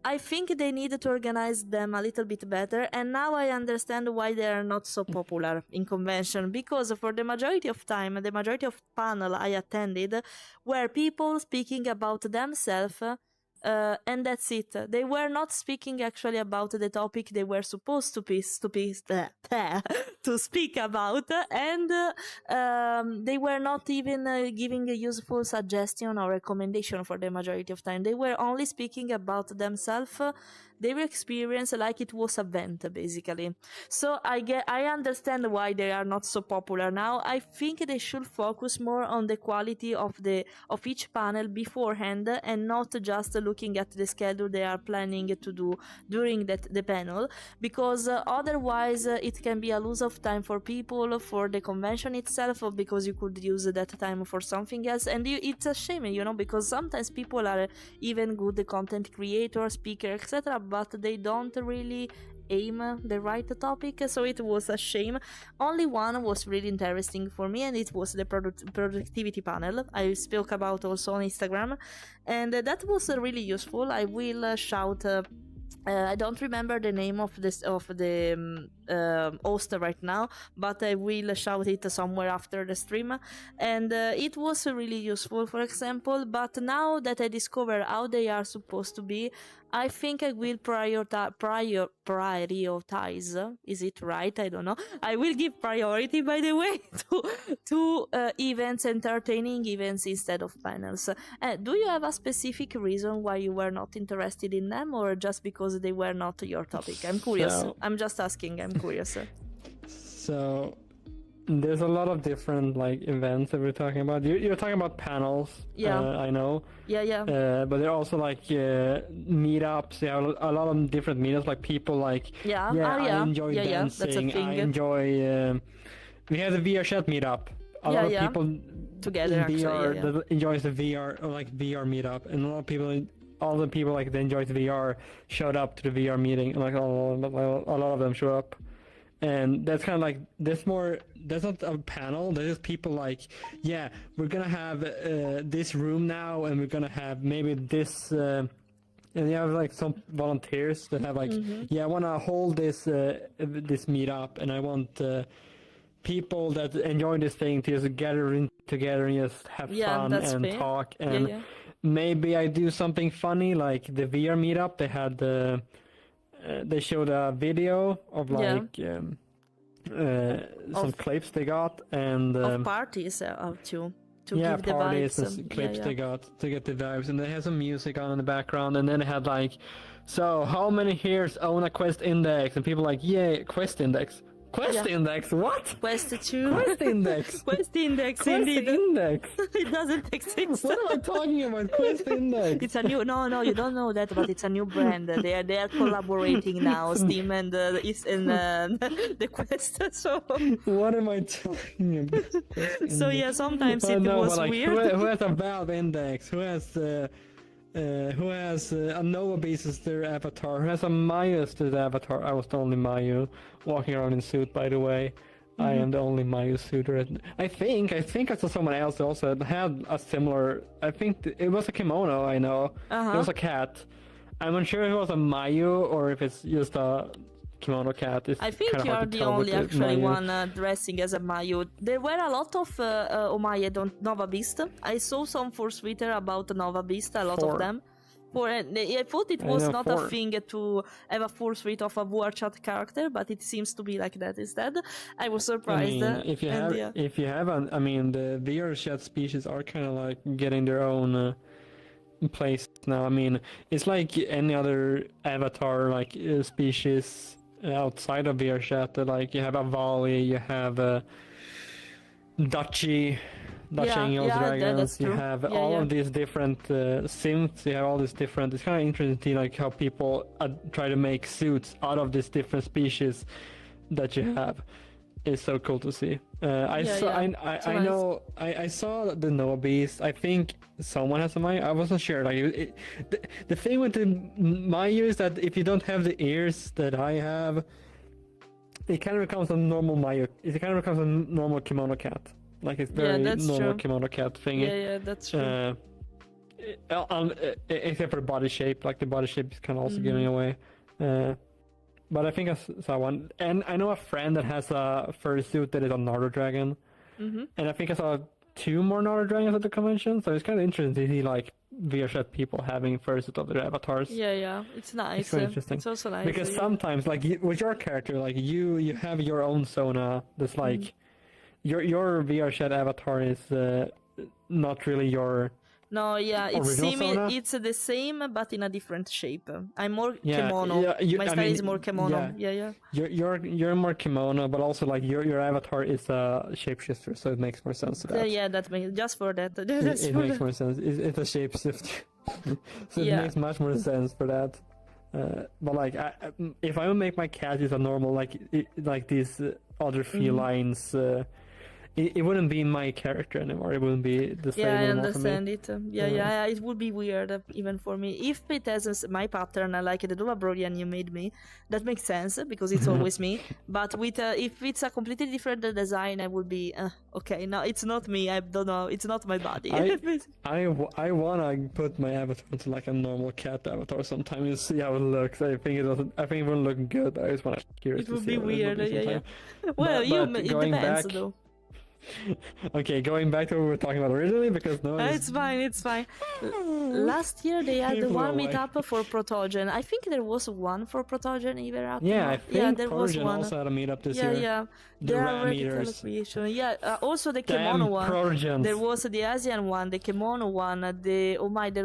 Speaker 2: I think they need to organize them a little bit better, and now I understand why they are not so popular in convention, because for the majority of time, the majority of panel I attended were people speaking about themselves And that's it. They were not speaking actually about the topic they were supposed to to speak about, and they were not even giving a useful suggestion or recommendation for the majority of time. They were only speaking about themselves, their experience, like it was a vent, basically. So I understand why they are not so popular now. I think they should focus more on the quality of each panel beforehand, and not just looking at the schedule they are planning to do during the panel, because otherwise it can be a lose of time for people, for the convention itself, because you could use that time for something else. And it's a shame, because sometimes people are even good content creators, speakers, etc., but they don't really aim the right topic, so it was a shame. Only one was really interesting for me, and it was the productivity panel I spoke about also on Instagram, and that was really useful. I will shout I don't remember the name of the host right now, but I will shout it somewhere after the stream. And it was really useful, for example. But now that I discover how they are supposed to be, I think I will prioritize. Is it right? I don't know. I will give priority, by the way, to events, entertaining events instead of panels. Do you have a specific reason why you were not interested in them, or just because they were not your topic? I'm curious. I'm just asking. I'm curious.
Speaker 3: So there's a lot of different events that we're talking about. You're talking about panels.
Speaker 2: Yeah.
Speaker 3: I know.
Speaker 2: Yeah.
Speaker 3: But there are also meetups. There are a lot of different meetups. Like people I enjoy dancing.
Speaker 2: That's a thing.
Speaker 3: I enjoy. We have the VR chat meetup. A lot of people
Speaker 2: together
Speaker 3: in VR
Speaker 2: actually,
Speaker 3: that enjoys the VR or VR meetup, and a lot of people. All the people that enjoy the VR showed up to the VR meeting, and a lot of them show up. And that's kind of that's not a panel, there's just people we're gonna have this room now, and we're gonna have maybe this and you have some volunteers that have I want to hold this this meetup, and I want people that enjoy this thing to just gather in together and just have fun and fair. Talk, and maybe I do something funny, like the VR meetup. They had they showed a video of some clips they got, and
Speaker 2: of parties to give the
Speaker 3: parties
Speaker 2: vibes.
Speaker 3: And clips they got to get the vibes, and they had some music on in the background, and then they had so how many here own a Quest Index, and people Quest Index. Quest Index, what?
Speaker 2: Quest 2.
Speaker 3: Quest Index.
Speaker 2: Quest Index,
Speaker 3: Quest
Speaker 2: indeed.
Speaker 3: Index.
Speaker 2: It doesn't exist.
Speaker 3: What am I talking about? Quest Index.
Speaker 2: It's a new. No, you don't know that, but it's a new brand. They are collaborating now, Steam and the Quest. So.
Speaker 3: What am I talking about?
Speaker 2: So sometimes it was weird.
Speaker 3: Who has a Valve Index? Who has a Nova Beast as their avatar? Who has a Mayu as their avatar? I was the only Mayu walking around in suit, by the way. I am the only Mayu suitor. I think I saw someone else also had a similar. I think it was a kimono. I know it was a cat. I'm unsure if it was a Mayu or if it's just a kimono cat. It's
Speaker 2: I think you are the only actually one dressing as a Mayu. There were a lot of Omaye Nova Beast. I saw some for Twitter about Nova Beast, a lot of them. I thought it was not a thing to have a full suite of a VR chat character, but it seems to be like that instead. I was surprised.
Speaker 3: If you have the VR chat species are kind of getting their own place now. It's like any other avatar species outside of VR chat. You have a Vali, you have Dachi Angels, Dragons, you have all of these different sims, you have all these different. It's kind of interesting to see how people try to make suits out of these different species that you have. It's so cool to see. I saw the Noah Beast. I think someone has a Mayu. I wasn't sure. The thing with the Mayu is that if you don't have the ears that I have, it kind of becomes a normal Mayu. It kind of becomes a normal kimono cat. It's very normal kimono cat thing.
Speaker 2: Yeah, that's true.
Speaker 3: Except for the body shape. The body shape is kind of also giving away. But I think I saw one. And I know a friend that has a fursuit that is a Nardo dragon. And I think I saw 2 more Nordic dragons at the convention, so it's kind of interesting to see like VRChat people having fursuit of their avatars.
Speaker 2: Yeah, it's nice.
Speaker 3: It's quite interesting.
Speaker 2: It's also nice
Speaker 3: because sometimes, like with your character, like you have your own Sona. That's like your VRChat avatar is not really your.
Speaker 2: No, yeah, it's
Speaker 3: Sona?
Speaker 2: it's the same but in a different shape. I'm more
Speaker 3: Yeah,
Speaker 2: kimono.
Speaker 3: yeah,
Speaker 2: My style is more kimono. Yeah.
Speaker 3: You're more kimono, but also like your avatar is a shapeshifter, so it makes more sense to that.
Speaker 2: Yeah, that makes just for that.
Speaker 3: It makes more sense. It's a shapeshifter, so it makes much more sense for that. But like, if I would make my cat use a normal like these other felines. It wouldn't be my character anymore. It wouldn't be the same
Speaker 2: I
Speaker 3: anymore for me.
Speaker 2: understand it. Yeah, it would be weird even for me. If it has my pattern, like the Dova Brodian you made me, that makes sense because it's always me. But with if it's a completely different design, I would be okay. No, it's not me. I don't know. It's not my body.
Speaker 3: I wanna put my avatar into like a normal cat avatar sometime and see how it looks. I think it wouldn't look good. I just wanna curious.
Speaker 2: It would
Speaker 3: to
Speaker 2: be
Speaker 3: see
Speaker 2: weird. Yeah. Well,
Speaker 3: but
Speaker 2: it depends though.
Speaker 3: Okay, going back to what we were talking about originally, because
Speaker 2: it's fine. Last year they had one meetup for Protogen. I think there was one for Protogen even out.
Speaker 3: Yeah, I think
Speaker 2: there was one.
Speaker 3: also had a meetup this year.
Speaker 2: Yeah.
Speaker 3: The ram eaters.
Speaker 2: Yeah, also the kimono one.
Speaker 3: Protogents.
Speaker 2: There was the Asian one, the kimono one, there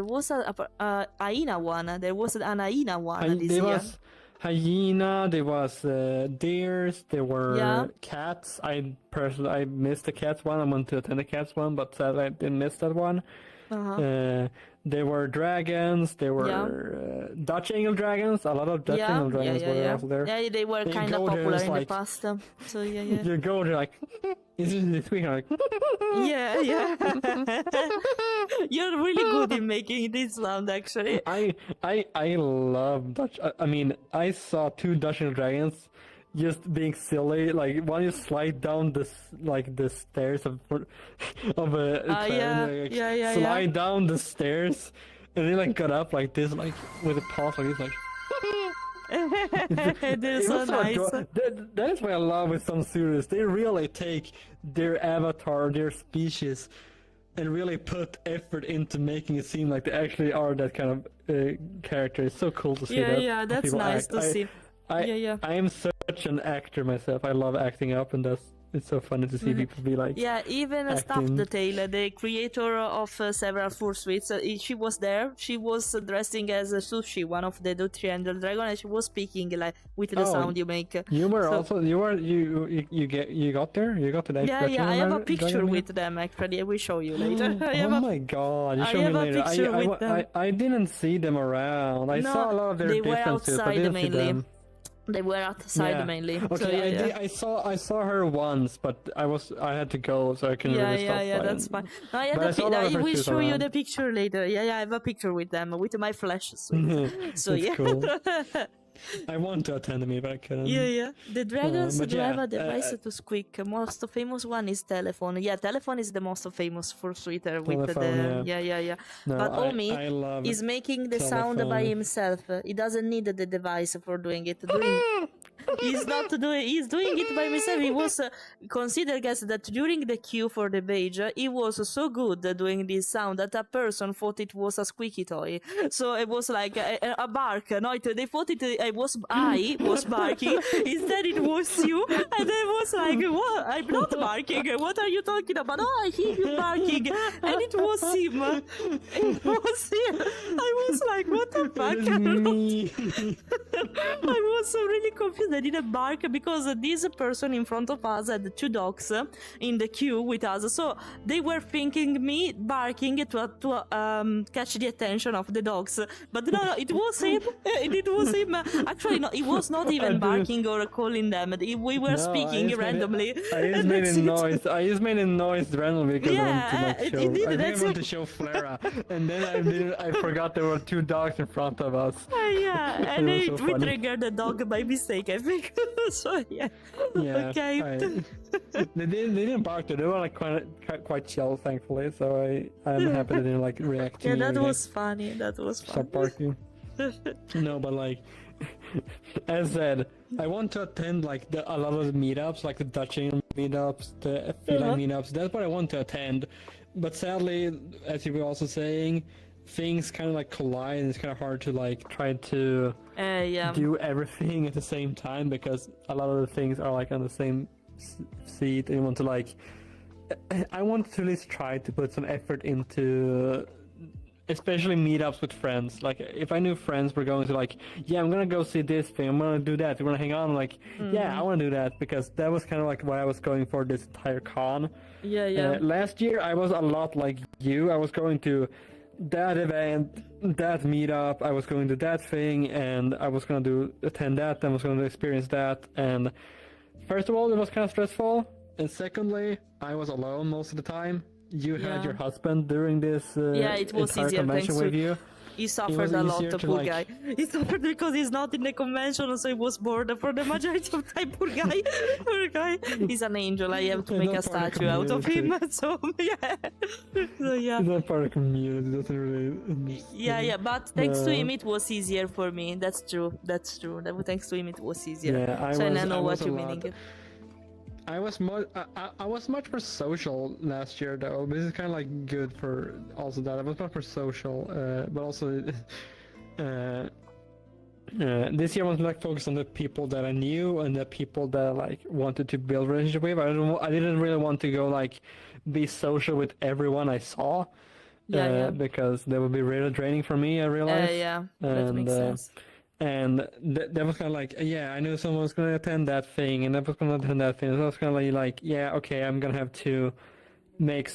Speaker 2: was a hyena one. There was an hyena one this year.
Speaker 3: Was hyena, there was deers, there were cats. I missed the cats one. I wanted to attend the cats one, but sadly I didn't miss that one. There were dragons, there were Dutch Angle dragons, a lot of Dutch Angle dragons were also there.
Speaker 2: Yeah, they were kind of popular in the past. So yeah.
Speaker 3: You go there like, isn't this weird? Like,
Speaker 2: yeah. You're really good in making this sound, actually.
Speaker 3: I love Dutch. I mean, I saw 2 Dutch Angle dragons just being silly. Like one you slide down the stairs of a slide down the stairs, and they like got up like this, like with a paws like this, like.
Speaker 2: They're so nice.
Speaker 3: That is what I love with some series. They really take their avatar, their species, and really put effort into making it seem like they actually are that kind of character. It's so cool to see that.
Speaker 2: Yeah, that's nice to see.
Speaker 3: I am such an actor myself. I love acting up, and it's so funny to see people be like.
Speaker 2: Yeah, even Stuffed Tail, the creator of several fursuits, she was there. She was dressing as a Sushi, one of the Triangle Dragon, and she was speaking like with the sound you make.
Speaker 3: You were also you got there. You got to that.
Speaker 2: Yeah. I have a picture with them actually. I will show you later.
Speaker 3: Oh my god! You show me later. I didn't see them around. I saw a lot of their differences, but I didn't see them.
Speaker 2: They were outside mainly.
Speaker 3: Okay, so, I saw her once, but I had to go, so I couldn't really stop.
Speaker 2: Yeah, that's fine. I will show you the picture later. Yeah, I have a picture with them with my flash suit. So yeah.
Speaker 3: Cool. I want to attend me, but I couldn't.
Speaker 2: Yeah. The dragons do have a device to squeak. Most famous one is telephone. Yeah, telephone is the most famous fursuiter with the. Yeah.
Speaker 3: No,
Speaker 2: but Omi is making the sound by himself. He doesn't need the device for doing it. He's doing it by himself. He was considered, guys, that during the queue for the badge, he was so good at doing this sound that a person thought it was a squeaky toy. So it was like a bark. No, they thought I was barking. Instead, it was you. And I was like, what? I'm not barking. What are you talking about? Oh, I hear you barking. And it was him. I was like, what the fuck? I was so really confused. I didn't bark because this person in front of us had 2 dogs in the queue with us, so they were thinking me barking to catch the attention of the dogs. But no, it was him. It was him. Actually, no, he was not even barking or calling them. We were speaking randomly.
Speaker 3: I just made a noise. I just made a noise randomly because I wanted to show. I wanted to show Fleira, and then I forgot there were 2 dogs in front of us.
Speaker 2: And we triggered the dog by mistake, I think. So yeah. Okay.
Speaker 3: They didn't bark though. They were like quite chill, thankfully. So I'm happy they didn't like react to me.
Speaker 2: Yeah, that was funny.
Speaker 3: Stop barking. No, but like, as said, I want to attend like a lot of the meetups, like the Dutch Angle meetups, the feline meetups. That's what I want to attend. But sadly, as you were also saying, things kind of like collide, and it's kind of hard to like try to do everything at the same time, because a lot of the things are like on the same seat, and you want to like. I want to at least try to put some effort into, especially meetups with friends. Like, if I knew friends were going to like, yeah, I'm gonna go see this thing, I'm gonna do that, we're gonna hang out, I'm like, yeah, I want to do that, because that was kind of like what I was going for this entire con. Last year I was a lot like you. I was going to that event, that meetup, I was going to that thing, and I was going to attend that, and I was going to experience that. And first of all, it was kind of stressful, and secondly, I was alone most of the time. You had your husband during this
Speaker 2: it was
Speaker 3: entire
Speaker 2: easier,
Speaker 3: convention with you.
Speaker 2: He suffered a lot, the poor guy. He suffered because he's not in the convention, so he was bored for the majority of the time. Poor guy. Poor guy. He's an angel. I have to make a statue out of him. So, yeah. So, yeah.
Speaker 3: He's not part of the community. Doesn't really...
Speaker 2: Yeah. But thanks to him, it was easier for me. That's true. Thanks to him, it was easier.
Speaker 3: Yeah,
Speaker 2: I know what you're meaning.
Speaker 3: I was much more social last year, though. This is kind of like good for also that. I was much more social, but also this year I was like focused on the people that I knew and the people that I like wanted to build relationship with. I didn't really want to go like be social with everyone I saw, because that would be really draining for me. I realized.
Speaker 2: That makes sense.
Speaker 3: And that was kind of like, I knew someone was going to attend that thing, and that was going to attend that thing. So I was kind of like, okay, I'm going to have to make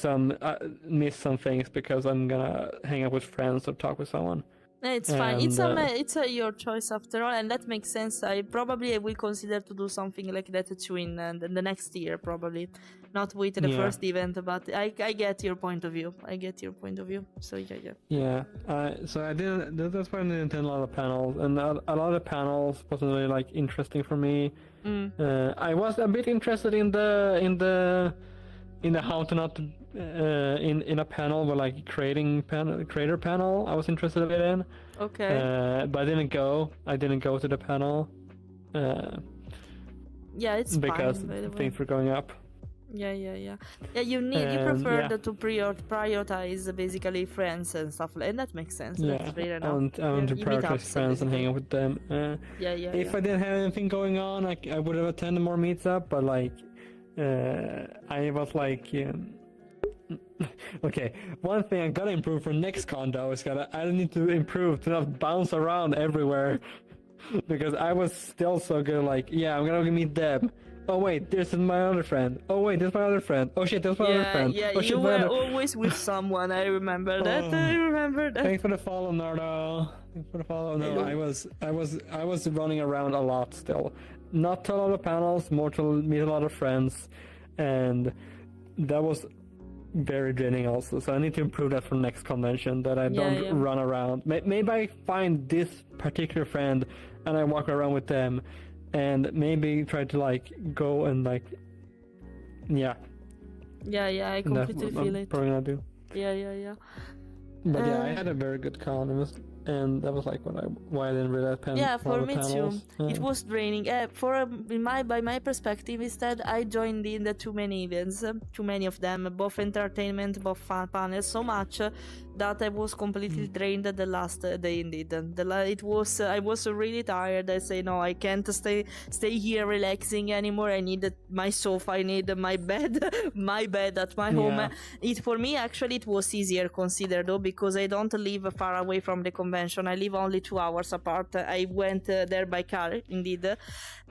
Speaker 3: miss some things because I'm going to hang out with friends or talk with someone.
Speaker 2: It's fine. It's your choice after all, and that makes sense. I will consider to do something like that too in the next year, probably. Not with the first event, but I get your point of view. So yeah.
Speaker 3: So I didn't. That's why I didn't attend a lot of panels, and a lot of panels wasn't really like interesting for me. I was a bit interested in the how to not in a panel with like creator panel. I was interested a bit in.
Speaker 2: Okay.
Speaker 3: But I didn't go to the panel.
Speaker 2: It's
Speaker 3: because
Speaker 2: fine,
Speaker 3: things were going up.
Speaker 2: Yeah. You prefer to prioritize basically friends and stuff, and that makes sense. That's fair enough.
Speaker 3: I want to prioritize friends and hang out with them. If I didn't have anything going on, I would have attended more meetups, but like I was like. Okay, one thing I gotta improve for next con though is I need to improve to not bounce around everywhere. Because I was still so good, like, I'm gonna meet Deb. Oh wait, this is my other friend. Oh wait, this is my other friend. Oh shit, this is my other friend. Oh, shit,
Speaker 2: you were always with someone. I remember that.
Speaker 3: Thanks for the follow, Nardo. Thanks for the follow. No, I was running around a lot still. Not to a lot of panels, more to meet a lot of friends, and that was very draining also. So I need to improve that for next convention, that I don't run around. Maybe I find this particular friend and I walk around with them, and maybe try to like go and like
Speaker 2: I completely feel it.
Speaker 3: Probably not do.
Speaker 2: Yeah.
Speaker 3: But I had a very good con, and that was like why I didn't really attend.
Speaker 2: Yeah, for me too. It was draining. By my perspective, instead, I joined in the too many events, too many of them, both entertainment, both fun panels, so much that I was completely drained the last day. Indeed, I was really tired. I say no, I can't stay here relaxing anymore. I need my sofa. I need my bed, at my home. For me, actually, it was easier considered though, because I don't live far away from the convention. I live only 2 hours apart. I went there by car, indeed,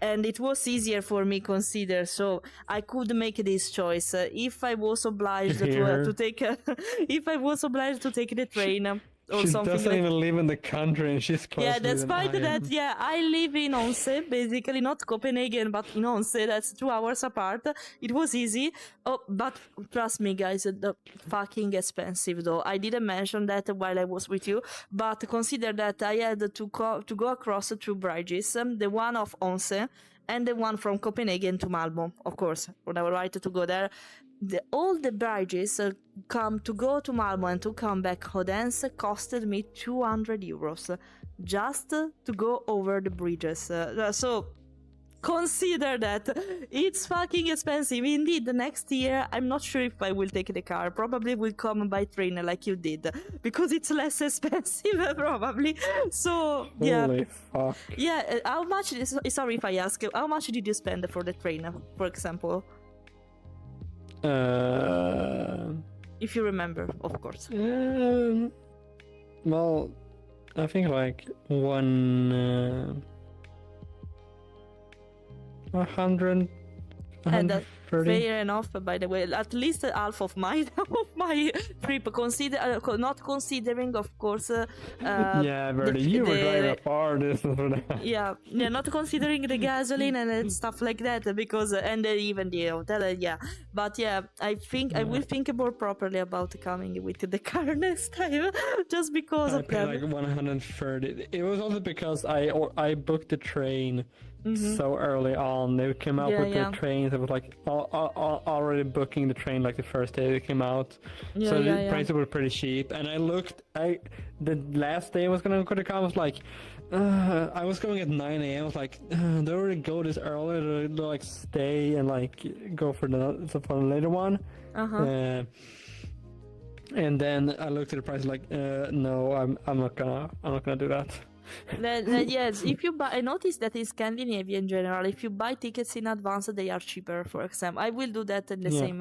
Speaker 2: and it was easier for me consider. So I could make this choice if I was obliged to take take the train. Or
Speaker 3: she
Speaker 2: something
Speaker 3: doesn't even live in the country, and she's close.
Speaker 2: Yeah, despite that, I live in Onse, basically not Copenhagen, but in Onse. That's 2 hours apart. It was easy. Oh, but trust me, guys, the fucking expensive though. I didn't mention that while I was with you, but consider that I had to go across 2 bridges, the one of Onse and the one from Copenhagen to Malmö. Of course, when I was right to go there. All the bridges come to go to Malmö and to come back Odense costed me 200 euros just to go over the bridges. So consider that. It's fucking expensive. Indeed, the next year, I'm not sure if I will take the car. Probably will come by train like you did, because it's less expensive, probably. So, yeah.
Speaker 3: Holy fuck.
Speaker 2: Yeah, how much, sorry if I ask, how much did you spend for the train, for example? If you remember, of course.
Speaker 3: Well, I think like 100,
Speaker 2: And that's
Speaker 3: 130.
Speaker 2: fair enough, by the way. At least half of my trip, not considering, of course.
Speaker 3: Yeah, Bertie, you were driving a far distance for that.
Speaker 2: Yeah, not considering the gasoline and stuff like that, because and even the hotel, yeah. But yeah, I think I will think more properly about coming with the car next time, just because
Speaker 3: I
Speaker 2: of
Speaker 3: paid
Speaker 2: that.
Speaker 3: like 130. It was also because I booked the train so early on. They came out with the trains. It was like already booking the train like the first day they came out. So the prices were pretty cheap. And I looked. The last day I was gonna come. I was like, I was going at 9 a.m. I was like, they already go this early. They like stay and like go for the later one. And then I looked at the price like, no, I'm not gonna do that.
Speaker 2: Yes, if you buy, I noticed that in Scandinavia in general, if you buy tickets in advance, they are cheaper. For example, I will do that in the same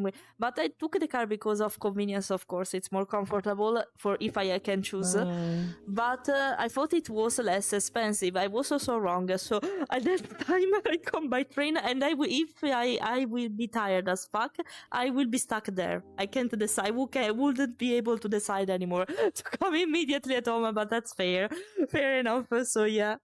Speaker 2: way. But I took the car because of convenience. Of course, it's more comfortable for if I can choose. But I thought it was less expensive. I was also wrong. So at that time, I come by train, and if I will be tired as fuck, I will be stuck there. I can't decide. I wouldn't be able to decide anymore to come immediately at home. But that's fair. Fair enough. So yeah.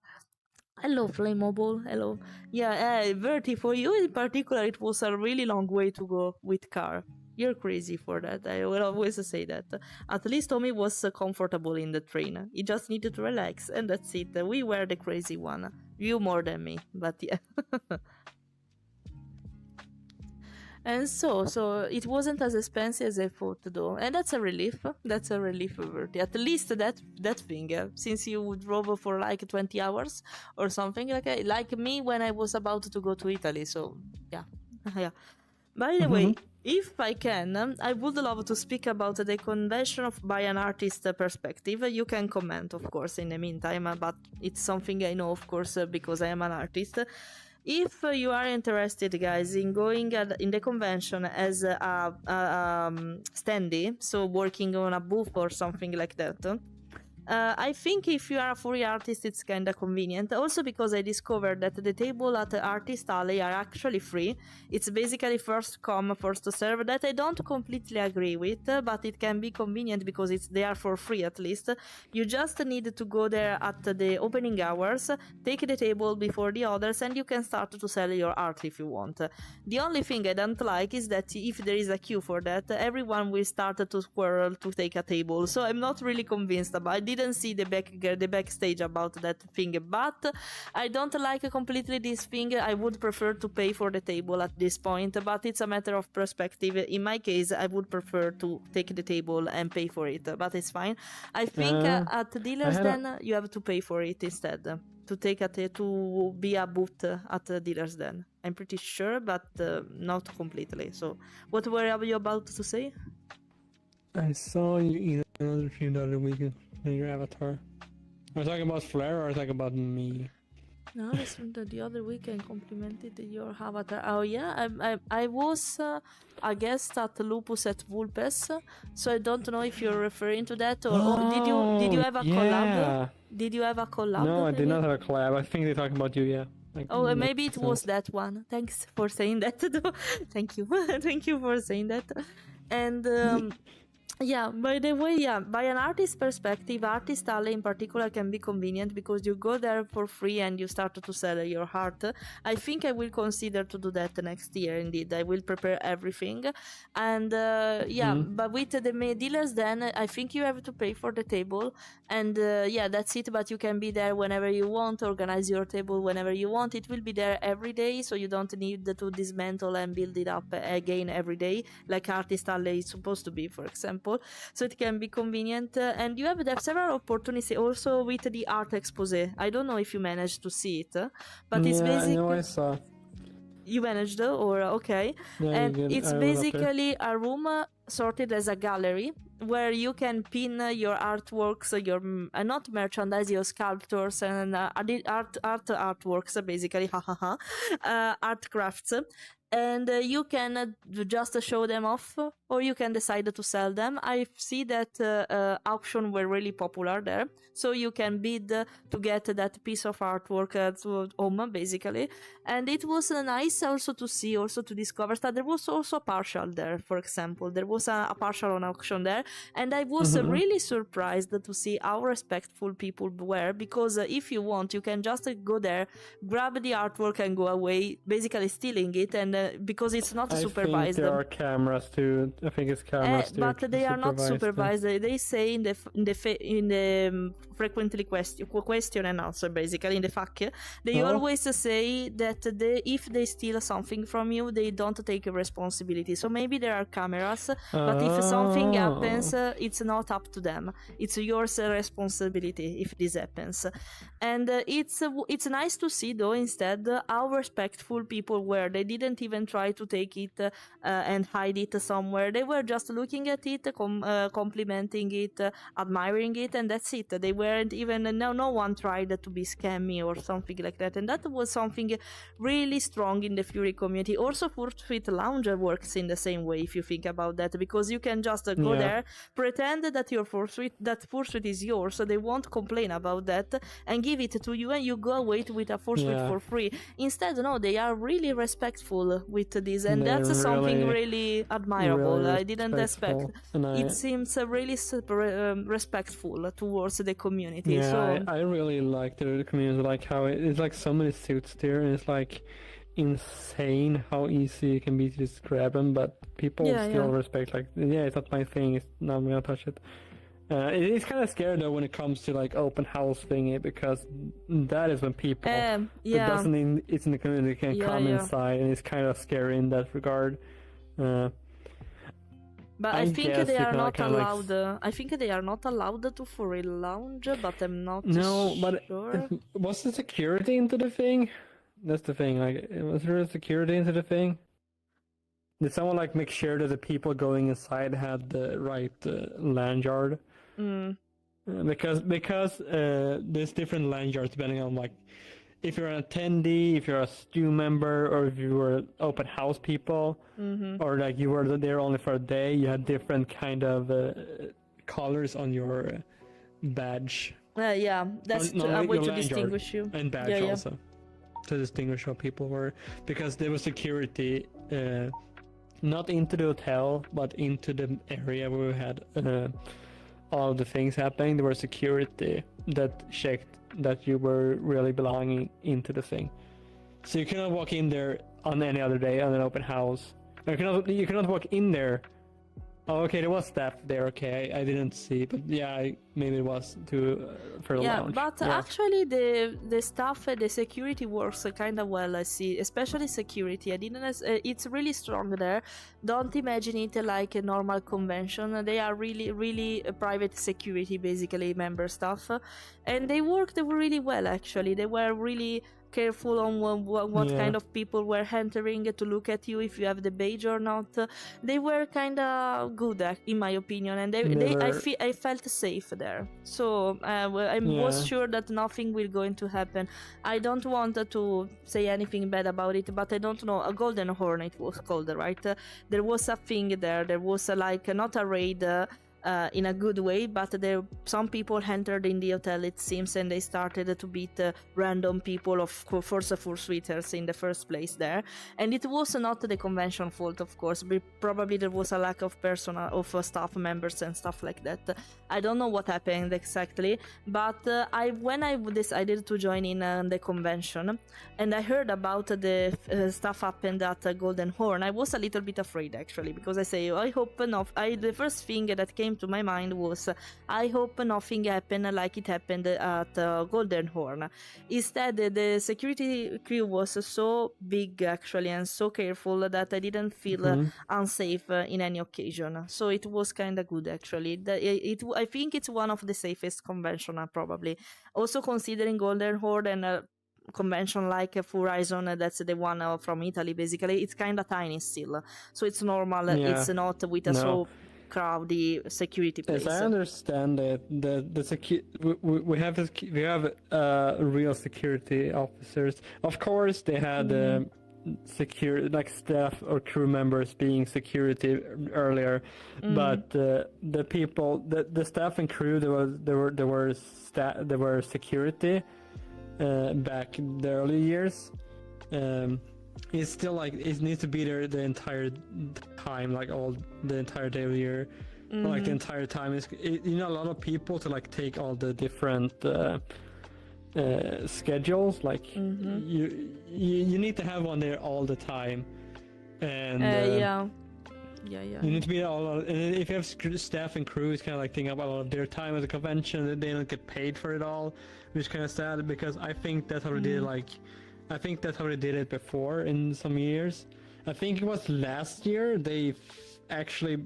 Speaker 2: Hello, Flammable. Hello. Yeah, Verti, for you in particular, it was a really long way to go with car. You're crazy for that. I will always say that. At least Tommy was comfortable in the train. He just needed to relax, and that's it. We were the crazy one. You more than me, but yeah. And so it wasn't as expensive as I thought, though, and that's a relief. That's a relief, Bertie. At least that thing, since you drove for like 20 hours or something like me when I was about to go to Italy. So yeah, yeah. By the way, if I can, I would love to speak about the convention by an artist perspective. You can comment, of course, in the meantime, but it's something I know, of course, because I am an artist. If you are interested, guys, in going in the convention as a standee, so working on a booth or something like that, I think if you are a furry artist, it's kind of convenient. Also because I discovered that the table at the Artist Alley are actually free. It's basically first come, first serve. That I don't completely agree with, but it can be convenient because it's there for free at least. You just need to go there at the opening hours, take the table before the others, and you can start to sell your art if you want. The only thing I don't like is that if there is a queue for that, everyone will start to squirrel to take a table. So I'm not really convinced about it. Didn't see the backstage about that thing, but I don't like completely this thing. I would prefer to pay for the table at this point, but it's a matter of perspective. In my case, I would prefer to take the table and pay for it, but it's fine. I think at dealers then you have to pay for it instead to take to be a booth at dealers then. I'm pretty sure, but not completely. So what were you about to say?
Speaker 3: I saw you in another stream the other weekend. Your avatar. Are you talking about Fleira or are you talking about me?
Speaker 2: No, the other weekend complimented your avatar. Oh yeah, I was a guest at Lupus at Vulpes, so I don't know if you're referring to that or did you have a collab? Did you have a collab?
Speaker 3: No, I did not have a collab. I think they're talking about you, yeah. Like,
Speaker 2: Maybe it was that one. Thanks for saying that. Thank you, thank you for saying that. And. Yeah, by the way, by an artist perspective, Artist Alley in particular can be convenient because you go there for free and you start to sell your art. I think I will consider to do that next year, indeed. I will prepare everything. And but with the dealers then, I think you have to pay for the table. And that's it, but you can be there whenever you want, organize your table whenever you want. It will be there every day, so you don't need to dismantle and build it up again every day, like Artist Alley is supposed to be, for example. example, so it can be convenient. And you have several opportunities also with the art expose. I don't know if you managed to see it, but it's
Speaker 3: Yeah, I know I
Speaker 2: basically
Speaker 3: saw.
Speaker 2: you managed or okay,
Speaker 3: Yeah,
Speaker 2: and
Speaker 3: you did.
Speaker 2: it's
Speaker 3: I went up there.
Speaker 2: basically a room sorted as a gallery where you can pin your artworks, your not merchandise, your sculptures and artworks, basically, art crafts, and you can just show them off, or you can decide to sell them. I see that auction were really popular there, so you can bid to get that piece of artwork to home, basically. And it was nice also to see, also to discover that there was also a partial there. For example, there was a partial on auction there, and I was really surprised to see how respectful people were, because if you want, you can just go there, grab the artwork and go away, basically stealing it, and because it's not supervised.
Speaker 3: I think there are cameras too. I think it's cameras too.
Speaker 2: But they are not supervised. They say in the frequently question and answer, basically in the FAQ, they always say that if they steal something from you, they don't take responsibility. So maybe there are cameras, but if something happens, it's not up to them. It's your responsibility if this happens. And it's nice to see, though, instead, how respectful people were. They didn't even try to take it and hide it somewhere. They were just looking at it, complimenting it, admiring it, and that's it. They weren't even, no one tried to be scammy or something like that. And that was something really strong in the furry community. Also, Fursuit Lounge works in the same way, if you think about that, because you can just go there, pretend that your fursuit is yours, so they won't complain about that, and give it to you, and you go away with a fursuit for free. Instead, no, they are really respectful with this, and that's something really admirable.
Speaker 3: Really
Speaker 2: I didn't expect. It seems really super respectful towards the community.
Speaker 3: Yeah,
Speaker 2: so
Speaker 3: I really like the community, like how it's like so many suits there, and it's like insane how easy it can be to just grab them, but people still respect, like, it's not my thing, it's not, I'm gonna touch it. It's kind of scary though when it comes to like open house thingy, because that is when people that doesn't it's in the community can come inside, and it's kind of scary in that regard.
Speaker 2: But I think they are not allowed. I think they are not allowed to furry lounge, but I'm not sure.
Speaker 3: Was the security into the thing? That's the thing. Like, was there a security into the thing? Did someone like make sure that the people going inside had the right lanyard? Because there's different lanyards depending on, like, if you're an attendee, if you're a stew member, or if you were open house people, or like you were there only for a day, you had different kind of colors on your badge.
Speaker 2: That's a way to distinguish you.
Speaker 3: And badge also. To distinguish how people were. Because there was security, not into the hotel, but into the area where we had all the things happening. There was security that checked that you were really belonging into the thing. So you cannot walk in there on any other day on an open house. You cannot walk in there. Oh, okay, there was staff there. Okay, I didn't see, but maybe it was for the lounge.
Speaker 2: But actually, the staff, the security works kind of well. I see, especially security. It's really strong there. Don't imagine it like a normal convention. They are really, really private security, basically member staff, and they worked really well. Actually, they were really careful on what kind of people were entering to look at you, if you have the badge or not. They were kind of good, in my opinion, and I felt safe there. So I was sure that nothing will going to happen. I don't want to say anything bad about it, but I don't know. A golden horn it was called, right? There was a thing there. There was not a raid. In a good way, but some people entered in the hotel, it seems, and they started to beat random people, of course, fursuiters in the first place there. And it was not the convention fault, of course, but probably there was a lack of staff members and stuff like that. I don't know what happened exactly, but when I decided to join in the convention, and I heard about the stuff happened at Golden Horn, I was a little bit afraid, actually, because I hope not. The first thing that came came to my mind was, I hope nothing happened like it happened at Golden Horn. Instead, the security crew was so big actually and so careful that I didn't feel unsafe in any occasion. So it was kind of good actually. I think it's one of the safest convention probably. Also considering Golden Horn and convention like Horizon, that's the one from Italy basically, it's kind of tiny still, so it's normal. It's not with a so crowded security place.
Speaker 3: As I understand it, we have real security officers. Of course, they had like staff or crew members being security earlier, but the people, the staff and crew, there were security. Back in the early years, it's still like it needs to be there the entire time, like the entire day of the year, like the entire time. A lot of people to like take all the different schedules. Like you need to have one there all the time, and
Speaker 2: yeah.
Speaker 3: You need to be all. And if you have staff and crew, it's kind of like taking up a lot of their time at the convention. They don't get paid for it all, which is kind of sad because I think that's how they did. I think that's how they did it before in some years. I think it was last year they actually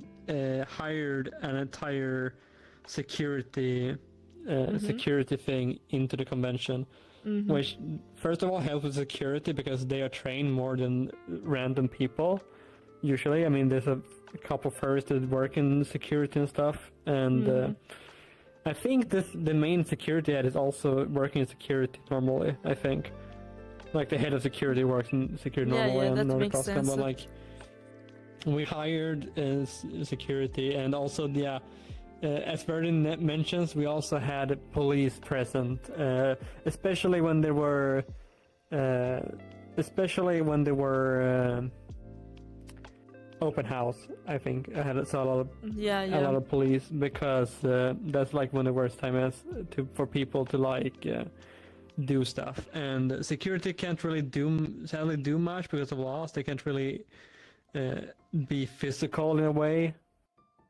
Speaker 3: hired an entire security thing into the convention, which first of all helps with security because they are trained more than random people. Usually, I mean, there's a couple furries that work in security and stuff, and I think the main security head is also working in security normally. I think, like the head of security works in security normally, and NordicFuzzCon, but like we hired security, and also as Verdin mentions, we also had police present, especially when there were open house. I think I saw a lot of police because that's like one of the worst times for people to like do stuff, and security can't really sadly do much because of laws. They can't really be physical in a way,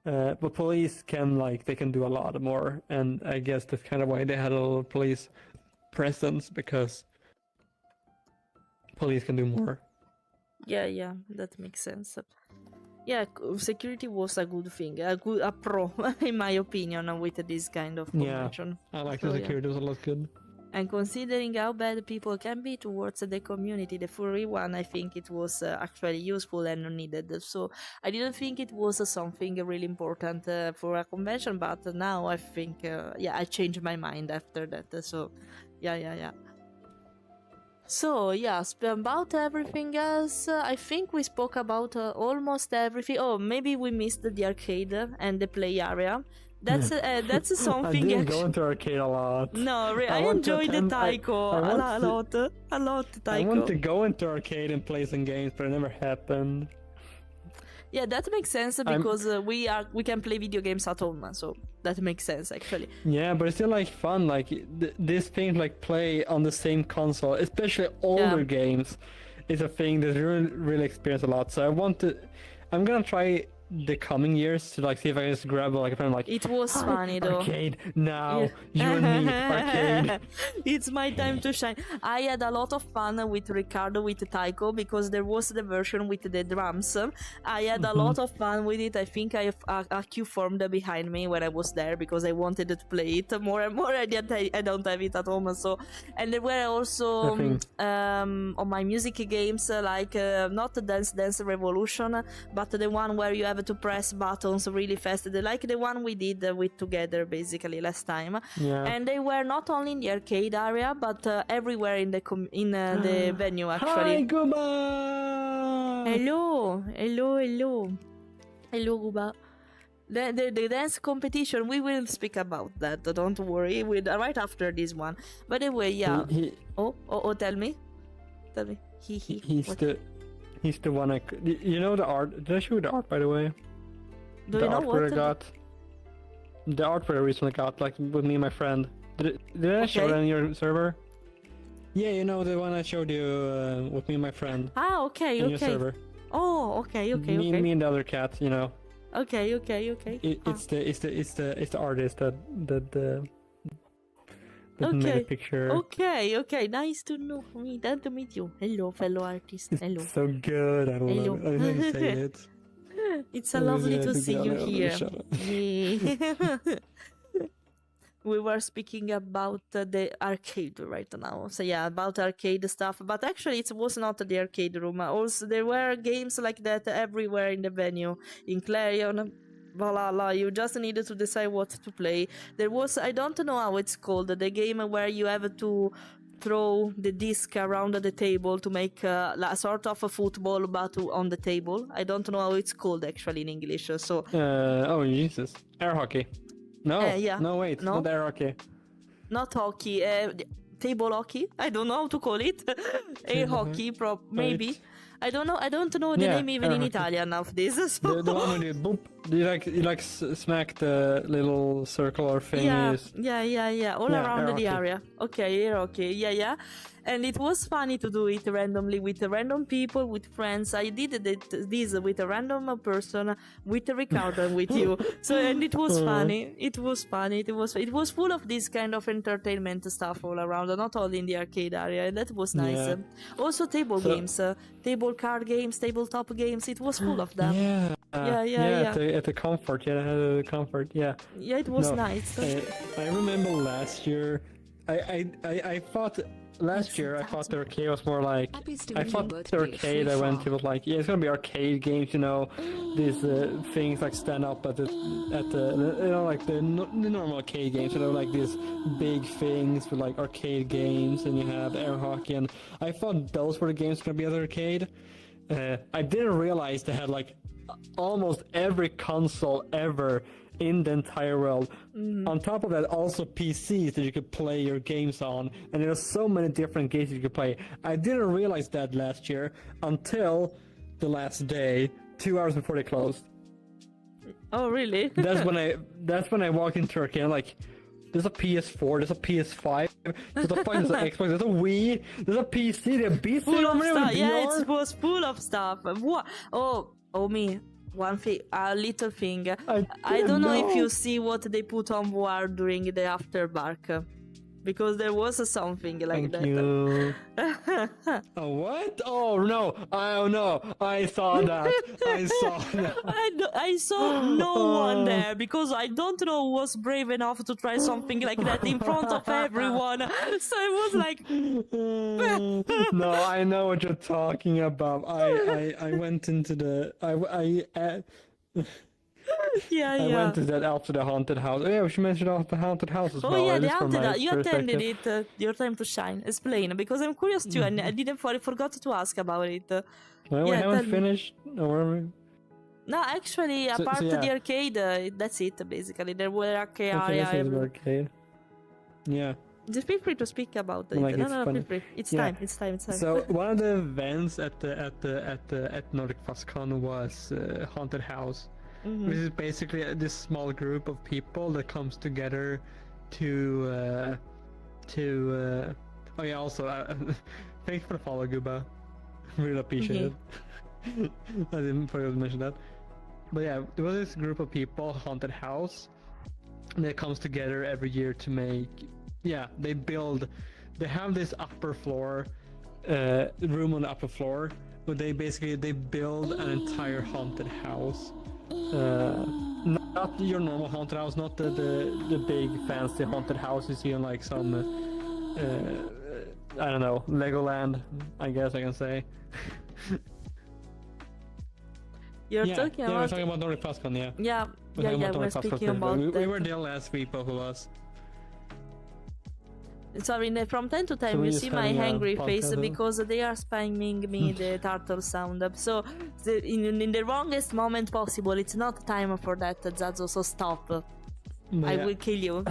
Speaker 3: but police they can do a lot more, and I guess that's kind of why they had a lot of police presence, because police can do more.
Speaker 2: Yeah, that makes sense. Yeah, security was a good thing, a pro, in my opinion, with this kind of convention.
Speaker 3: Yeah, I like the security, it was a lot good.
Speaker 2: And considering how bad people can be towards the community, the furry one, I think it was actually useful and needed. So I didn't think it was something really important for a convention, but now I think, I changed my mind after that. So, yeah. So, about everything else, I think we spoke about almost everything. Oh, maybe we missed the arcade and the play area. That's something.
Speaker 3: I didn't go into arcade a lot.
Speaker 2: No, I enjoyed the taiko a lot. Taiko.
Speaker 3: I want to go into arcade and play some games, but it never happened.
Speaker 2: Yeah, that makes sense because we can play video games at home, so that makes sense actually.
Speaker 3: Yeah, but it's still like fun, like this thing like play on the same console, especially older games, is a thing that really experience a lot. So I'm gonna try the coming years to like see if I can just grab like a friend like
Speaker 2: it was funny though.
Speaker 3: Arcade now, you and me, arcade.
Speaker 2: It's my time to shine. I had a lot of fun with Ricardo with Taiko because there was the version with the drums. I had a lot of fun with it. I think I have a queue formed behind me when I was there because I wanted to play it more and more. I don't have it at home, so. And there were also on my music games like not Dance Revolution, but the one where you have to press buttons really fast, like the one we did with together basically last time. And they were not only in the arcade area but everywhere in the venue actually.
Speaker 3: Hi Guba!
Speaker 2: Hello Guba. The dance competition, we will speak about that, don't worry, right after this one. By the way, tell me.
Speaker 3: He's the one you know the art. Did I show you the art, by the way?
Speaker 2: Do you know what?
Speaker 3: I got. The art I recently got, like with me and my friend. Did I show it on your server? Yeah, you know the one I showed you with me and my friend.
Speaker 2: Okay.
Speaker 3: On your server.
Speaker 2: Oh, okay.
Speaker 3: Me and the other cat, you know.
Speaker 2: Okay.
Speaker 3: It's the artist that made
Speaker 2: Okay.
Speaker 3: a picture.
Speaker 2: Okay. Nice to know me. Nice to meet you. Hello, fellow artist.
Speaker 3: It's
Speaker 2: Hello.
Speaker 3: so good. I
Speaker 2: Hello.
Speaker 3: love it. I don't know how to say it.
Speaker 2: It's lovely
Speaker 3: Yeah,
Speaker 2: to see you
Speaker 3: together,
Speaker 2: here.
Speaker 3: shut up.
Speaker 2: Yeah. We were speaking about the arcade right now. So yeah, about arcade stuff. But actually, it was not the arcade room. Also, there were games like that everywhere in the venue. In Clarion, Valhalla, you just needed to decide what to play. There was, I don't know how it's called, the game where you have to throw the disc around the table to make a sort of a football but on the table. I don't know how it's called actually in English. So
Speaker 3: Oh Jesus! Air hockey. No.
Speaker 2: yeah.
Speaker 3: No, wait.
Speaker 2: No?
Speaker 3: Not air hockey.
Speaker 2: not hockey, table hockey. I don't know how to call it. Air hockey, maybe.
Speaker 3: Right.
Speaker 2: I don't know. I don't know the
Speaker 3: Yeah,
Speaker 2: name even
Speaker 3: air
Speaker 2: in
Speaker 3: hockey.
Speaker 2: Italian of this. So.
Speaker 3: The one where you boop, you smack the little circular thingies.
Speaker 2: Yeah. All
Speaker 3: Yeah,
Speaker 2: around
Speaker 3: air
Speaker 2: the
Speaker 3: hockey.
Speaker 2: area. Okay. Yeah. And it was funny to do it randomly with random people, with friends. I did this with a random person, with Ricardo and with you. So and it was funny. It was full of this kind of entertainment stuff all around, not only in the arcade area. And that was nice.
Speaker 3: Yeah.
Speaker 2: Also table games, table card games, tabletop games. It was full of them.
Speaker 3: Yeah.
Speaker 2: Yeah.
Speaker 3: At the comfort. Yeah, the comfort. Yeah.
Speaker 2: Yeah, it was
Speaker 3: No,
Speaker 2: nice.
Speaker 3: I remember last year. I thought. Last year, I thought the arcade was more like. I thought the arcade I went to was like, yeah, it's gonna be arcade games, you know, these things like stand up at the you know, like the normal arcade games, you know, like these big things with like arcade games, and you have air hockey, and I thought those were the games gonna be at the arcade. I didn't realize they had like almost every console ever in the entire world. On top of that, also PCs that you could play your games on, and there are so many different games you could play. I didn't realize that last year until the last day, 2 hours before they closed.
Speaker 2: Oh, really?
Speaker 3: That's when I walked into arcade. I'm like, there's a PS4, there's a PS5, there's a Xbox, there's a Wii, there's a PC, there's a PC
Speaker 2: Full of
Speaker 3: over there
Speaker 2: stuff.
Speaker 3: with
Speaker 2: Yeah,
Speaker 3: VR.
Speaker 2: it was full of stuff. What? Me. One thing, a little thing. I don't know if you see what they put on VR during the afterbark, because there was something like
Speaker 3: Thank
Speaker 2: that.
Speaker 3: you. Oh, what? Oh no! I saw that. I saw that.
Speaker 2: I saw no one there because I don't know who was brave enough to try something like that in front of everyone. So it was like,
Speaker 3: No, I know what you're talking about. I went into the
Speaker 2: yeah.
Speaker 3: I went to that after the haunted house. Oh, yeah, we should mention the haunted house as well.
Speaker 2: Oh yeah,
Speaker 3: at
Speaker 2: the
Speaker 3: least from
Speaker 2: haunted
Speaker 3: my
Speaker 2: house. You attended
Speaker 3: perspective.
Speaker 2: it. Your time to shine. Explain, because I'm curious too, and I didn't forgot to ask about it.
Speaker 3: Well, we
Speaker 2: yeah,
Speaker 3: haven't
Speaker 2: tell me.
Speaker 3: finished. Or
Speaker 2: No, actually, apart
Speaker 3: yeah.
Speaker 2: the arcade, that's it basically. There were arcade
Speaker 3: I think
Speaker 2: area.
Speaker 3: it's the arcade. Yeah.
Speaker 2: Just feel free to speak about it.
Speaker 3: Like, it's
Speaker 2: no,
Speaker 3: funny.
Speaker 2: feel free. It's
Speaker 3: Yeah.
Speaker 2: time. It's time.
Speaker 3: So one of the events at NordicFuzzCon was haunted house. Which is basically this small group of people that comes together to oh yeah, also thanks for the follow, Guba. Really appreciate it. I didn't forget to mention that. But yeah, there was this group of people, haunted house, that comes together every year to make, they have this upper floor, room on the upper floor, but they build an entire haunted house. Not your normal haunted house, not the big fancy haunted house you see in like some I don't know, Legoland, I guess I can say.
Speaker 2: You're talking
Speaker 3: we're
Speaker 2: about.
Speaker 3: talking about NordicFuzzCon, yeah.
Speaker 2: Yeah. We're speaking about.
Speaker 3: We were there last week, both of us.
Speaker 2: Sorry, from time to time
Speaker 3: So we
Speaker 2: you
Speaker 3: just
Speaker 2: see my
Speaker 3: having a
Speaker 2: angry face
Speaker 3: podcast,
Speaker 2: because they are spamming me the turtle sound. So in the wrongest moment possible, it's not time for that, Zazo. So stop. I will kill you.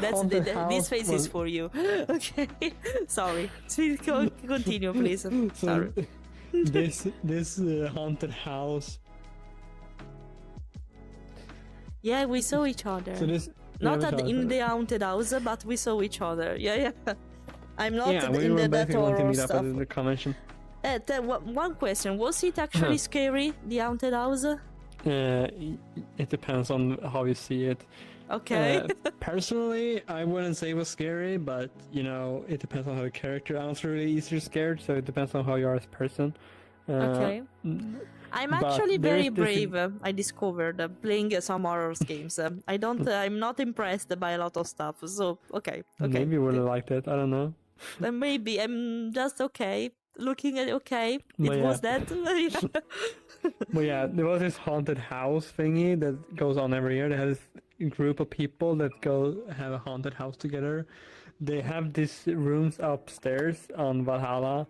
Speaker 2: This face is for you. Okay. Sorry. Continue, please. Sorry.
Speaker 3: this haunted house.
Speaker 2: Yeah, we saw each other.
Speaker 3: So this
Speaker 2: Not in the haunted house, but we saw each other. Yeah. I'm not
Speaker 3: we
Speaker 2: in
Speaker 3: were
Speaker 2: that
Speaker 3: basically going to
Speaker 2: horror
Speaker 3: meet up
Speaker 2: stuff.
Speaker 3: at the convention.
Speaker 2: One question: was it actually scary? The haunted house?
Speaker 3: It depends on how you see it.
Speaker 2: Okay.
Speaker 3: Personally, I wouldn't say it was scary, but you know, it depends on how the character. I'm not really easily scared, so it depends on how you are as a person.
Speaker 2: Okay. I'm
Speaker 3: but
Speaker 2: actually
Speaker 3: there
Speaker 2: very
Speaker 3: is this-
Speaker 2: brave. I discovered playing some horror games. I don't. I'm not impressed by a lot of stuff. So okay.
Speaker 3: Maybe you would have liked it. I don't know.
Speaker 2: Maybe I'm just okay. Looking at okay. It
Speaker 3: But
Speaker 2: was
Speaker 3: yeah.
Speaker 2: that.
Speaker 3: But yeah, there was this haunted house thingy that goes on every year. They have this group of people that go have a haunted house together. They have these rooms upstairs on Valhalla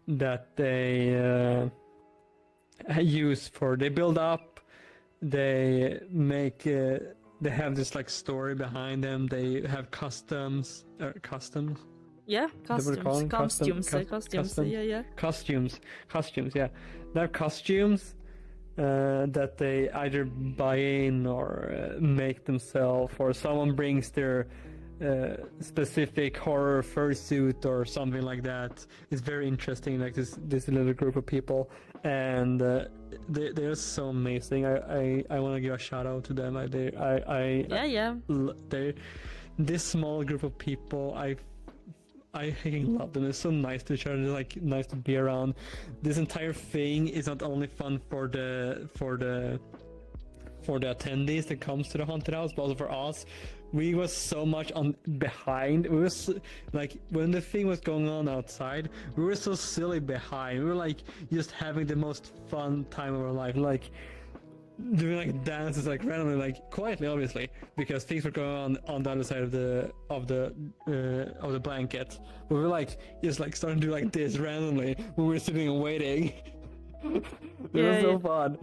Speaker 3: that they use for. They build up. They make. They have this like story behind them. They have customs.
Speaker 2: Yeah,
Speaker 3: Is that what they call
Speaker 2: costumes,
Speaker 3: them?
Speaker 2: costumes.
Speaker 3: Custom-
Speaker 2: Yeah.
Speaker 3: Costumes, yeah. They have costumes that they either buy in or make themselves, or someone brings their specific horror fursuit or something like that. It's very interesting, like this little group of people, and they're so amazing. I want to give a shout out to them. They're this small group of people. I fucking love them. It's so nice to each other, like nice to be around. This entire thing is not only fun for the attendees that comes to the haunted house, but also for us. We was so much behind. We was like when the thing was going on outside, we were so silly behind. We were like just having the most fun time of our life, like doing like dances, like randomly, like quietly, obviously, because things were going on the other side of the blanket. We were like just like starting to do like this randomly when we were sitting and waiting. It was so fun.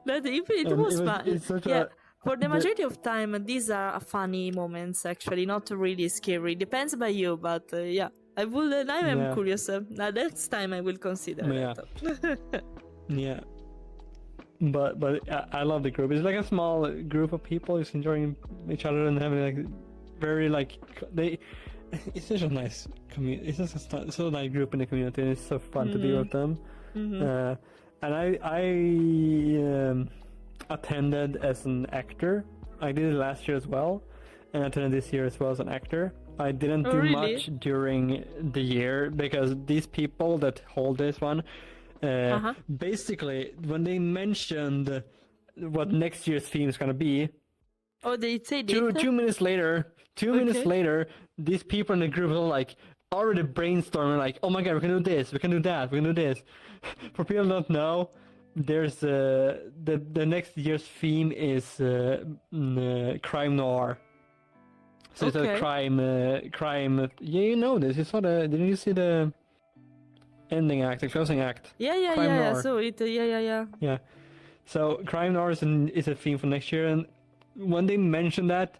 Speaker 2: It was fun.
Speaker 3: It's such
Speaker 2: yeah.
Speaker 3: a
Speaker 2: For the majority of time, these are funny moments. Actually, not really scary. Depends by you, but yeah, I will. Now I'm curious. Next time I will consider that.
Speaker 3: Yeah. But I love the group. It's like a small group of people just enjoying each other and having like very like they. It's such a nice community. It's just a so nice group in the community, and it's so fun to be with them. And I attended as an actor. I did it last year as well, and I attended this year as well as an actor. I didn't do much during the year because these people that hold this one. Basically, when they mentioned what next year's theme is gonna be,
Speaker 2: they say
Speaker 3: 2 minutes later, these people in the group are like already brainstorming, like, oh my god, we can do this, we can do that, we can do this. For people who don't know, there's the next year's theme is crime noir. So it's a crime. Yeah, you know this. You saw didn't you see the ending act, the closing act?
Speaker 2: Yeah. So it,
Speaker 3: Yeah. So crime noir is a theme for next year, and when they mentioned that,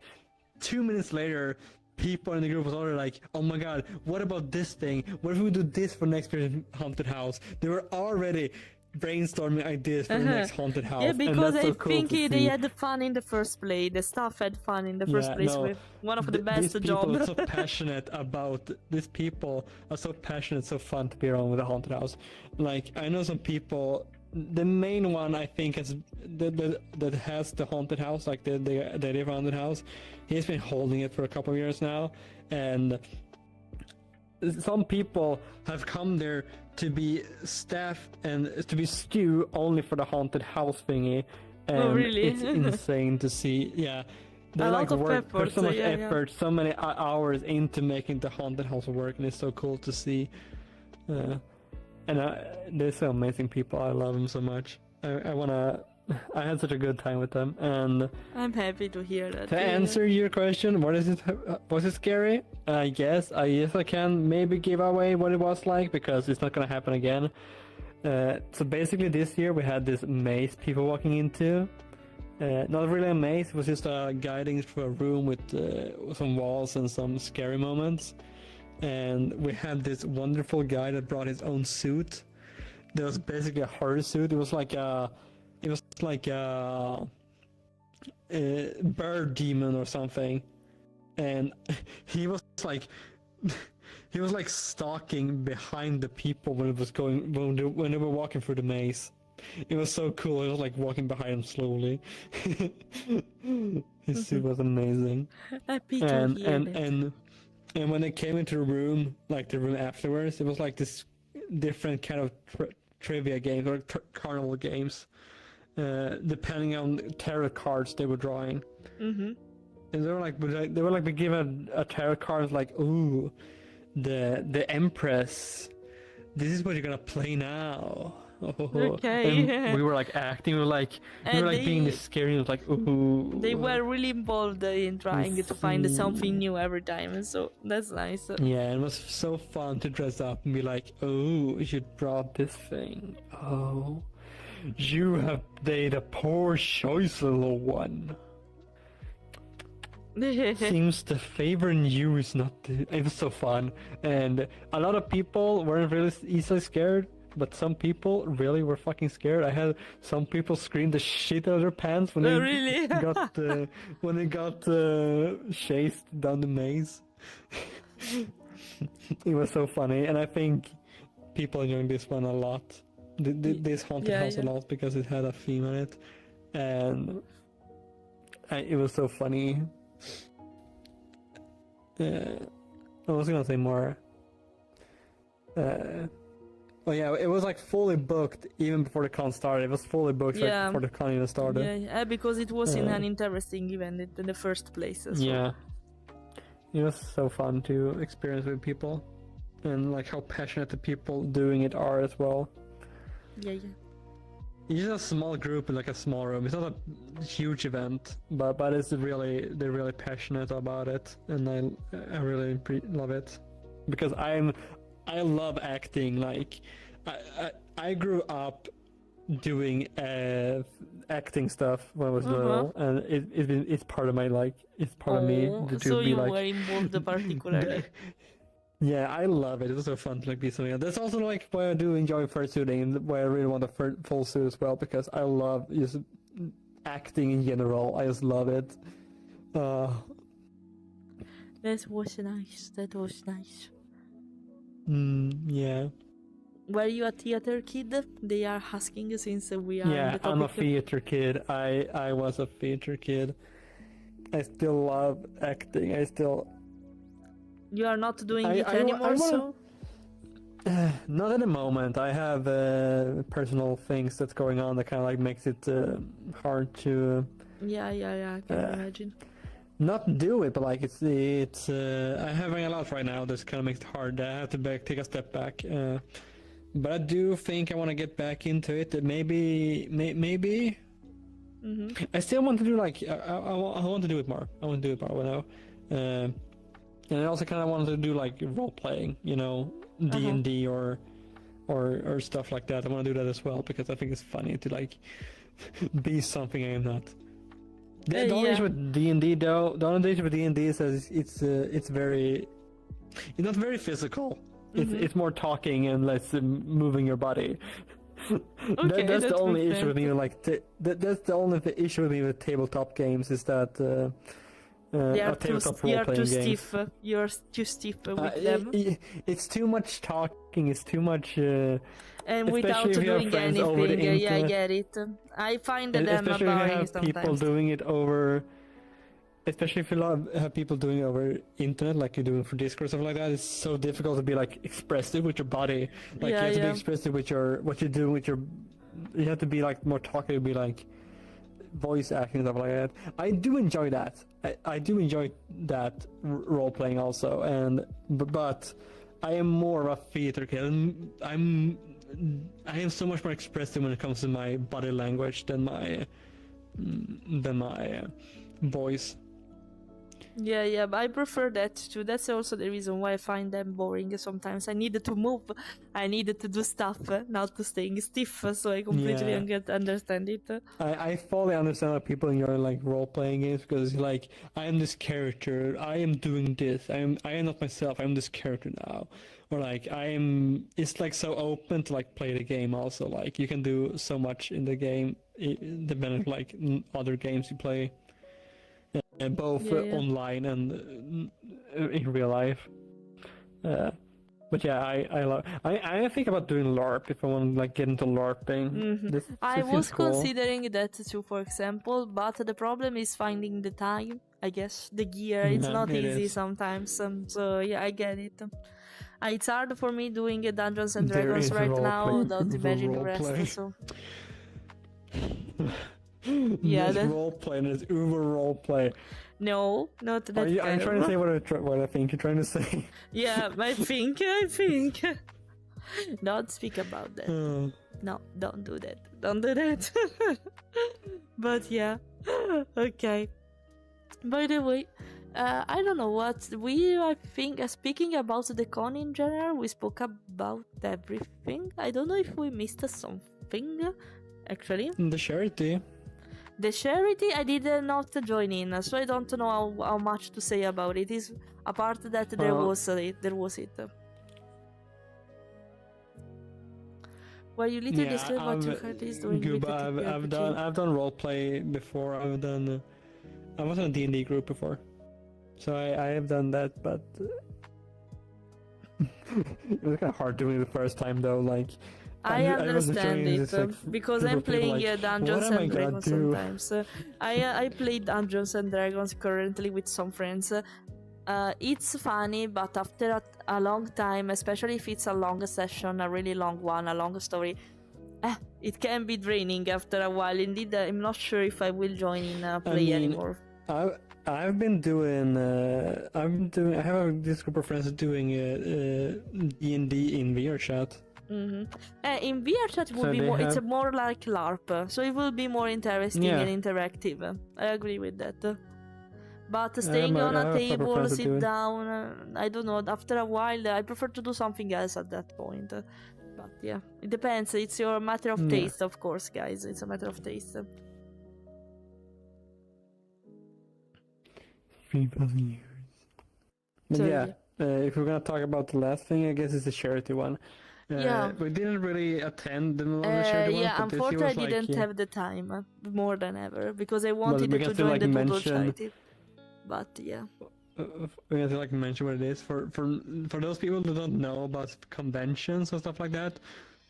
Speaker 3: 2 minutes later, people in the group was already like, "Oh my god, what about this thing? What if we do this for next year's haunted house?" They were already brainstorming ideas for the next haunted house.
Speaker 2: Yeah, because
Speaker 3: and that's so
Speaker 2: I
Speaker 3: cool
Speaker 2: think
Speaker 3: to
Speaker 2: they
Speaker 3: see.
Speaker 2: had fun in the first place. The staff had fun in the first place with one of the best
Speaker 3: These
Speaker 2: jobs.
Speaker 3: people are so passionate about. These people are so passionate, so fun to be around with a haunted house. Like I know some people. The main one I think is that has the haunted house, like the live haunted house. He's been holding it for a couple of years now, and some people have come there to be staff and to be stew only for the haunted house thingy. And
Speaker 2: really?
Speaker 3: It's insane to see. Yeah, they
Speaker 2: A
Speaker 3: like
Speaker 2: lot of
Speaker 3: work
Speaker 2: effort,
Speaker 3: put so much
Speaker 2: yeah.
Speaker 3: effort, so many hours into making the haunted house work, and it's so cool to see. And they're so amazing people. I love them so much. I had such a good time with them, and
Speaker 2: I'm happy to hear that.
Speaker 3: to answer your question, was it scary? Yes, I can maybe give away what it was like because it's not gonna happen again. So basically, this year we had this maze people walking into. Not really a maze; it was just guiding through a room with some walls and some scary moments. And we had this wonderful guy that brought his own suit. That was basically a horror suit. It was like a bird demon or something, and he was like stalking behind the people when they were walking through the maze. it was so cool. I was like walking behind him slowly. His suit was amazing.
Speaker 2: Happy to hear that.
Speaker 3: And when they came into the room, like the room afterwards, it was like this different kind of trivia games or carnival games, depending on tarot cards they were drawing.
Speaker 2: Mm-hmm.
Speaker 3: And they were like given a tarot card like, ooh, the Empress. This is what you're gonna play now.
Speaker 2: Okay.
Speaker 3: And we were like acting, we were like being this scary. It was like, ooh.
Speaker 2: They were really involved in trying to find something new every time, so that's nice.
Speaker 3: Yeah, it was so fun to dress up and be like, oh, you brought this thing. Oh, you have made a poor choice, little one. Seems the favor in you is not the... It was so fun, and a lot of people weren't really easily scared, but some people really were fucking scared. I had some people scream the shit out of their pants when
Speaker 2: really?
Speaker 3: they got chased down the maze. It was so funny, and I think people enjoying this one a lot. This haunted house a lot because it had a theme on it, and it was so funny. I was gonna say more. Oh yeah, it was like fully booked even before the con started. It was fully booked right before the con even started.
Speaker 2: Yeah, because it was in an interesting event in the first place. So.
Speaker 3: Yeah, it was so fun to experience with people, and like how passionate the people doing it are as well.
Speaker 2: Yeah.
Speaker 3: It's just a small group in like a small room. It's not a huge event, but they're really passionate about it, and I really love it because I love acting. Like I grew up doing acting stuff when I was little, and it's part of my it's part of me to
Speaker 2: so
Speaker 3: be
Speaker 2: you
Speaker 3: like.
Speaker 2: were involved particularly.
Speaker 3: Yeah, I love it. It was so fun to like be something else. That's also like why I do enjoy fursuiting and why I really want a full suit as well, because I love just acting in general. I just love it.
Speaker 2: That was nice. That was nice.
Speaker 3: Yeah.
Speaker 2: Were you a theater kid? They are asking since we are on the topic.
Speaker 3: I'm a theater kid. I was a theater kid. I still love acting.
Speaker 2: You are not doing it anymore, so?
Speaker 3: Not at the moment. I have personal things that's going on that kind of like makes it hard to...
Speaker 2: Yeah, I can imagine.
Speaker 3: Not do it, but like it's I'm having a lot right now that kind of makes it hard. I have to take a step back. But I do think I want to get back into it. Maybe. Mm-hmm. I still want to do like I want to do it more. I want to do it more now. And I also kind of wanted to do like role playing, D&D or stuff like that. I want to do that as well because I think it's funny to like be something I am not. The only issue with D&D though, is that it's not very physical.
Speaker 2: Mm-hmm.
Speaker 3: It's more talking and less moving your body.
Speaker 2: Okay,
Speaker 3: that's the only issue with me. That's the only issue with me with tabletop games is that.
Speaker 2: You're too stiff. You're too stiff with them.
Speaker 3: It's too much talking. It's too much.
Speaker 2: And without doing anything, I get it. I find them
Speaker 3: especially
Speaker 2: boring
Speaker 3: if you have
Speaker 2: sometimes.
Speaker 3: people doing it over. Especially if you have people doing it over internet, like you're doing for Discord or something like that, it's so difficult to be like expressive with your body. Like you have to be expressive with what you're doing with your. You have to be like more talkative, be like voice acting and stuff like that. I do enjoy that. I do enjoy that role playing also, but I am more of a theater kid. I am so much more expressive when it comes to my body language than my voice.
Speaker 2: Yeah, but I prefer that too. That's also the reason why I find them boring sometimes. I needed to move, I needed to do stuff, not to staying stiff, so I completely understand it.
Speaker 3: I fully understand that people enjoy like role-playing games because like, I am this character, I am doing this, I am not myself, I am this character now. Or like, it's like so open to like play the game also, like you can do so much in the game, depending on like other games you play. Both online and in real life. But yeah, I love. I think about doing LARP if I want to like get into LARPing. This
Speaker 2: I
Speaker 3: seems
Speaker 2: was
Speaker 3: cool.
Speaker 2: considering that too, for example, but the problem is finding the time. I guess the gear. It's
Speaker 3: Yeah,
Speaker 2: not
Speaker 3: it
Speaker 2: easy
Speaker 3: is.
Speaker 2: sometimes. So yeah, I get it. It's hard for me doing Dungeons and
Speaker 3: There
Speaker 2: Dragons
Speaker 3: is
Speaker 2: right now.
Speaker 3: roleplay-
Speaker 2: Don't imagine the
Speaker 3: roleplay.
Speaker 2: rest. So yeah,
Speaker 3: There's roleplay and there's Uber roleplay.
Speaker 2: no, not that.
Speaker 3: Are you
Speaker 2: kind
Speaker 3: trying to
Speaker 2: of-
Speaker 3: say what I think you're trying to say?
Speaker 2: Yeah, I think. Don't speak about that. No, don't do that. Don't do that. But yeah, okay. By the way, I don't know what I think. Speaking about the con in general, we spoke about everything. I don't know if we missed something. Actually,
Speaker 3: The charity.
Speaker 2: the charity I did not join in, so I don't know how much to say about it. Is apart that there was it. Where you literally describe what your character is doing.
Speaker 3: Good,
Speaker 2: with
Speaker 3: but
Speaker 2: the
Speaker 3: I've
Speaker 2: TTRPG.
Speaker 3: done roleplay before. I was in a D&D group before, so I have done that. But it was kind of hard doing it the first time though. Like
Speaker 2: I
Speaker 3: was
Speaker 2: understand
Speaker 3: joining
Speaker 2: it
Speaker 3: this, like,
Speaker 2: because
Speaker 3: group
Speaker 2: I'm
Speaker 3: of people,
Speaker 2: playing
Speaker 3: like,
Speaker 2: Dungeons
Speaker 3: what am I
Speaker 2: and
Speaker 3: gonna
Speaker 2: Dragons
Speaker 3: do?
Speaker 2: sometimes. I play Dungeons and Dragons currently with some friends. It's funny, but after a long time, especially if it's a long session, a really long one, a long story, it can be draining after a while. Indeed, I'm not sure if I will join in play anymore.
Speaker 3: I've been doing. I have this group of friends doing D&D in VR chat.
Speaker 2: In VR chat it would
Speaker 3: So
Speaker 2: be
Speaker 3: they
Speaker 2: more. It's
Speaker 3: have-
Speaker 2: more like LARP, so it will be more interesting
Speaker 3: Yeah.
Speaker 2: and interactive. I agree with that. But staying
Speaker 3: I
Speaker 2: on
Speaker 3: have
Speaker 2: a
Speaker 3: a couple
Speaker 2: table,
Speaker 3: friends that do
Speaker 2: sit
Speaker 3: it.
Speaker 2: down, I don't know. After a while, I prefer to do something else at that point. But yeah, it depends. It's your matter of
Speaker 3: Yeah.
Speaker 2: taste, of course, guys. It's a matter of taste.
Speaker 3: 3,000 years. But
Speaker 2: So,
Speaker 3: yeah, if we're gonna talk about the last thing, I guess it's the charity one.
Speaker 2: Yeah.
Speaker 3: We didn't really attend the charity
Speaker 2: Yeah,
Speaker 3: ones, but this year
Speaker 2: unfortunately, I
Speaker 3: was like,
Speaker 2: didn't have the time more than ever because I
Speaker 3: we
Speaker 2: wanted
Speaker 3: can
Speaker 2: to
Speaker 3: still,
Speaker 2: join
Speaker 3: like,
Speaker 2: the Doodle
Speaker 3: mention-
Speaker 2: charity. But yeah.
Speaker 3: we have to like mention what it is for those people that don't know about conventions and stuff like that.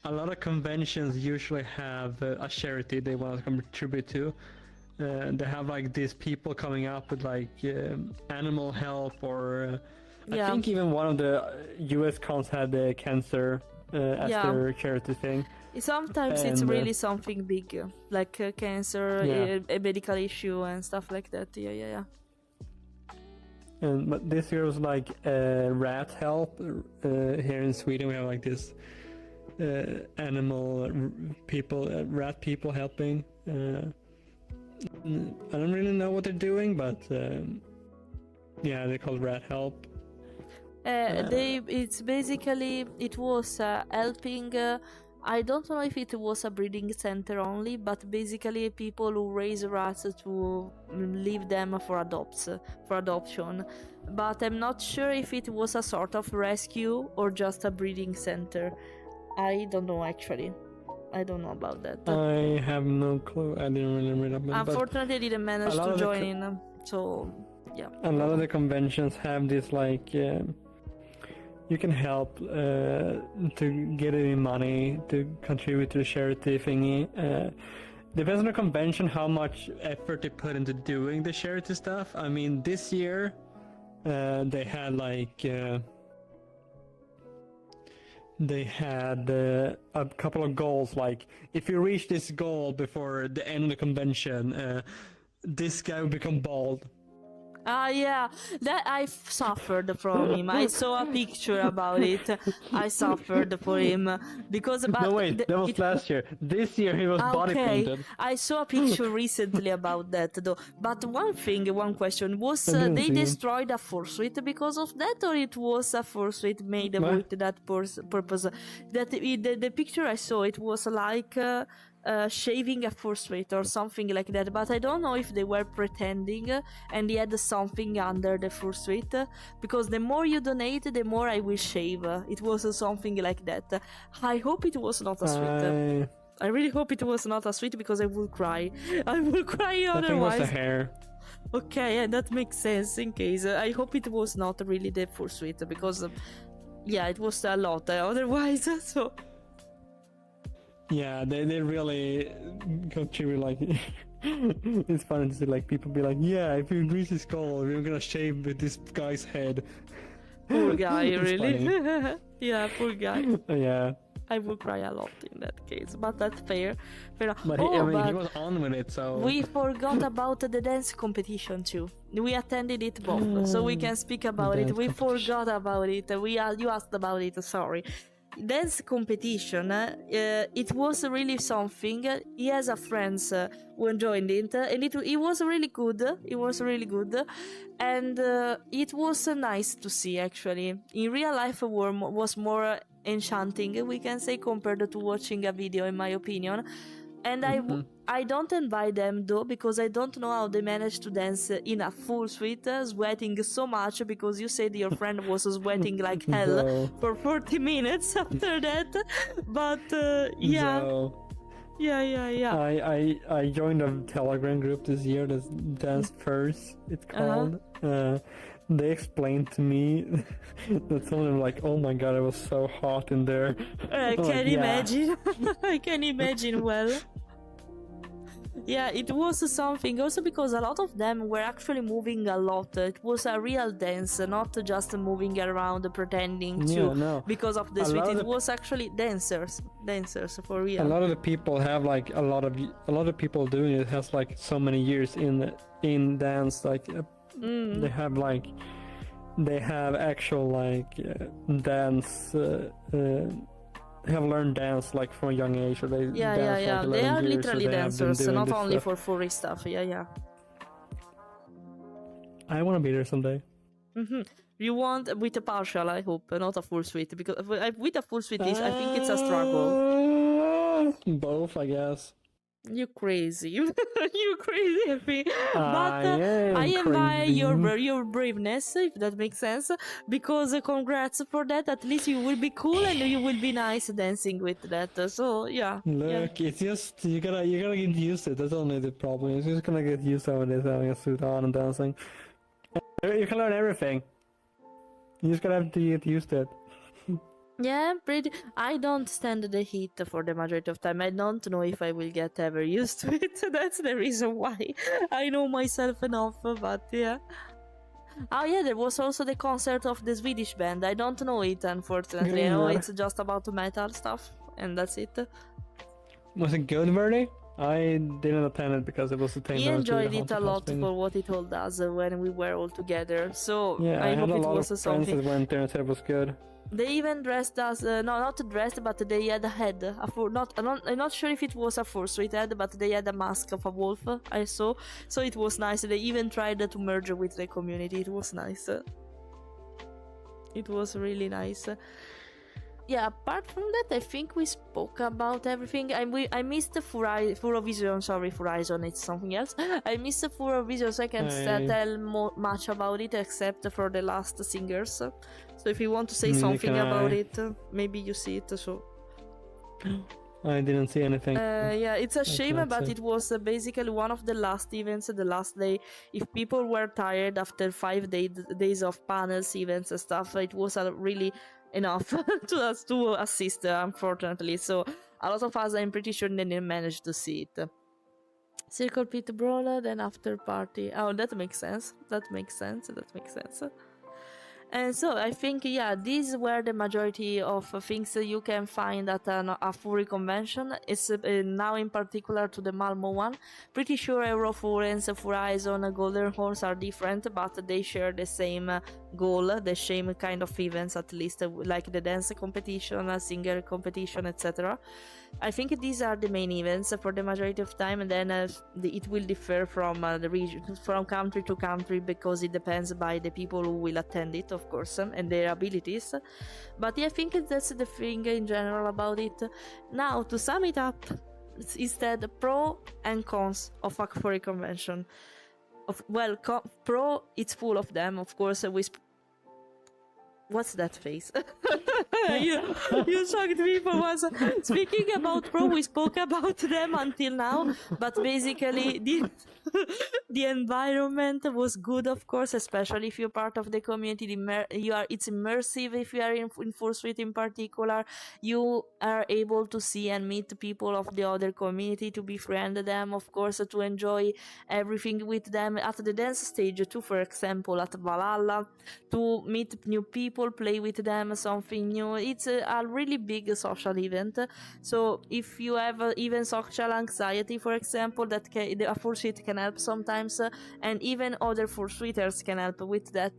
Speaker 3: A lot of conventions usually have a charity they want to contribute to. They have like these people coming up with like animal help or I
Speaker 2: Yeah.
Speaker 3: think even one of the US cons had cancer as
Speaker 2: Yeah.
Speaker 3: their charity thing.
Speaker 2: Sometimes it's
Speaker 3: And,
Speaker 2: really something big, like cancer,
Speaker 3: Yeah.
Speaker 2: a medical issue, and stuff like that. Yeah.
Speaker 3: But this year was like rat help. Here in Sweden we have like this animal people, rat people helping. I don't really know what they're doing, but yeah, they're called rat help.
Speaker 2: It's basically it was helping. I don't know if it was a breeding center only, but basically people who raise rats to leave them for adoption. But I'm not sure if it was a sort of rescue or just a breeding center. I don't know actually. I don't know about that.
Speaker 3: I have no clue. I didn't really read up on it. But
Speaker 2: Unfortunately, I didn't manage
Speaker 3: a lot
Speaker 2: to
Speaker 3: of the
Speaker 2: join in. So yeah.
Speaker 3: a lot of the conventions have this like you can help to get any money to contribute to the charity thingy. Depends on the convention how much effort they put into doing the charity stuff. I mean, this year they had like a couple of goals. Like, if you reach this goal before the end of the convention, this guy will become bald.
Speaker 2: Yeah, that I suffered from him. I saw a picture about it. I suffered for him because about
Speaker 3: No, wait, that was last year. This year he was body painted.
Speaker 2: I saw a picture recently about that though. But one question was:
Speaker 3: didn't
Speaker 2: they
Speaker 3: see it.
Speaker 2: destroyed a fursuit because of that, or it was a fursuit made
Speaker 3: What?
Speaker 2: with that purpose? That the picture I saw, it was like. Shaving a fursuit or something like that, but I don't know if they were pretending and they had something under the fursuit, because the more you donate, the more I will shave. It was something like that. I hope it was not a sweet. I really hope it was not a sweet because I will cry. I will cry
Speaker 3: I think it was
Speaker 2: otherwise.
Speaker 3: the hair.
Speaker 2: Okay, yeah, that makes sense in case. I hope it was not really the fursuit because yeah, it was a lot otherwise. So
Speaker 3: Yeah, they really contribute. Like, it's funny to see like people be like, yeah, if you grease his skull, we're gonna shave this guy's head.
Speaker 2: poor guy,
Speaker 3: It's
Speaker 2: really.
Speaker 3: funny.
Speaker 2: Yeah, poor guy.
Speaker 3: Yeah,
Speaker 2: I would cry a lot in that case, but that's fair. Fair.
Speaker 3: but
Speaker 2: Oh,
Speaker 3: I mean, he
Speaker 2: but
Speaker 3: was on with it, so
Speaker 2: we forgot about the dance competition too. We attended it both, so we can speak about it.
Speaker 3: Dance
Speaker 2: We
Speaker 3: competition.
Speaker 2: forgot about it. You asked about it. Sorry. Dance competition. It was really something. He has a friends who joined it, and it was really good. It was really good, and it was nice to see. Actually, in real life, was more enchanting, we can say, compared to watching a video, in my opinion. And I don't invite them though, because I don't know how they managed to dance in a full suit, sweating so much, because you said your friend was sweating like hell
Speaker 3: So-
Speaker 2: for 40 minutes after that. But yeah,
Speaker 3: So,
Speaker 2: yeah.
Speaker 3: I joined a Telegram group this year that's Dance First, it's called. They explained to me that some of them like, oh my god, it was so hot in there.
Speaker 2: I
Speaker 3: I'm
Speaker 2: can
Speaker 3: like, yeah.
Speaker 2: imagine. I can imagine well. Yeah, it was something also because a lot of them were actually moving a lot. It was a real dance, not just moving around pretending to
Speaker 3: Yeah, no.
Speaker 2: because of the
Speaker 3: A
Speaker 2: suit.
Speaker 3: lot of
Speaker 2: It
Speaker 3: the-
Speaker 2: was actually dancers for real.
Speaker 3: A lot of the people have like a lot of people doing it has like so many years in dance. Like they have actual like dance. Have learned dance like from a young age, or they
Speaker 2: Yeah.
Speaker 3: dance like 11
Speaker 2: They are
Speaker 3: years, so
Speaker 2: literally
Speaker 3: they have been
Speaker 2: dancers,
Speaker 3: doing
Speaker 2: not
Speaker 3: this
Speaker 2: only
Speaker 3: stuff.
Speaker 2: for furry stuff. Yeah.
Speaker 3: I want to be there someday.
Speaker 2: You want with a partial, I hope, not a full suite, because with a full suite, I think it's a struggle.
Speaker 3: Both, I guess.
Speaker 2: You crazy. You crazy, Effie. But
Speaker 3: am
Speaker 2: I admire
Speaker 3: crazy.
Speaker 2: your braveness, if that makes sense, because congrats for that. At least you will be cool and you will be nice dancing with that. So yeah.
Speaker 3: Look, it's just you gotta get used to it. That's only the problem. You're just gonna get used to it, having a suit on and dancing. You can learn everything. You just gotta have to get used to it.
Speaker 2: Yeah, pretty. I don't stand the heat for the majority of time. I don't know if I will get ever used to it. That's the reason why. I know myself enough, but yeah. Oh yeah, there was also the concert of the Swedish band. I don't know it, unfortunately. I know
Speaker 3: Yeah.
Speaker 2: it's just about metal stuff, and that's it.
Speaker 3: Was it good, Verdi? I didn't attend it because it was the time.
Speaker 2: He
Speaker 3: that I was doing
Speaker 2: enjoyed
Speaker 3: the
Speaker 2: it a
Speaker 3: haunted
Speaker 2: lot
Speaker 3: house thing.
Speaker 2: for what it told us when we were all together. So
Speaker 3: Yeah, I
Speaker 2: I
Speaker 3: had
Speaker 2: hope
Speaker 3: a
Speaker 2: it
Speaker 3: lot of
Speaker 2: was
Speaker 3: friends
Speaker 2: something.
Speaker 3: that went there and said it was good.
Speaker 2: They even dressed us, no, not dressed, but they had a head. I'm not sure if it was a fursuit head, but they had a mask of a wolf, I saw. So it was nice. They even tried to merge with the community. It was nice. It was really nice. Yeah, apart from that, I think we spoke about everything. I missed the Furovision. Sorry, Furizon, it's something else. I missed the Furovision, so I can't
Speaker 3: Hey.
Speaker 2: tell much about it except for the last singers. So if you want to say
Speaker 3: Neither
Speaker 2: something
Speaker 3: can
Speaker 2: about
Speaker 3: I.
Speaker 2: it, maybe you see it. So
Speaker 3: I didn't see anything.
Speaker 2: yeah, it's a shame,
Speaker 3: cannot
Speaker 2: but
Speaker 3: say.
Speaker 2: it was basically one of the last events, the last day. If people were tired after 5 days of panels, events and stuff, it was really enough to us to assist, unfortunately. So a lot of us, I'm pretty sure, didn't manage to see it. Circle Pit Brawler, then after party. Oh, that makes sense. That makes sense. And so I think, yeah, these were the majority of things that you can find at a furry convention. It's now in particular to the Malmö one. Pretty sure Eurofurence, Furizon, Golden Horns are different, but they share the same goal, the same kind of events, at least, like the dance competition, singer competition, etc. I think these are the main events for the majority of time, and then it will differ from the region, from country to country, because it depends by the people who will attend it, of course, and their abilities. But yeah, I think that's the thing in general about it. Now, to sum it up, it's instead pro and cons of a furry convention. Pro, it's full of them, of course. What's that face? you shocked me for once. Speaking about pro, we spoke about them until now, but basically the environment was good, of course, especially if you're part of the community. It's immersive if you are in fursuit in particular. You are able to see and meet people of the other community, to befriend them, of course, to enjoy everything with them at the dance stage too, for example, at Valhalla, to meet new people, play with them, something new. It's a really big social event. So if you have even social anxiety, for example, that a fursuit can help sometimes, and even other fursuiters can help with that.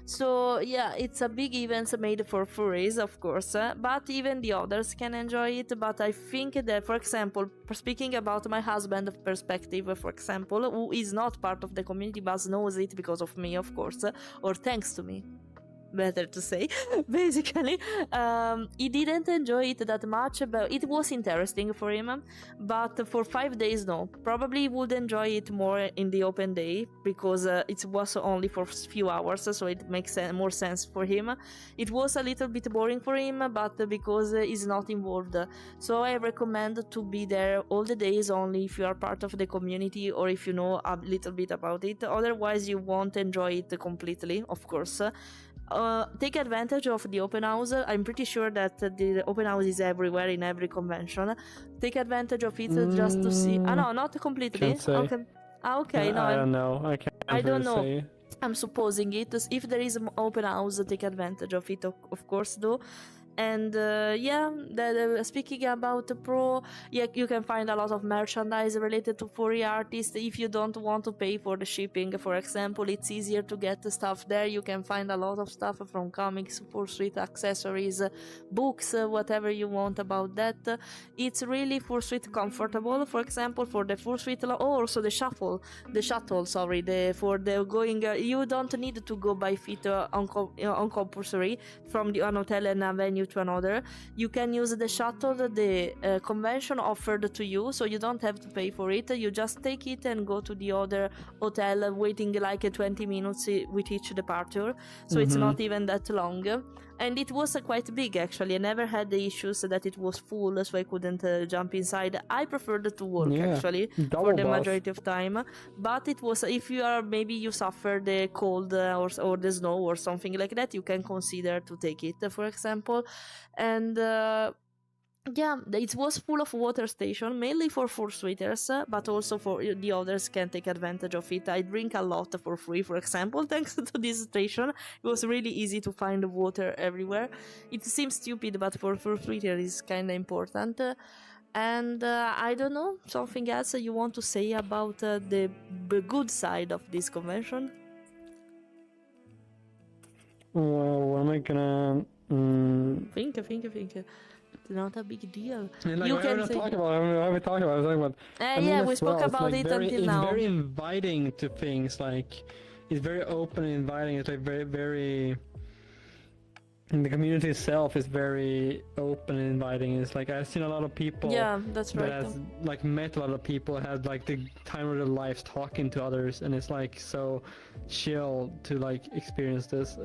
Speaker 2: So yeah, it's a big event made for furries, of course, but even the others can enjoy it. But I think that, for example, speaking about my husband's perspective, for example, who is not part of the community but knows it because of me, of course, or thanks to me, better to say. Basically, he didn't enjoy it that much, but it was interesting for him. But for 5 days, no, probably he would enjoy it more in the open day, because it was only for few hours, so it makes more sense for him. It was a little bit boring for him, but because he's not involved, so I recommend to be there all the days only if you are part of the community or if you know a little bit about it. Otherwise you won't enjoy it completely, of course. Take advantage of the open house. I'm pretty sure that the open house is everywhere in every convention. Take advantage of it just to see. No, not completely.
Speaker 3: Can't say.
Speaker 2: Okay. Okay, no,
Speaker 3: I don't know. I
Speaker 2: don't know.
Speaker 3: Say.
Speaker 2: I'm supposing it. If there is an open house, take advantage of it, of course, though. And speaking about the pro, yeah, you can find a lot of merchandise related to furry artists. If you don't want to pay for the shipping, for example, it's easier to get the stuff there. You can find a lot of stuff from comics, fursuit accessories, books, whatever you want about that. It's really fursuit comfortable. For example, for the fursuit, also the shuttle. For the going, you don't need to go by feet on compulsory from one hotel and a venue to another. You can use the shuttle the convention offered to you, so you don't have to pay for it. You just take it and go to the other hotel, waiting like 20 minutes with each departure, so it's not even that long. And it was quite big, actually. I never had the issues that it was full, so I couldn't jump inside. I preferred to walk, actually, for the majority of time. But it was, if you suffer the cold or the snow or something like that, you can consider to take it, for example. And yeah, it was full of water station, mainly for fursuiters, but also for the others can take advantage of it. I drink a lot for free, for example, thanks to this station. It was really easy to find water everywhere. It seems stupid, but for fursuiters it's kind of important. And I don't know, something else you want to say about the good side of this convention?
Speaker 3: Well, what am I gonna...
Speaker 2: Think. Not a big deal.
Speaker 3: Like,
Speaker 2: you
Speaker 3: can talk about.
Speaker 2: Yeah, we spoke about it until now.
Speaker 3: It's very inviting to things. Like, it's very open and inviting. It's like very. And the community itself is very open and inviting. It's like I've seen a lot of people.
Speaker 2: Yeah, that's right.
Speaker 3: That has like met a lot of people, had like the time of their lives talking to others, and it's like so chill to like experience this.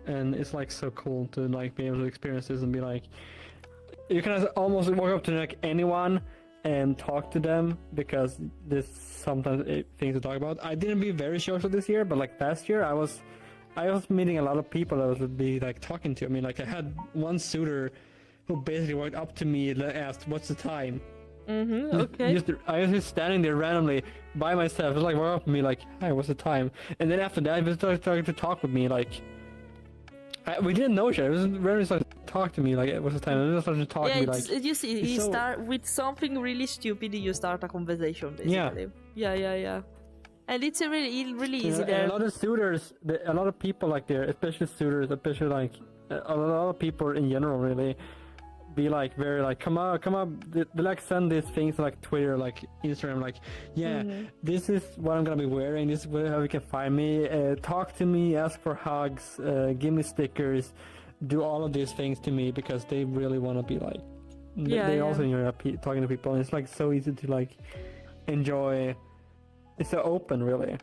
Speaker 3: And it's like so cool to like be able to experience this and be like, you can almost walk up to like anyone and talk to them, because there's sometimes things to talk about. I didn't be very social this year, but like last year I was meeting a lot of people that would be like talking to. I mean, like I had one suitor who basically walked up to me and asked, "What's the time?"
Speaker 2: Okay.
Speaker 3: I was just standing there randomly by myself. It was like walk up to me like, "Hi, what's the time?" And then after that, he was starting to talk with me like. We didn't know each other. It was very like talk to me like it was the time. And then started to talk to me like.
Speaker 2: You see, you start with something really stupid. You start a conversation basically. Yeah. And it's really easy there.
Speaker 3: A lot of suitors, a lot of people like there, especially suitors, especially like a lot of people in general really. Be like very like come up they like send these things like Twitter, like Instagram, like this is what I'm gonna be wearing, this is how you can find me, talk to me, ask for hugs, give me stickers, do all of these things to me, because they really want to be like they also enjoy talking to people, and it's like so easy to like enjoy. It's so open really.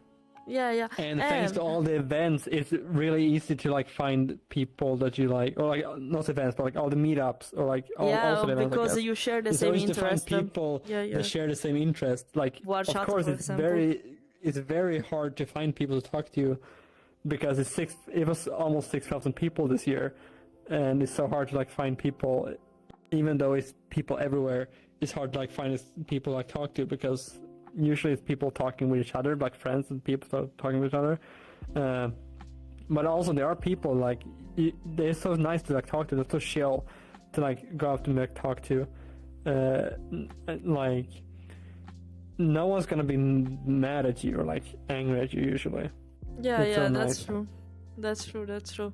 Speaker 2: Yeah.
Speaker 3: And thanks to all the events, it's really easy to like find people that you like, or like not events, but like all the meetups, or like all also events,
Speaker 2: because
Speaker 3: I guess.
Speaker 2: you share the
Speaker 3: It's
Speaker 2: same
Speaker 3: always
Speaker 2: interest.
Speaker 3: to find people that share the same interest. Like,
Speaker 2: War
Speaker 3: of
Speaker 2: chat,
Speaker 3: course,
Speaker 2: for
Speaker 3: it's
Speaker 2: example.
Speaker 3: very hard to find people to talk to, because it was almost 6,000 people this year, and it's so hard to like find people, even though it's people everywhere. It's hard to like find people like talk to, because usually it's people talking with each other, like friends and people talking with each other. But also there are people like they're so nice to like talk to. They're so chill to like go up and like talk to. Like no one's gonna be mad at you or like angry at you usually.
Speaker 2: Yeah,
Speaker 3: so
Speaker 2: that's
Speaker 3: nice.
Speaker 2: true. That's true.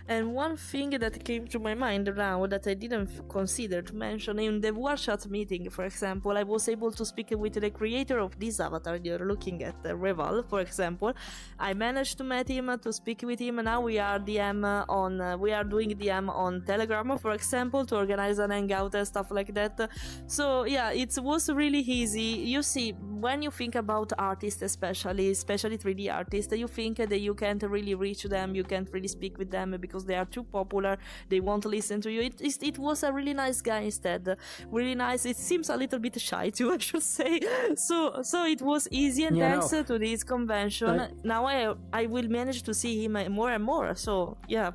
Speaker 2: And one thing that came to my mind now that I didn't consider to mention, in the workshop meeting, for example, I was able to speak with the creator of this avatar you're looking at, Reval, for example. I managed to meet him, to speak with him. Now we are doing DM on Telegram, for example, to organize an hangout and stuff like that. So yeah, it was really easy. You see, when you think about artists, especially 3D artists, you think that you can't really reach them, you can't really speak with them because they are too popular, they won't listen to you. It was a really nice guy instead, really nice. It seems a little bit shy too, I should say. So it was easy, and thanks to this convention, now I will manage to see him more and more. So yeah.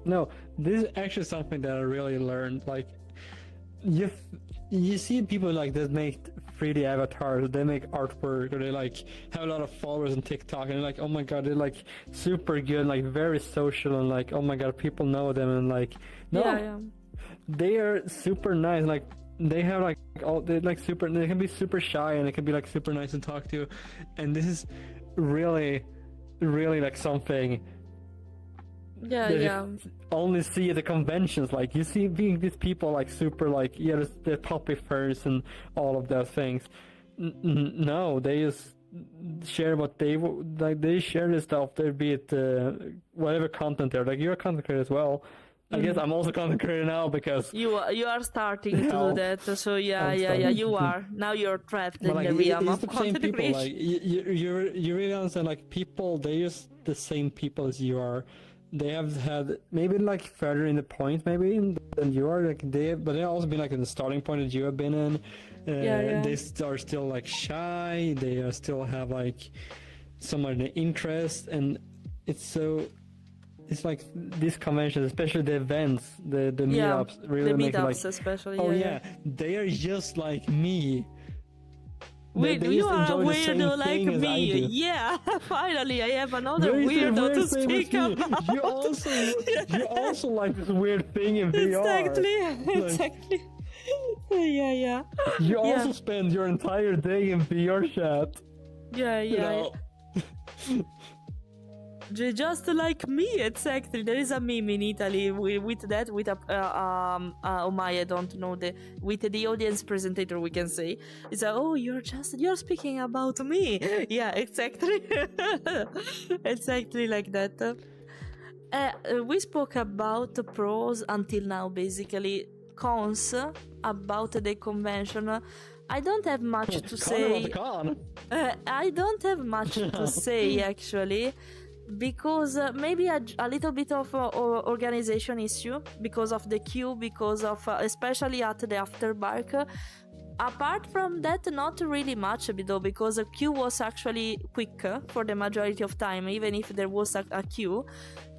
Speaker 3: No, this is actually something that I really learned. Like, you see people like that make 3D avatars, they make artwork, or they like have a lot of followers on TikTok, and they're like, oh my god, they're like super good, like very social, and like, oh my god, people know them, and like, no, they are super nice. Like, they have like they can be super shy, and they can be like super nice to talk to, and this is really like something you only see at the conventions. Like, you see these people like super like the puppy furs and all of those things. No, they just share what they like. They share the stuff. There be it whatever content they're like. You're a content creator as well. I guess I'm also content creator now, because
Speaker 2: you are starting to do that. So yeah, you are now. You're trapped in the realm of content creation.
Speaker 3: Like, you really understand, like, people, they just the same people as you are. They have had maybe like further in the point maybe than you are, like but they also been like in the starting point that you have been in. They are still like shy. They still have like some of the interest, and it's like these conventions, especially the events, the meetups, really make it like,
Speaker 2: especially.
Speaker 3: They are just like me.
Speaker 2: Wait, you are a weirdo like me. Yeah, finally, I have another weirdo to speak about.
Speaker 3: You also like this weird thing in VR.
Speaker 2: Exactly. Yeah.
Speaker 3: You also spend your entire day in VR chat.
Speaker 2: Yeah. Just like me, exactly. There is a meme in Italy with I don't know, with the audience presenter, we can say. It's like, oh, you're speaking about me. Yeah, exactly. Exactly like that. We spoke about the pros until now, basically. Cons about the convention. I don't have much to say. I don't have much to say, actually. Because maybe a little bit of organization issue, because of the queue, because of especially at the afterbark. Apart from that, not really much, though, because the queue was actually quick for the majority of time, even if there was a queue.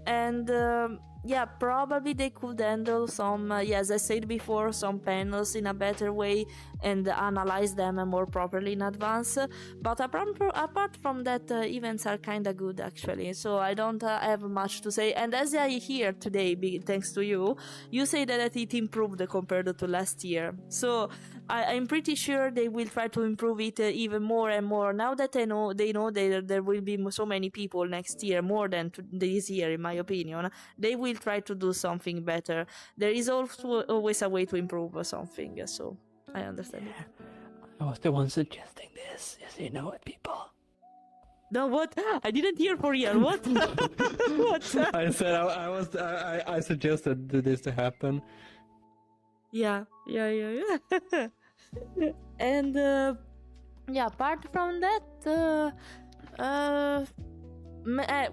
Speaker 2: And probably they could handle some, as I said before, some panels in a better way and analyze them more properly in advance. But apart from that, events are kind of good, actually. So I don't have much to say. And as I hear today, thanks to you say that it improved compared to last year. So I'm pretty sure they will try to improve it even more and more. Now that they know there will be so many people next year, more than this year, in my opinion, they will try to do something better. There is also always a way to improve something, so I understand it.
Speaker 3: I was the one suggesting this, as you know it, people.
Speaker 2: No, what? I didn't hear for real. What? What?
Speaker 3: I said I suggested this to happen.
Speaker 2: Yeah. And apart from that,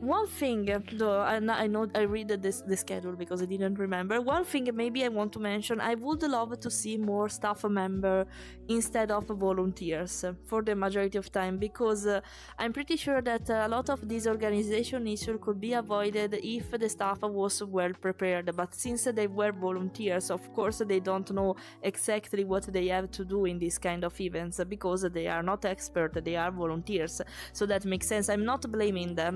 Speaker 2: One thing, though, I know I read the schedule because I didn't remember. One thing maybe I want to mention, I would love to see more staff member instead of volunteers for the majority of time, because I'm pretty sure that a lot of these organization issues could be avoided if the staff was well prepared. But since they were volunteers, of course they don't know exactly what they have to do in this kind of events because they are not expert, they are volunteers. So that makes sense. I'm not blaming them.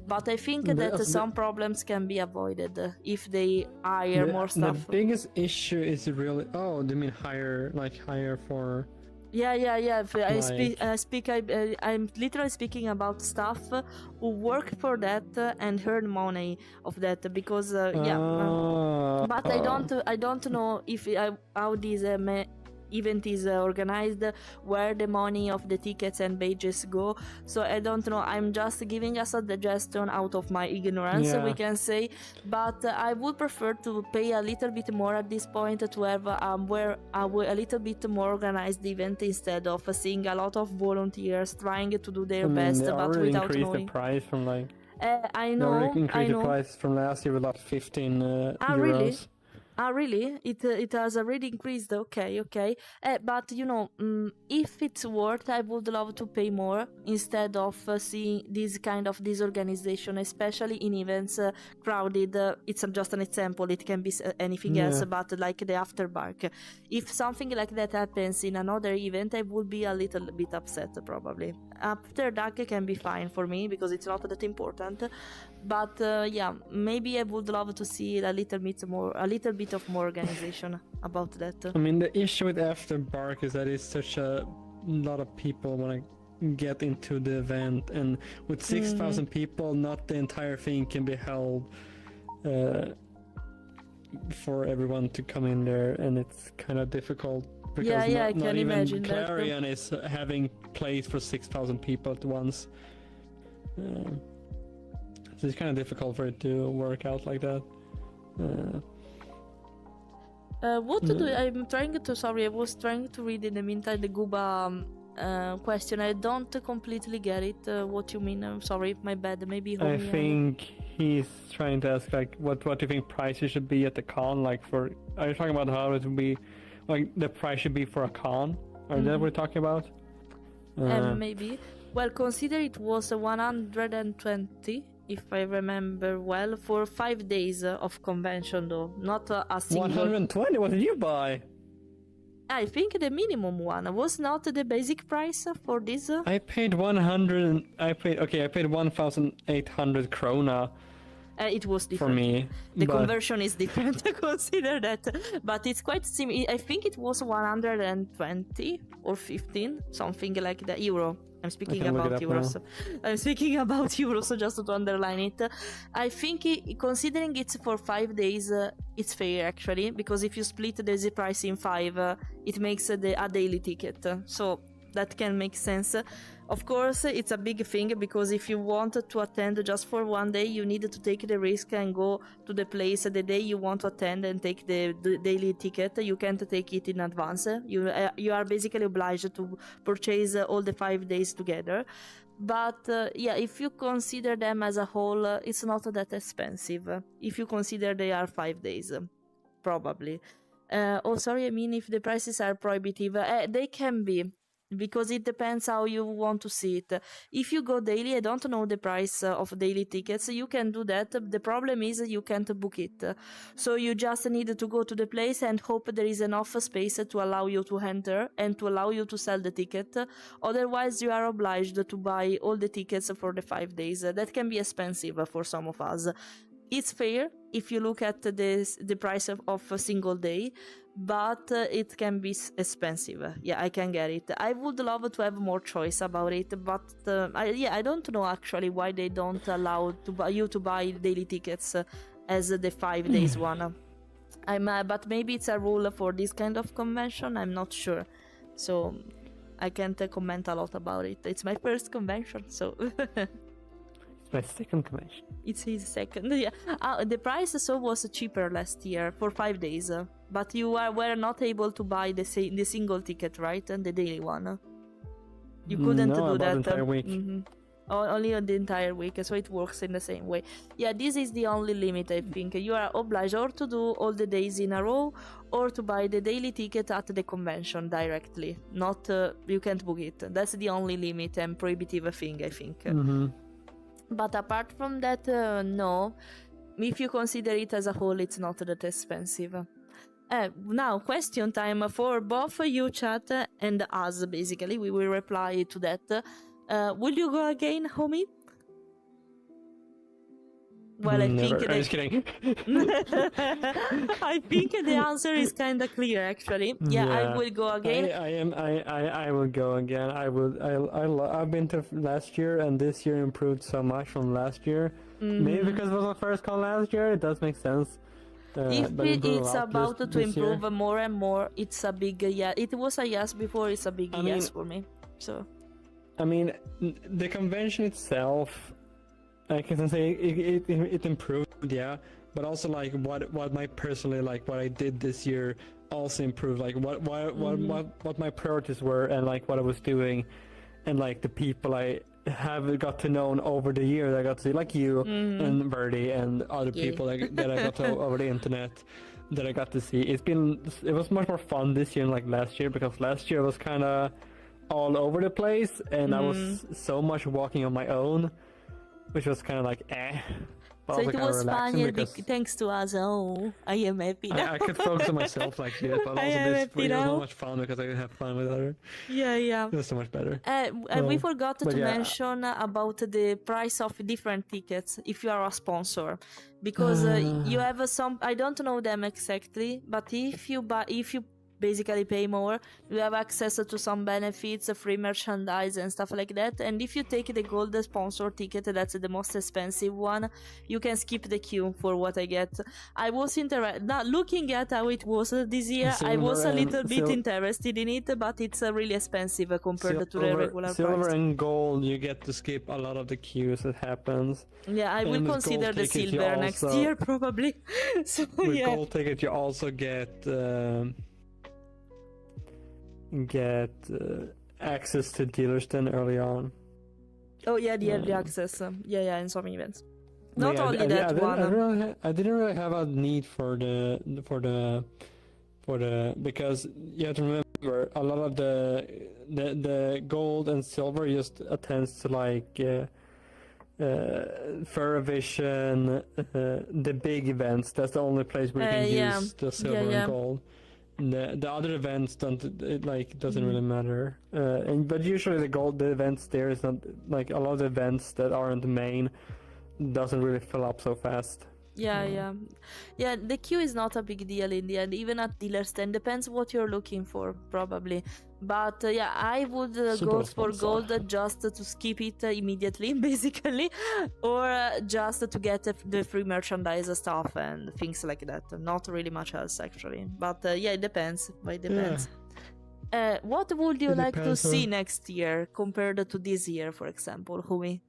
Speaker 2: But I think that some problems can be avoided if they hire more staff.
Speaker 3: The biggest issue is really... Oh, do you mean hire for...
Speaker 2: Yeah. I'm literally speaking about staff who work for that and earn money of that because but I don't know if how these event is organized, where the money of the tickets and badges go. So I don't know. I'm just giving us a suggestion out of my ignorance, we can say. But I would prefer to pay a little bit more at this point to have a little bit more organized event instead of seeing a lot of volunteers trying to do their best, but without knowing.
Speaker 3: The price from like.
Speaker 2: I know.
Speaker 3: They increased the price from last year with like 15 euros.
Speaker 2: Really? Really? It has already increased. Okay. But if it's worth, I would love to pay more instead of seeing this kind of disorganization, especially in events crowded. It's just an example. It can be anything else, but like the afterbark. If something like that happens in another event, I would be a little bit upset probably. After dark can be fine for me because it's not that important. But maybe I would love to see a little bit of more organization about that.
Speaker 3: I mean, the issue with Afterbark is that it's such a lot of people want to get into the event, and with 6,000 people, not the entire thing can be held for everyone to come in there, and it's kind of difficult because not even Clarion is having place for 6,000 people at once. So it's kind of difficult for it to work out like that.
Speaker 2: What to do? I'm trying to. Sorry, I was trying to read in the meantime the Guba question. I don't completely get it. What you mean? I'm sorry, my bad. Maybe.
Speaker 3: I think he's trying to ask like, what do you think prices should be at the con? Like for, are you talking about how it would be, like the price should be for a con? Are that what we're talking about?
Speaker 2: Maybe. Well, consider it was 120. If I remember well, for 5 days of convention though, not a single...
Speaker 3: 120? What did you buy?
Speaker 2: I think the minimum one was not the basic price for this.
Speaker 3: I paid 1,800 krona.
Speaker 2: It was different.
Speaker 3: For me.
Speaker 2: The conversion is different, consider that. But it's quite similar. I think it was 120 or 15, something like that, euro. I'm speaking about euros. I'm speaking about euros, just to underline it. I think, considering it's for 5 days, it's fair actually, because if you split the price in 5, it makes a daily ticket. So that can make sense. Of course, it's a big thing because if you want to attend just for 1 day, you need to take the risk and go to the place the day you want to attend and take the daily ticket. You can't take it in advance. You are basically obliged to purchase all the 5 days together. But if you consider them as a whole, it's not that expensive. If you consider they are 5 days, probably. I mean if the prices are prohibitive. They can be. Because it depends how you want to see it. If you go daily, I don't know the price of daily tickets, you can do that. The problem is you can't book it. So you just need to go to the place and hope there is enough space to allow you to enter and to allow you to sell the ticket. Otherwise, you are obliged to buy all the tickets for the 5 days. That can be expensive for some of us. It's fair if you look at the price of a single day, but it can be expensive. Yeah, I can get it. I would love to have more choice about it, but I don't know actually why they don't allow you to buy daily tickets as the 5 days one. But maybe it's a rule for this kind of convention. I'm not sure, so I can't comment a lot about it. It's my first convention, so.
Speaker 3: My second convention.
Speaker 2: It's his second, yeah. The price was cheaper last year for 5 days, but you were not able to buy the single ticket, right? And the daily one. You couldn't do that.
Speaker 3: Entire week.
Speaker 2: only on the entire week, so it works in the same way. Yeah, this is the only limit, I think. You are obliged or to do all the days in a row or to buy the daily ticket at the convention directly. Not you can't book it. That's the only limit and prohibitive thing, I think. But apart from that, no. If you consider it as a whole, it's not that expensive. Now, question time for both you, chat, and us, basically. We will reply to that. Will you go again, homie? Well, I
Speaker 3: Never.
Speaker 2: think
Speaker 3: I'm just kidding.
Speaker 2: I think the answer is kind of clear, actually. Yeah, I will go again.
Speaker 3: I will go again. I've been to last year, and this year improved so much from last year. Maybe because it was my first con last year. It does make sense.
Speaker 2: If it's about to improve
Speaker 3: year.
Speaker 2: more and more, it's a big yeah. It was a yes before, it's a big yes for me. So,
Speaker 3: I mean, the convention itself, I can say it improved, yeah. But also like what my personally like what I did this year also improved. Like what my priorities were and like what I was doing, and like the people I have got to know over the year that I got to see, like you and Verdi and other people that I got to over the internet that I got to see. It was much more fun this year than like last year, because last year was kind of all over the place and I was so much walking on my own, which was kind of like But
Speaker 2: so it was fun
Speaker 3: because
Speaker 2: thanks to us. Oh, I am happy now.
Speaker 3: I could focus on myself like this, but also this it was so much fun because I could have fun with her.
Speaker 2: Yeah.
Speaker 3: It was so much better.
Speaker 2: We forgot to mention about the price of different tickets if you are a sponsor, because you have some. I don't know them exactly, but if you basically pay more, you have access to some benefits, free merchandise and stuff like that. And if you take the gold sponsor ticket, that's the most expensive one, you can skip the queue for what I get. I was now looking at how it was this year, I was a little bit interested in it, but it's really expensive compared to the regular
Speaker 3: silver
Speaker 2: price.
Speaker 3: And gold, you get to skip a lot of the queues that happens.
Speaker 2: Yeah, I will consider the silver next year probably. So
Speaker 3: with gold ticket you also get access to dealers then early on.
Speaker 2: Oh yeah, the early access. Yeah, in some events. Not only
Speaker 3: I didn't really have a need for the because you have to remember a lot of the gold and silver just attends to like Furvision, the big events. That's the only place where you can use the silver and gold. The other events doesn't really matter. But usually the events there is not like a lot of events that aren't main doesn't really fill up so fast.
Speaker 2: Yeah. The queue is not a big deal in the end, even at dealer stand. Depends what you're looking for, probably. But I would go for gold just to skip it immediately, basically, or just to get the free merchandise stuff and things like that. Not really much else, actually. But it depends. It depends. Yeah. What would you like to see next year compared to this year, for example, Humi?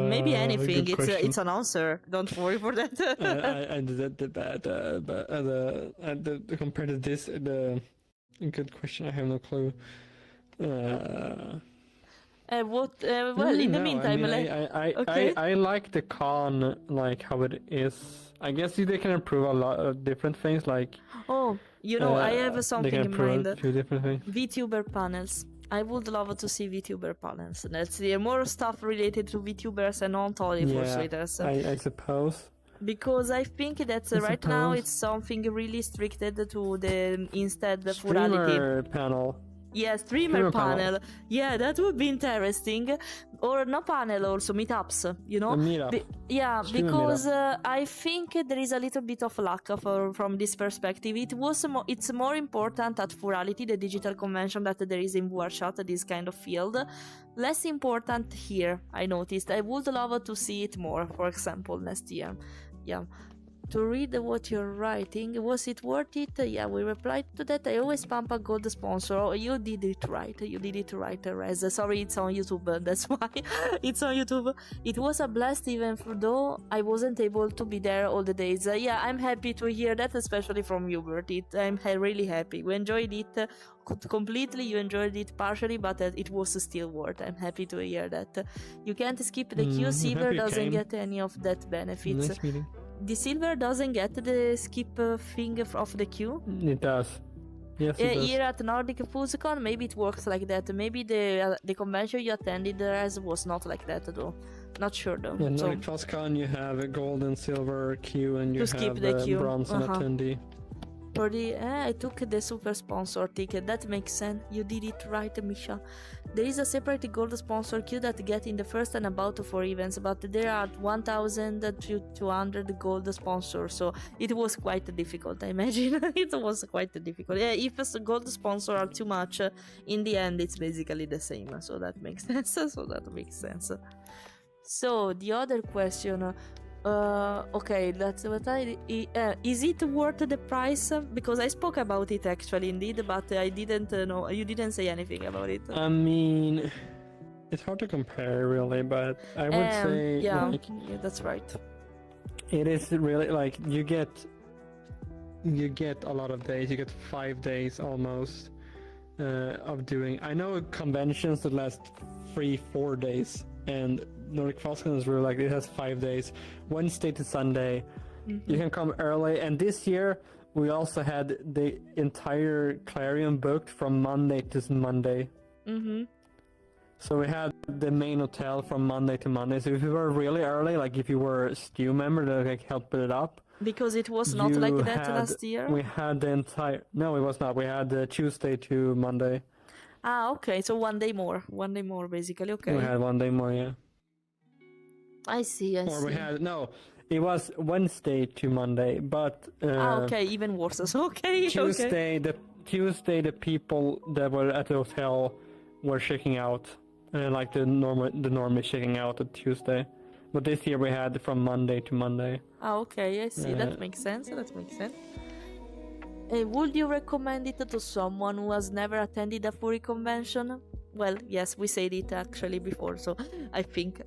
Speaker 2: Maybe anything. It's an answer. Don't worry for that.
Speaker 3: Compared to this, good question. I have no clue.
Speaker 2: Well, in the meantime,
Speaker 3: I like the con, like how it is. I guess they can improve a lot of different things. Like
Speaker 2: I have something in mind.
Speaker 3: Two different things.
Speaker 2: VTuber panels. I would love to see VTuber panels. Let's see more stuff related to VTubers and not only fursuiters.
Speaker 3: I suppose.
Speaker 2: Because I think that right now it's something really restricted to the instead the
Speaker 3: streamer panel.
Speaker 2: Yeah, streamer panel. Yeah, that would be interesting. Or no panel, also meetups,
Speaker 3: A meetup.
Speaker 2: Because I think there is a little bit of lack from this perspective. It's more important at Furality, the digital convention that there is in Warshot, this kind of field. Less important here, I noticed. I would love to see it more, for example, next year. Yeah. to read what you're writing. Was it worth it? Yeah, we replied to that. I always pump a gold sponsor. Oh, you did it right. You did it right, Rez. Sorry, it's on YouTube. That's why it's on YouTube. It was a blast, even though I wasn't able to be there all the days. Yeah, I'm happy to hear that, especially from you, Bert. I'm really happy. We enjoyed it completely. You enjoyed it partially, but it was still worth. I'm happy to hear that. You can't skip the queue. Silver doesn't get any of that benefits.
Speaker 3: Nice meeting.
Speaker 2: The silver doesn't get the skip thing of the queue.
Speaker 3: It does. Yes, it does.
Speaker 2: Here at NordicFuzzCon, maybe it works like that. Maybe the convention you attended as was not like that though. Not sure though.
Speaker 3: Yeah, NordicFuzzCon, you have a gold and silver queue, and you have
Speaker 2: skip the queue.
Speaker 3: Bronze and attendee.
Speaker 2: For the I took the super sponsor ticket. That makes sense. You did it right, Misha. There is a separate gold sponsor queue that get in the first and about 4 events, but there are 1,200 gold sponsors, so it was quite difficult. I imagine it was quite difficult. Yeah, if a gold sponsor are too much, in the end it's basically the same. So that makes sense. So the other question. Okay, that's what is it worth the price? Because I spoke about it actually, indeed, but I didn't know. You didn't say anything about it.
Speaker 3: I mean, it's hard to compare, really, but I would say,
Speaker 2: yeah, that's right.
Speaker 3: It is really like you get a lot of days. You get 5 days almost of doing. I know conventions that last 3-4 days, and NordicFuzzCon is really like it has 5 days, Wednesday to Sunday. You can come early, and this year we also had the entire Clarion booked from Monday to Monday. So we had the main hotel from Monday to Monday. So if you were really early, like if you were a STU member, that like helped it up.
Speaker 2: Because it was not like that last year.
Speaker 3: We had the entire. No, it was not. We had Tuesday to Monday.
Speaker 2: Ah, okay. So 1 day more. 1 day more, basically. Okay.
Speaker 3: We had 1 day more, yeah.
Speaker 2: I see.
Speaker 3: We had it was Wednesday to Monday, but
Speaker 2: okay, even worse. Okay.
Speaker 3: Tuesday, the people that were at the hotel were checking out, like the normally checking out at Tuesday. But this year we had from Monday to Monday.
Speaker 2: Okay, I see. That makes sense. Would you recommend it to someone who has never attended a furry convention? Well, yes, we said it actually before, so I think,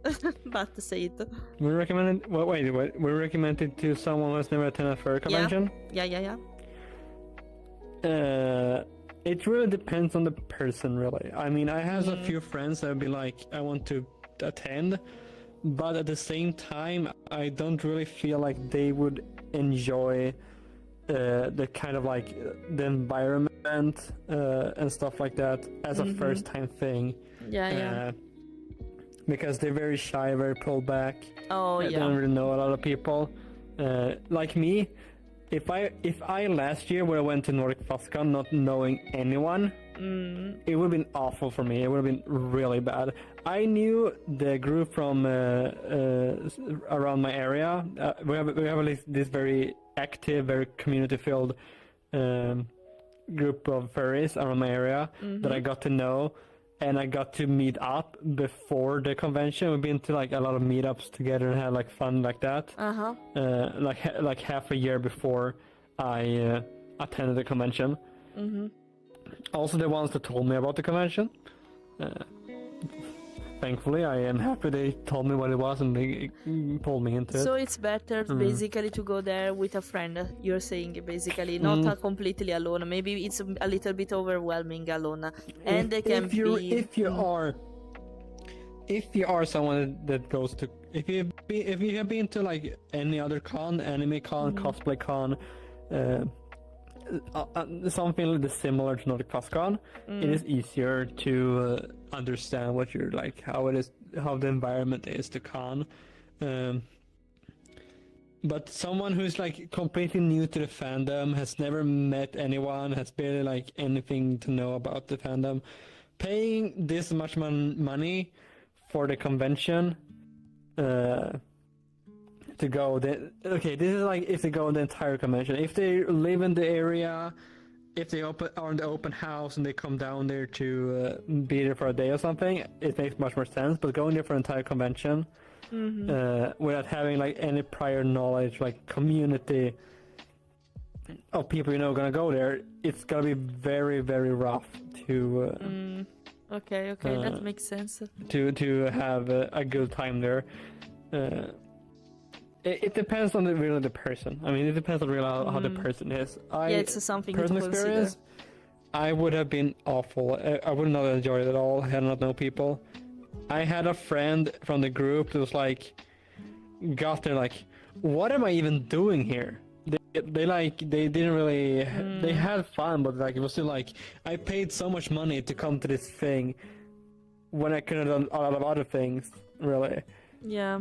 Speaker 2: but say it.
Speaker 3: We recommend it. Wait. We recommend it to someone who has never attended a furry convention.
Speaker 2: Yeah.
Speaker 3: It really depends on the person, really. I mean, I have a few friends that would be like, I want to attend, but at the same time, I don't really feel like they would enjoy the kind of like the environment and stuff like that as a first time thing. Yeah. Because they're very shy, very pulled back. They don't really know a lot of people. Like me, if I last year would have went to NordicFuzzCon not knowing anyone, it would have been awful for me. It would have been really bad. I knew the group from around my area. We have this very active, very community-filled group of furries around my area that I got to know, and I got to meet up before the convention. We've been to like a lot of meetups together and had like fun like that. Like half a year before I attended the convention. Also, the ones that told me about the convention. Thankfully, I am happy they told me what it was and they pulled me into it.
Speaker 2: So it's better basically to go there with a friend, you're saying, basically, not completely alone. Maybe it's a little bit overwhelming alone. And they can
Speaker 3: if you are someone that goes to... If you have been to like any other con, anime con, cosplay con, something similar to NordicFuzzCon, it is easier to understand what you're like, how the environment is to con. But someone who's like completely new to the fandom, has never met anyone, has barely like anything to know about the fandom, paying this much money for the convention to go this is like if they go the entire convention. If they live in the are, if they are in the open house and they come down there to be there for a day or something, it makes much more sense. But going there for an entire convention, without having like any prior knowledge, like community of people gonna go there, it's gonna be very, very rough to
Speaker 2: Okay, that makes sense.
Speaker 3: to have a good time there. It depends on really the person. I mean, it depends on really how the person is.
Speaker 2: It's something to
Speaker 3: personal
Speaker 2: consider.
Speaker 3: experience, I would have been awful. I would not enjoy it at all. Had not know people. I had a friend from the group that was like, got there like, what am I even doing here? They didn't really. They had fun, but like it was still like, I paid so much money to come to this thing, when I could have done a lot of other things. Really.
Speaker 2: Yeah.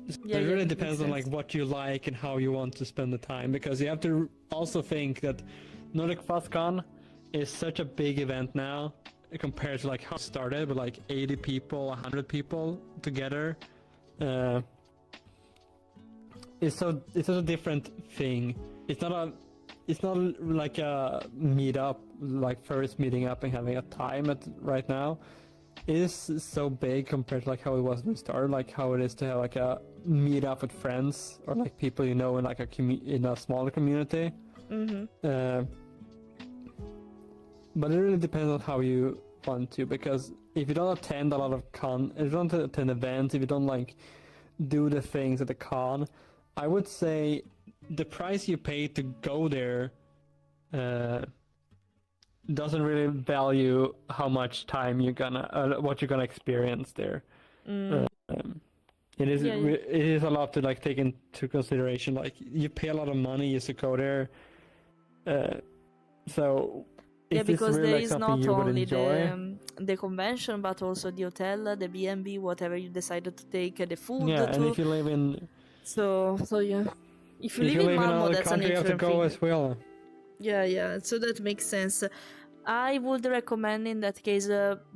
Speaker 3: It really depends on like what you like and how you want to spend the time, because you have to also think that NordicFuzzCon is such a big event now compared to like how it started with like 80 people, 100 people together. It's such a different thing. It's not like a meetup, like first meeting up and having a time right now. It is so big compared to like how it was when we started, like how it is to have like a meet up with friends or like people in like in a smaller community. But it really depends on how you want to, because if you don't attend a lot of if you don't attend events, if you don't like do the things at the con, I would say the price you pay to go there doesn't really value how much time you're gonna what you're gonna experience there. It is a lot to like take into consideration. Like you pay a lot of money just to go there, so
Speaker 2: because
Speaker 3: really
Speaker 2: there
Speaker 3: like
Speaker 2: is
Speaker 3: something
Speaker 2: not
Speaker 3: you would
Speaker 2: only
Speaker 3: enjoy?
Speaker 2: the convention, but also the hotel, the B&B, whatever you decided to take, the food.
Speaker 3: Yeah,
Speaker 2: too.
Speaker 3: and if you live in
Speaker 2: so yeah, if you
Speaker 3: if
Speaker 2: live in Malmö,
Speaker 3: another
Speaker 2: that's
Speaker 3: country,
Speaker 2: an
Speaker 3: you have to
Speaker 2: different
Speaker 3: go
Speaker 2: thing.
Speaker 3: as well.
Speaker 2: Yeah, so that makes sense. I would recommend in that case,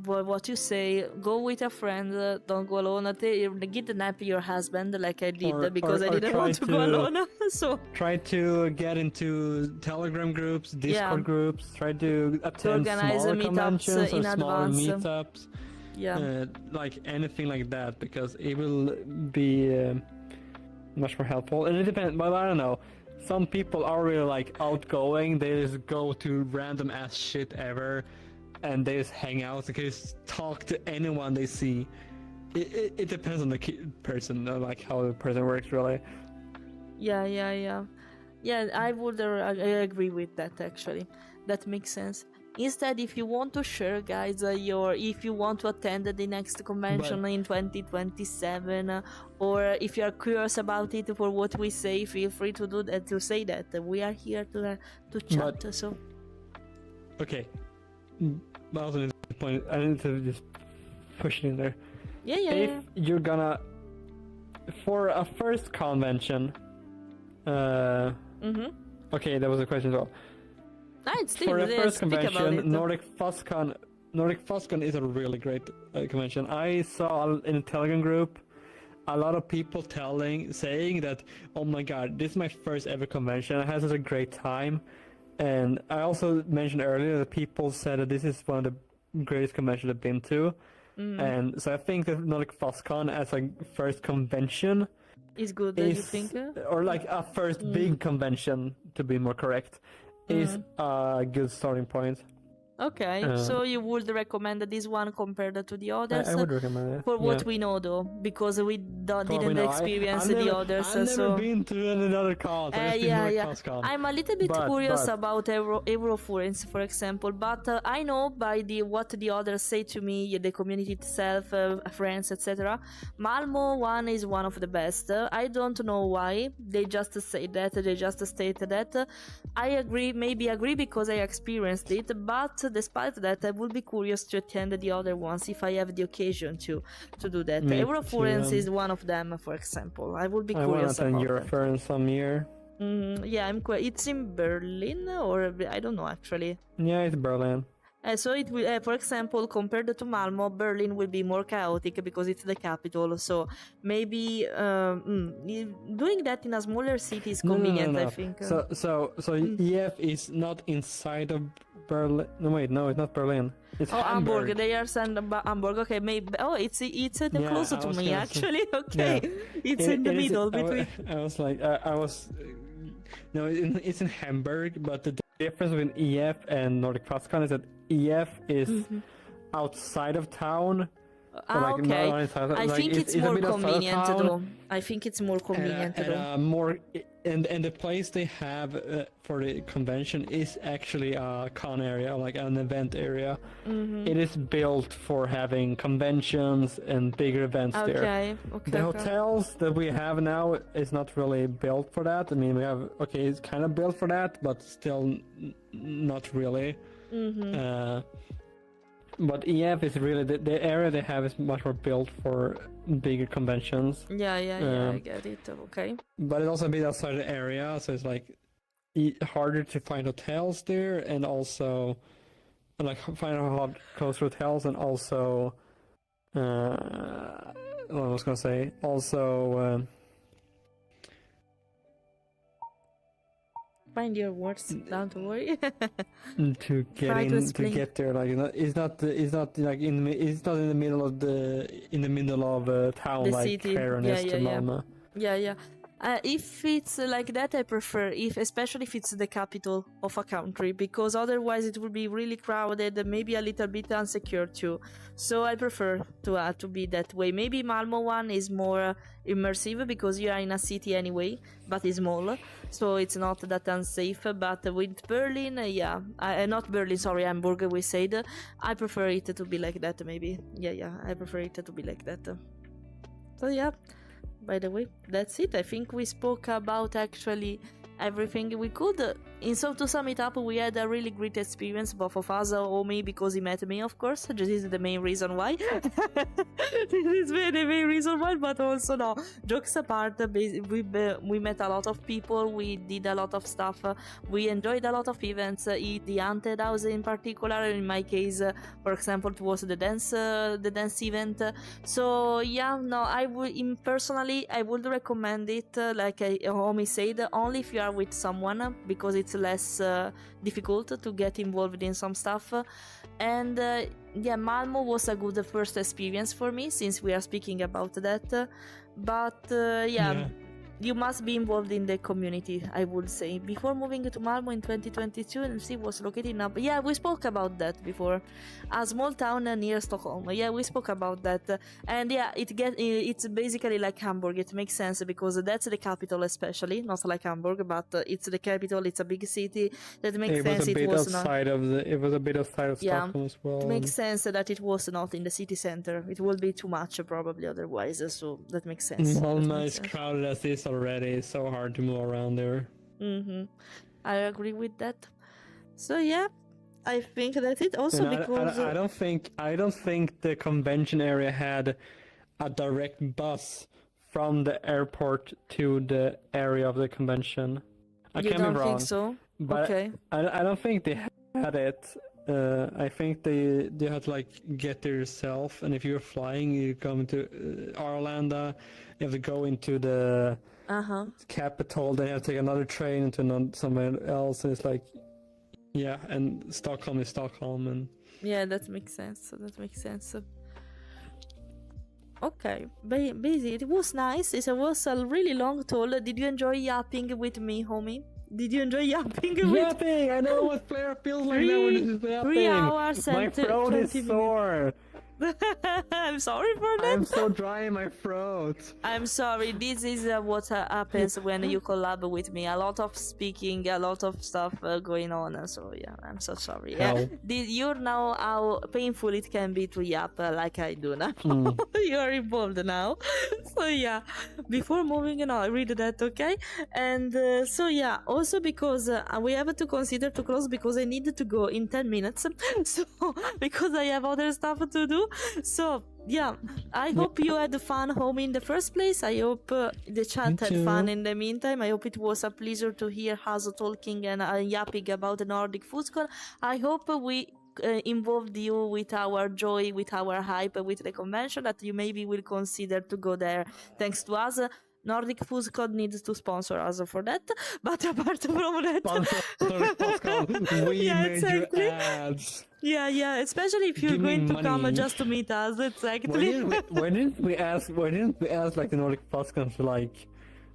Speaker 2: what you say, go with a friend, don't go alone. Kidnap your husband like I did, because I didn't want to go alone. So
Speaker 3: try to get into Telegram groups, Discord groups. Try to attend
Speaker 2: organize
Speaker 3: smaller
Speaker 2: meetups
Speaker 3: conventions
Speaker 2: in
Speaker 3: or smaller
Speaker 2: advance.
Speaker 3: meetups.
Speaker 2: Yeah,
Speaker 3: like anything like that, because it will be much more helpful. And it depends, but I don't know. Some people are really like outgoing. They just go to random ass shit ever, and they just hang out. They just talk to anyone they see. It depends on the person, like how the person works, really.
Speaker 2: Yeah. I would I agree with that actually. That makes sense. Instead, if you want to share, guys, if you want to attend the next convention in 2027, or if you are curious about it for what we say, feel free to do that. To say that we are here to chat. So
Speaker 3: okay, but also at this point, I need to just push it in there. If you're gonna for a first convention, okay, that was a question as well. For the first convention, NordicFuzzCon is a really great convention. I saw in a Telegram group a lot of people saying that, oh my god, this is my first ever convention. I had such a great time. And I also mentioned earlier that people said that this is one of the greatest conventions I've been to. And so I think that NordicFuzzCon as a first convention
Speaker 2: is good, you think?
Speaker 3: Or like a first big convention, to be more correct, is a good starting point.
Speaker 2: Okay, so you would recommend this one compared to the others?
Speaker 3: I would recommend it.
Speaker 2: For what we know, though, because we didn't experience the others.
Speaker 3: I've never been to another con.
Speaker 2: I'm a little bit curious about Eurofluence, for example, but I know by what the others say to me, the community itself, friends, etc. Malmö one is one of the best. I don't know why. They just say that. They just state that. I agree because I experienced it, but despite that, I would be curious to attend the other ones if I have the occasion to do that. Eurofluence is one of them, for example. I would be curious about
Speaker 3: that. I want to attend Eurofluence some year.
Speaker 2: Yeah, it's in Berlin, or I don't know actually.
Speaker 3: Yeah, it's Berlin.
Speaker 2: So it will, for example, compared to Malmö, Berlin will be more chaotic because it's the capital. So maybe doing that in a smaller city is convenient.
Speaker 3: No.
Speaker 2: I think.
Speaker 3: So EF is not inside of Berlin. No, wait, no, it's not Berlin. It's
Speaker 2: Oh,
Speaker 3: Hamburg.
Speaker 2: Hamburg. They are sent Hamburg. Okay, maybe. Oh, it's closer to me actually. Okay, it's in the middle between.
Speaker 3: I was like, no, it's in Hamburg, but the difference between EF and NordicFuzzCon is that EF is outside of town.
Speaker 2: Okay. I think it's more convenient though.
Speaker 3: And the place they have for the convention is actually a con area, like an event area. It is built for having conventions and bigger events there.
Speaker 2: Okay.
Speaker 3: The hotels that we have now is not really built for that. I mean, we have, it's kind of built for that, but still not really. But EF is really, the area they have is much more built for bigger conventions.
Speaker 2: Yeah, I get it. Okay.
Speaker 3: But it's also a bit outside the area, so it's like harder to find hotels there, and also like find hard close hotels, and also what I was gonna say, also
Speaker 2: Find your words. Don't worry.
Speaker 3: to get there, like it's not like it's not in the middle of town,
Speaker 2: The
Speaker 3: like
Speaker 2: city.
Speaker 3: Fleira is to Malmö.
Speaker 2: Yeah. If it's like that, I prefer, especially if it's the capital of a country, because otherwise it will be really crowded, maybe a little bit insecure too. So I prefer to be that way. Maybe Malmö one is more immersive because you are in a city anyway, but it's small, so it's not that unsafe. But with Berlin, not Berlin, sorry, Hamburg, we said, I prefer it to be like that. Maybe, I prefer it to be like that. So yeah. By the way, that's it. I think we spoke about actually everything we could. So to sum it up, we had a really great experience, both of us, or me, because he met me, of course. This is the main reason why. This is the main reason why, but also no. Jokes apart, we met a lot of people, we did a lot of stuff, we enjoyed a lot of events, the haunted house in particular. In my case, for example, it was the dance event. So yeah, no, personally, I would recommend it, like Homie said, only if you are with someone, because it's less difficult to get involved in some stuff. And Malmö was a good first experience for me, since we are speaking about that. But you must be involved in the community, I would say. Before moving to Malmö in 2022, NC was located in we spoke about that before. A small town near Stockholm. Yeah, we spoke about that. And it's basically like Hamburg. It makes sense because that's the capital, especially. Not like Hamburg, but it's the capital. It's a big city. That makes sense. It was a bit outside of Stockholm as well. It makes sense that it was not in the city center. It would be too much probably otherwise. So that makes sense.
Speaker 3: Malmö is crowded as is already. It's so hard to move around there.
Speaker 2: I agree with that. So yeah, I think that's it. Also, because
Speaker 3: I don't think the convention area had a direct bus from the airport to the area of the convention. I
Speaker 2: you
Speaker 3: can
Speaker 2: don't
Speaker 3: be wrong,
Speaker 2: think so?
Speaker 3: but
Speaker 2: okay.
Speaker 3: I don't think they had it. I think they had to like get there yourself, and if you're flying, you come to Arlanda, you have to go into the capital, then you have to take another train into somewhere else, and it's like, and Stockholm is Stockholm, and
Speaker 2: that makes sense. Okay, busy. It was nice. It was a really long talk. Did you enjoy yapping with me, homie? Did you enjoy yapping with me?
Speaker 3: Yapping! I know what Fleira feels like now when it's yapping.
Speaker 2: 3 hours and
Speaker 3: my throat is sore.
Speaker 2: I'm sorry for that.
Speaker 3: I'm so dry in my throat.
Speaker 2: I'm sorry. This is what happens when you collab with me. A lot of speaking, a lot of stuff going on. So yeah, I'm so sorry. You know how painful it can be to yap like I do now. You are involved now. So yeah, before moving on, I read that, okay? And so yeah, also because we have to consider to close because I need to go in 10 minutes. So because I have other stuff to do. So yeah, I hope you had fun home in the first place. I hope the chat had fun in the meantime. I hope it was a pleasure to hear us talking and yapping about the NordicFuzzCon. I hope we involved you with our joy, with our hype, with the convention, that you maybe will consider to go there thanks to us. NordicFuzzCon needs to sponsor us for that. But apart from that,
Speaker 3: we
Speaker 2: Yeah,
Speaker 3: made
Speaker 2: exactly.
Speaker 3: you ads.
Speaker 2: yeah, especially if you're
Speaker 3: Give me
Speaker 2: going to come
Speaker 3: money.
Speaker 2: just to meet us, exactly.
Speaker 3: Why didn't we ask like the NordicFuzzCon to like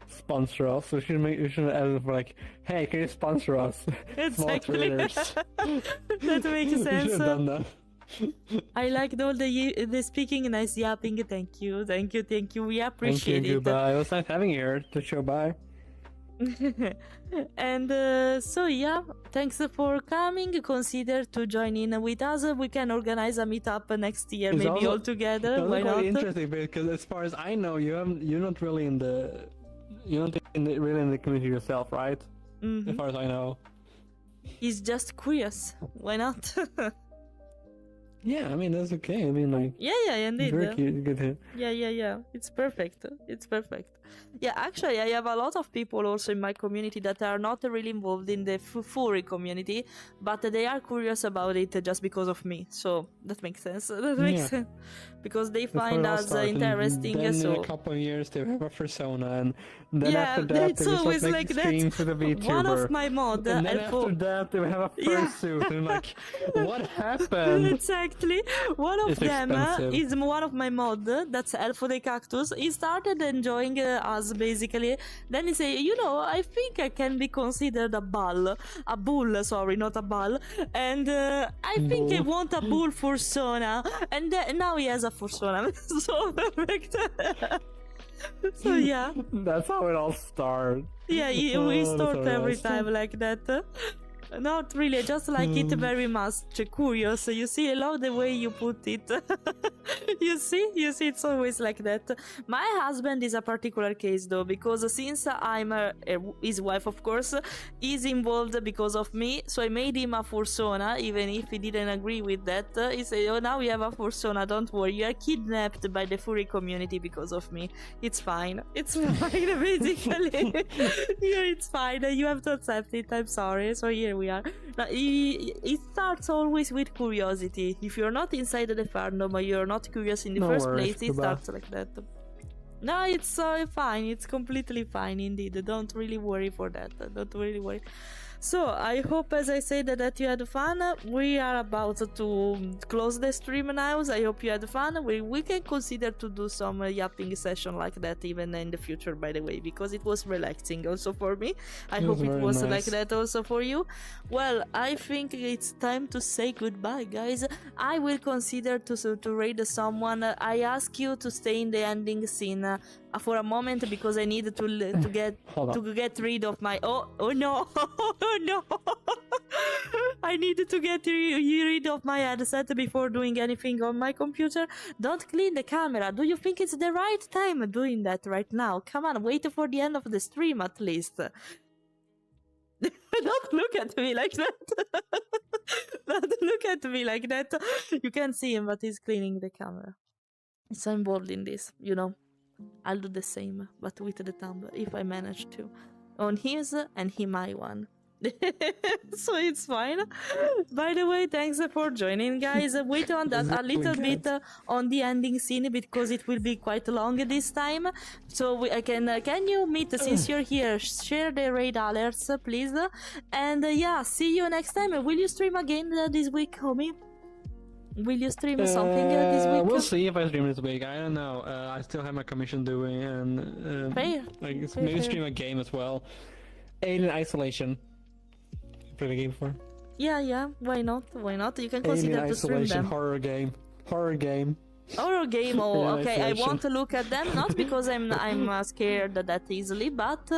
Speaker 3: sponsor us? We should ask for like, hey, can you sponsor us? Small
Speaker 2: Exactly.
Speaker 3: creators.
Speaker 2: That makes
Speaker 3: We should
Speaker 2: sense.
Speaker 3: have done that.
Speaker 2: I liked all the speaking, nice yapping. Thank you. We
Speaker 3: Thank you,
Speaker 2: appreciate it.
Speaker 3: goodbye. It was nice having you here to show bye.
Speaker 2: And so yeah, thanks for coming. Consider to join in with us. We can organize a meetup next year,
Speaker 3: It's
Speaker 2: maybe
Speaker 3: also-
Speaker 2: all together.
Speaker 3: That's
Speaker 2: Why
Speaker 3: quite
Speaker 2: not?
Speaker 3: interesting because as far as I know, you're not really in the really in the community yourself, right?
Speaker 2: Mhm.
Speaker 3: As far as I know.
Speaker 2: He's just curious. Why not?
Speaker 3: Yeah, I mean that's okay. I mean like
Speaker 2: yeah, indeed.
Speaker 3: very cute, good.
Speaker 2: Yeah. It's perfect. Yeah, actually, I have a lot of people also in my community that are not really involved in the furry community, but they are curious about it just because of me. So that makes sense.
Speaker 3: Yeah.
Speaker 2: Sense. Because they
Speaker 3: That's
Speaker 2: find
Speaker 3: where it all
Speaker 2: us
Speaker 3: started, and
Speaker 2: interesting.
Speaker 3: Then
Speaker 2: So
Speaker 3: in a couple of years they have a persona, and then
Speaker 2: yeah,
Speaker 3: after that
Speaker 2: it's
Speaker 3: they just
Speaker 2: always
Speaker 3: make
Speaker 2: like that.
Speaker 3: streams with a VTuber.
Speaker 2: One of my mod,
Speaker 3: and then
Speaker 2: Elfo-
Speaker 3: after that they have a
Speaker 2: Yeah.
Speaker 3: fursuit, and like, what happened?
Speaker 2: Exactly. One of
Speaker 3: It's
Speaker 2: them
Speaker 3: expensive.
Speaker 2: is one of my mod. That's Elfo the Cactus. He started enjoying us basically. Then he say, I think I can be considered a bull. Sorry, not a bull. And I think I
Speaker 3: Bull.
Speaker 2: want a bull fursona. And now he has a fursona. So perfect. So yeah.
Speaker 3: That's how it all started.
Speaker 2: Yeah, we
Speaker 3: Oh,
Speaker 2: start
Speaker 3: that's
Speaker 2: every
Speaker 3: alright.
Speaker 2: time like that. Not really, I just like it very much curious. You see, I love the way you put it. you see, it's always like that. My husband is a particular case though, because since I'm his wife, of course, he's involved because of me. So I made him a fursona, even if he didn't agree with that. He said, "Oh, now we have a fursona. Don't worry, you are kidnapped by the furry community because of me. It's fine. It's fine, basically. Yeah, it's fine. You have to accept it. I'm sorry." So here we are. Now, it starts always with curiosity. If you're not inside the fandom or you're not curious in the
Speaker 3: No
Speaker 2: first
Speaker 3: worries,
Speaker 2: place, it
Speaker 3: goodbye.
Speaker 2: starts like that. No, it's fine. It's completely fine indeed. Don't really worry for that. Don't really worry. So I hope, as I said, that you had fun. We are about to close the stream now. So I hope you had fun. We can consider to do some yapping session like that even in the future, by the way, because it was relaxing also for me. I
Speaker 3: It
Speaker 2: hope
Speaker 3: was
Speaker 2: it
Speaker 3: very
Speaker 2: was
Speaker 3: nice.
Speaker 2: like that also for you. Well, I think it's time to say goodbye, guys. I will consider to raid someone. I ask you to stay in the ending scene for a moment because I need to get
Speaker 3: Hold on.
Speaker 2: to get rid of my oh no oh no I needed to get rid of my headset before doing anything on my computer. Don't clean the camera. Do you think it's the right time doing that right now? Come on, wait for the end of the stream at least. Don't look at me like that. Don't look at me like that. You can't see him, but he's cleaning the camera. So I'm involved in this, I'll do the same, but with the thumb, if I manage to. On his and he my one. So it's fine. By the way, thanks for joining, guys. Wait on that a little bit on the ending scene because it will be quite long this time. So can you meet since you're here? Share the raid alerts, please. And yeah, see you next time. Will you stream again this week, homie? Will you stream something this week?
Speaker 3: We'll see if I stream this week. I don't know. I still have my commission doing, and
Speaker 2: Fair.
Speaker 3: maybe
Speaker 2: Fair.
Speaker 3: stream a game as well. Alien Isolation. Played a game for.
Speaker 2: Yeah. Why not? You can
Speaker 3: Alien
Speaker 2: consider to stream
Speaker 3: Isolation
Speaker 2: them.
Speaker 3: horror game. Horror game.
Speaker 2: Horror game. Oh,
Speaker 3: Yeah,
Speaker 2: okay. I
Speaker 3: isolation.
Speaker 2: want to look at them, not because I'm scared that easily, but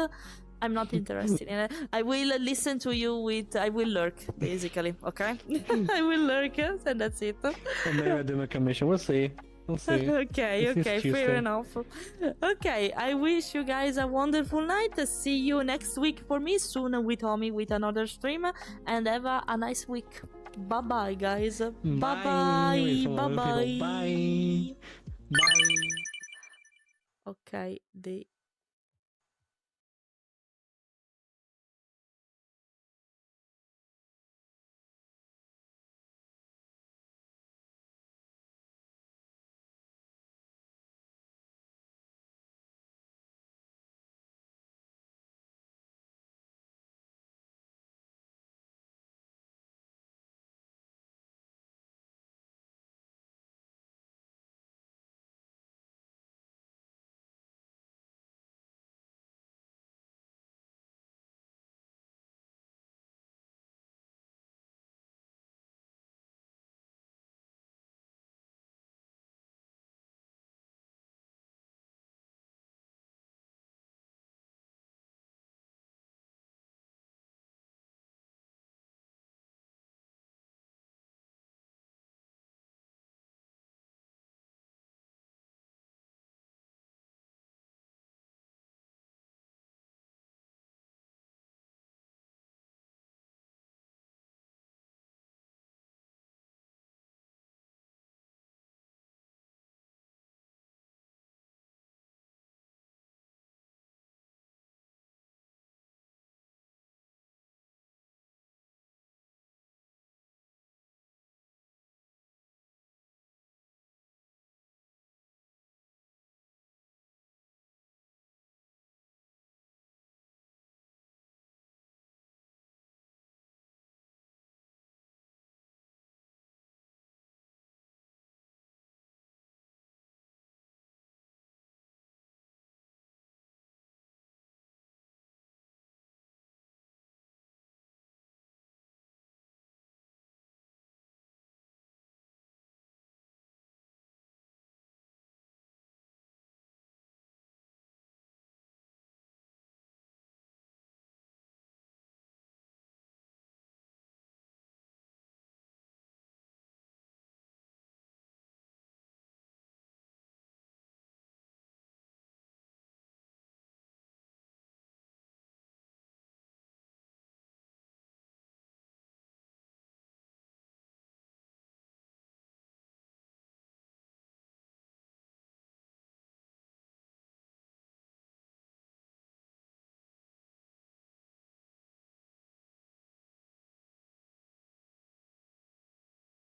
Speaker 2: I'm not interested in it. I will listen to you I will lurk, basically. Okay. I will lurk, and that's it.
Speaker 3: Or maybe I do my commission. We'll see. We'll see.
Speaker 2: Okay,
Speaker 3: This is
Speaker 2: fair
Speaker 3: Tuesday.
Speaker 2: enough. Okay, I wish you guys a wonderful night. See you next week for me, soon with Tommy with another stream, and have a nice week. Bye bye, guys. Bye bye.
Speaker 3: Wait for
Speaker 2: Bye
Speaker 3: other people.
Speaker 2: bye.
Speaker 3: Bye. Bye.
Speaker 2: Okay, the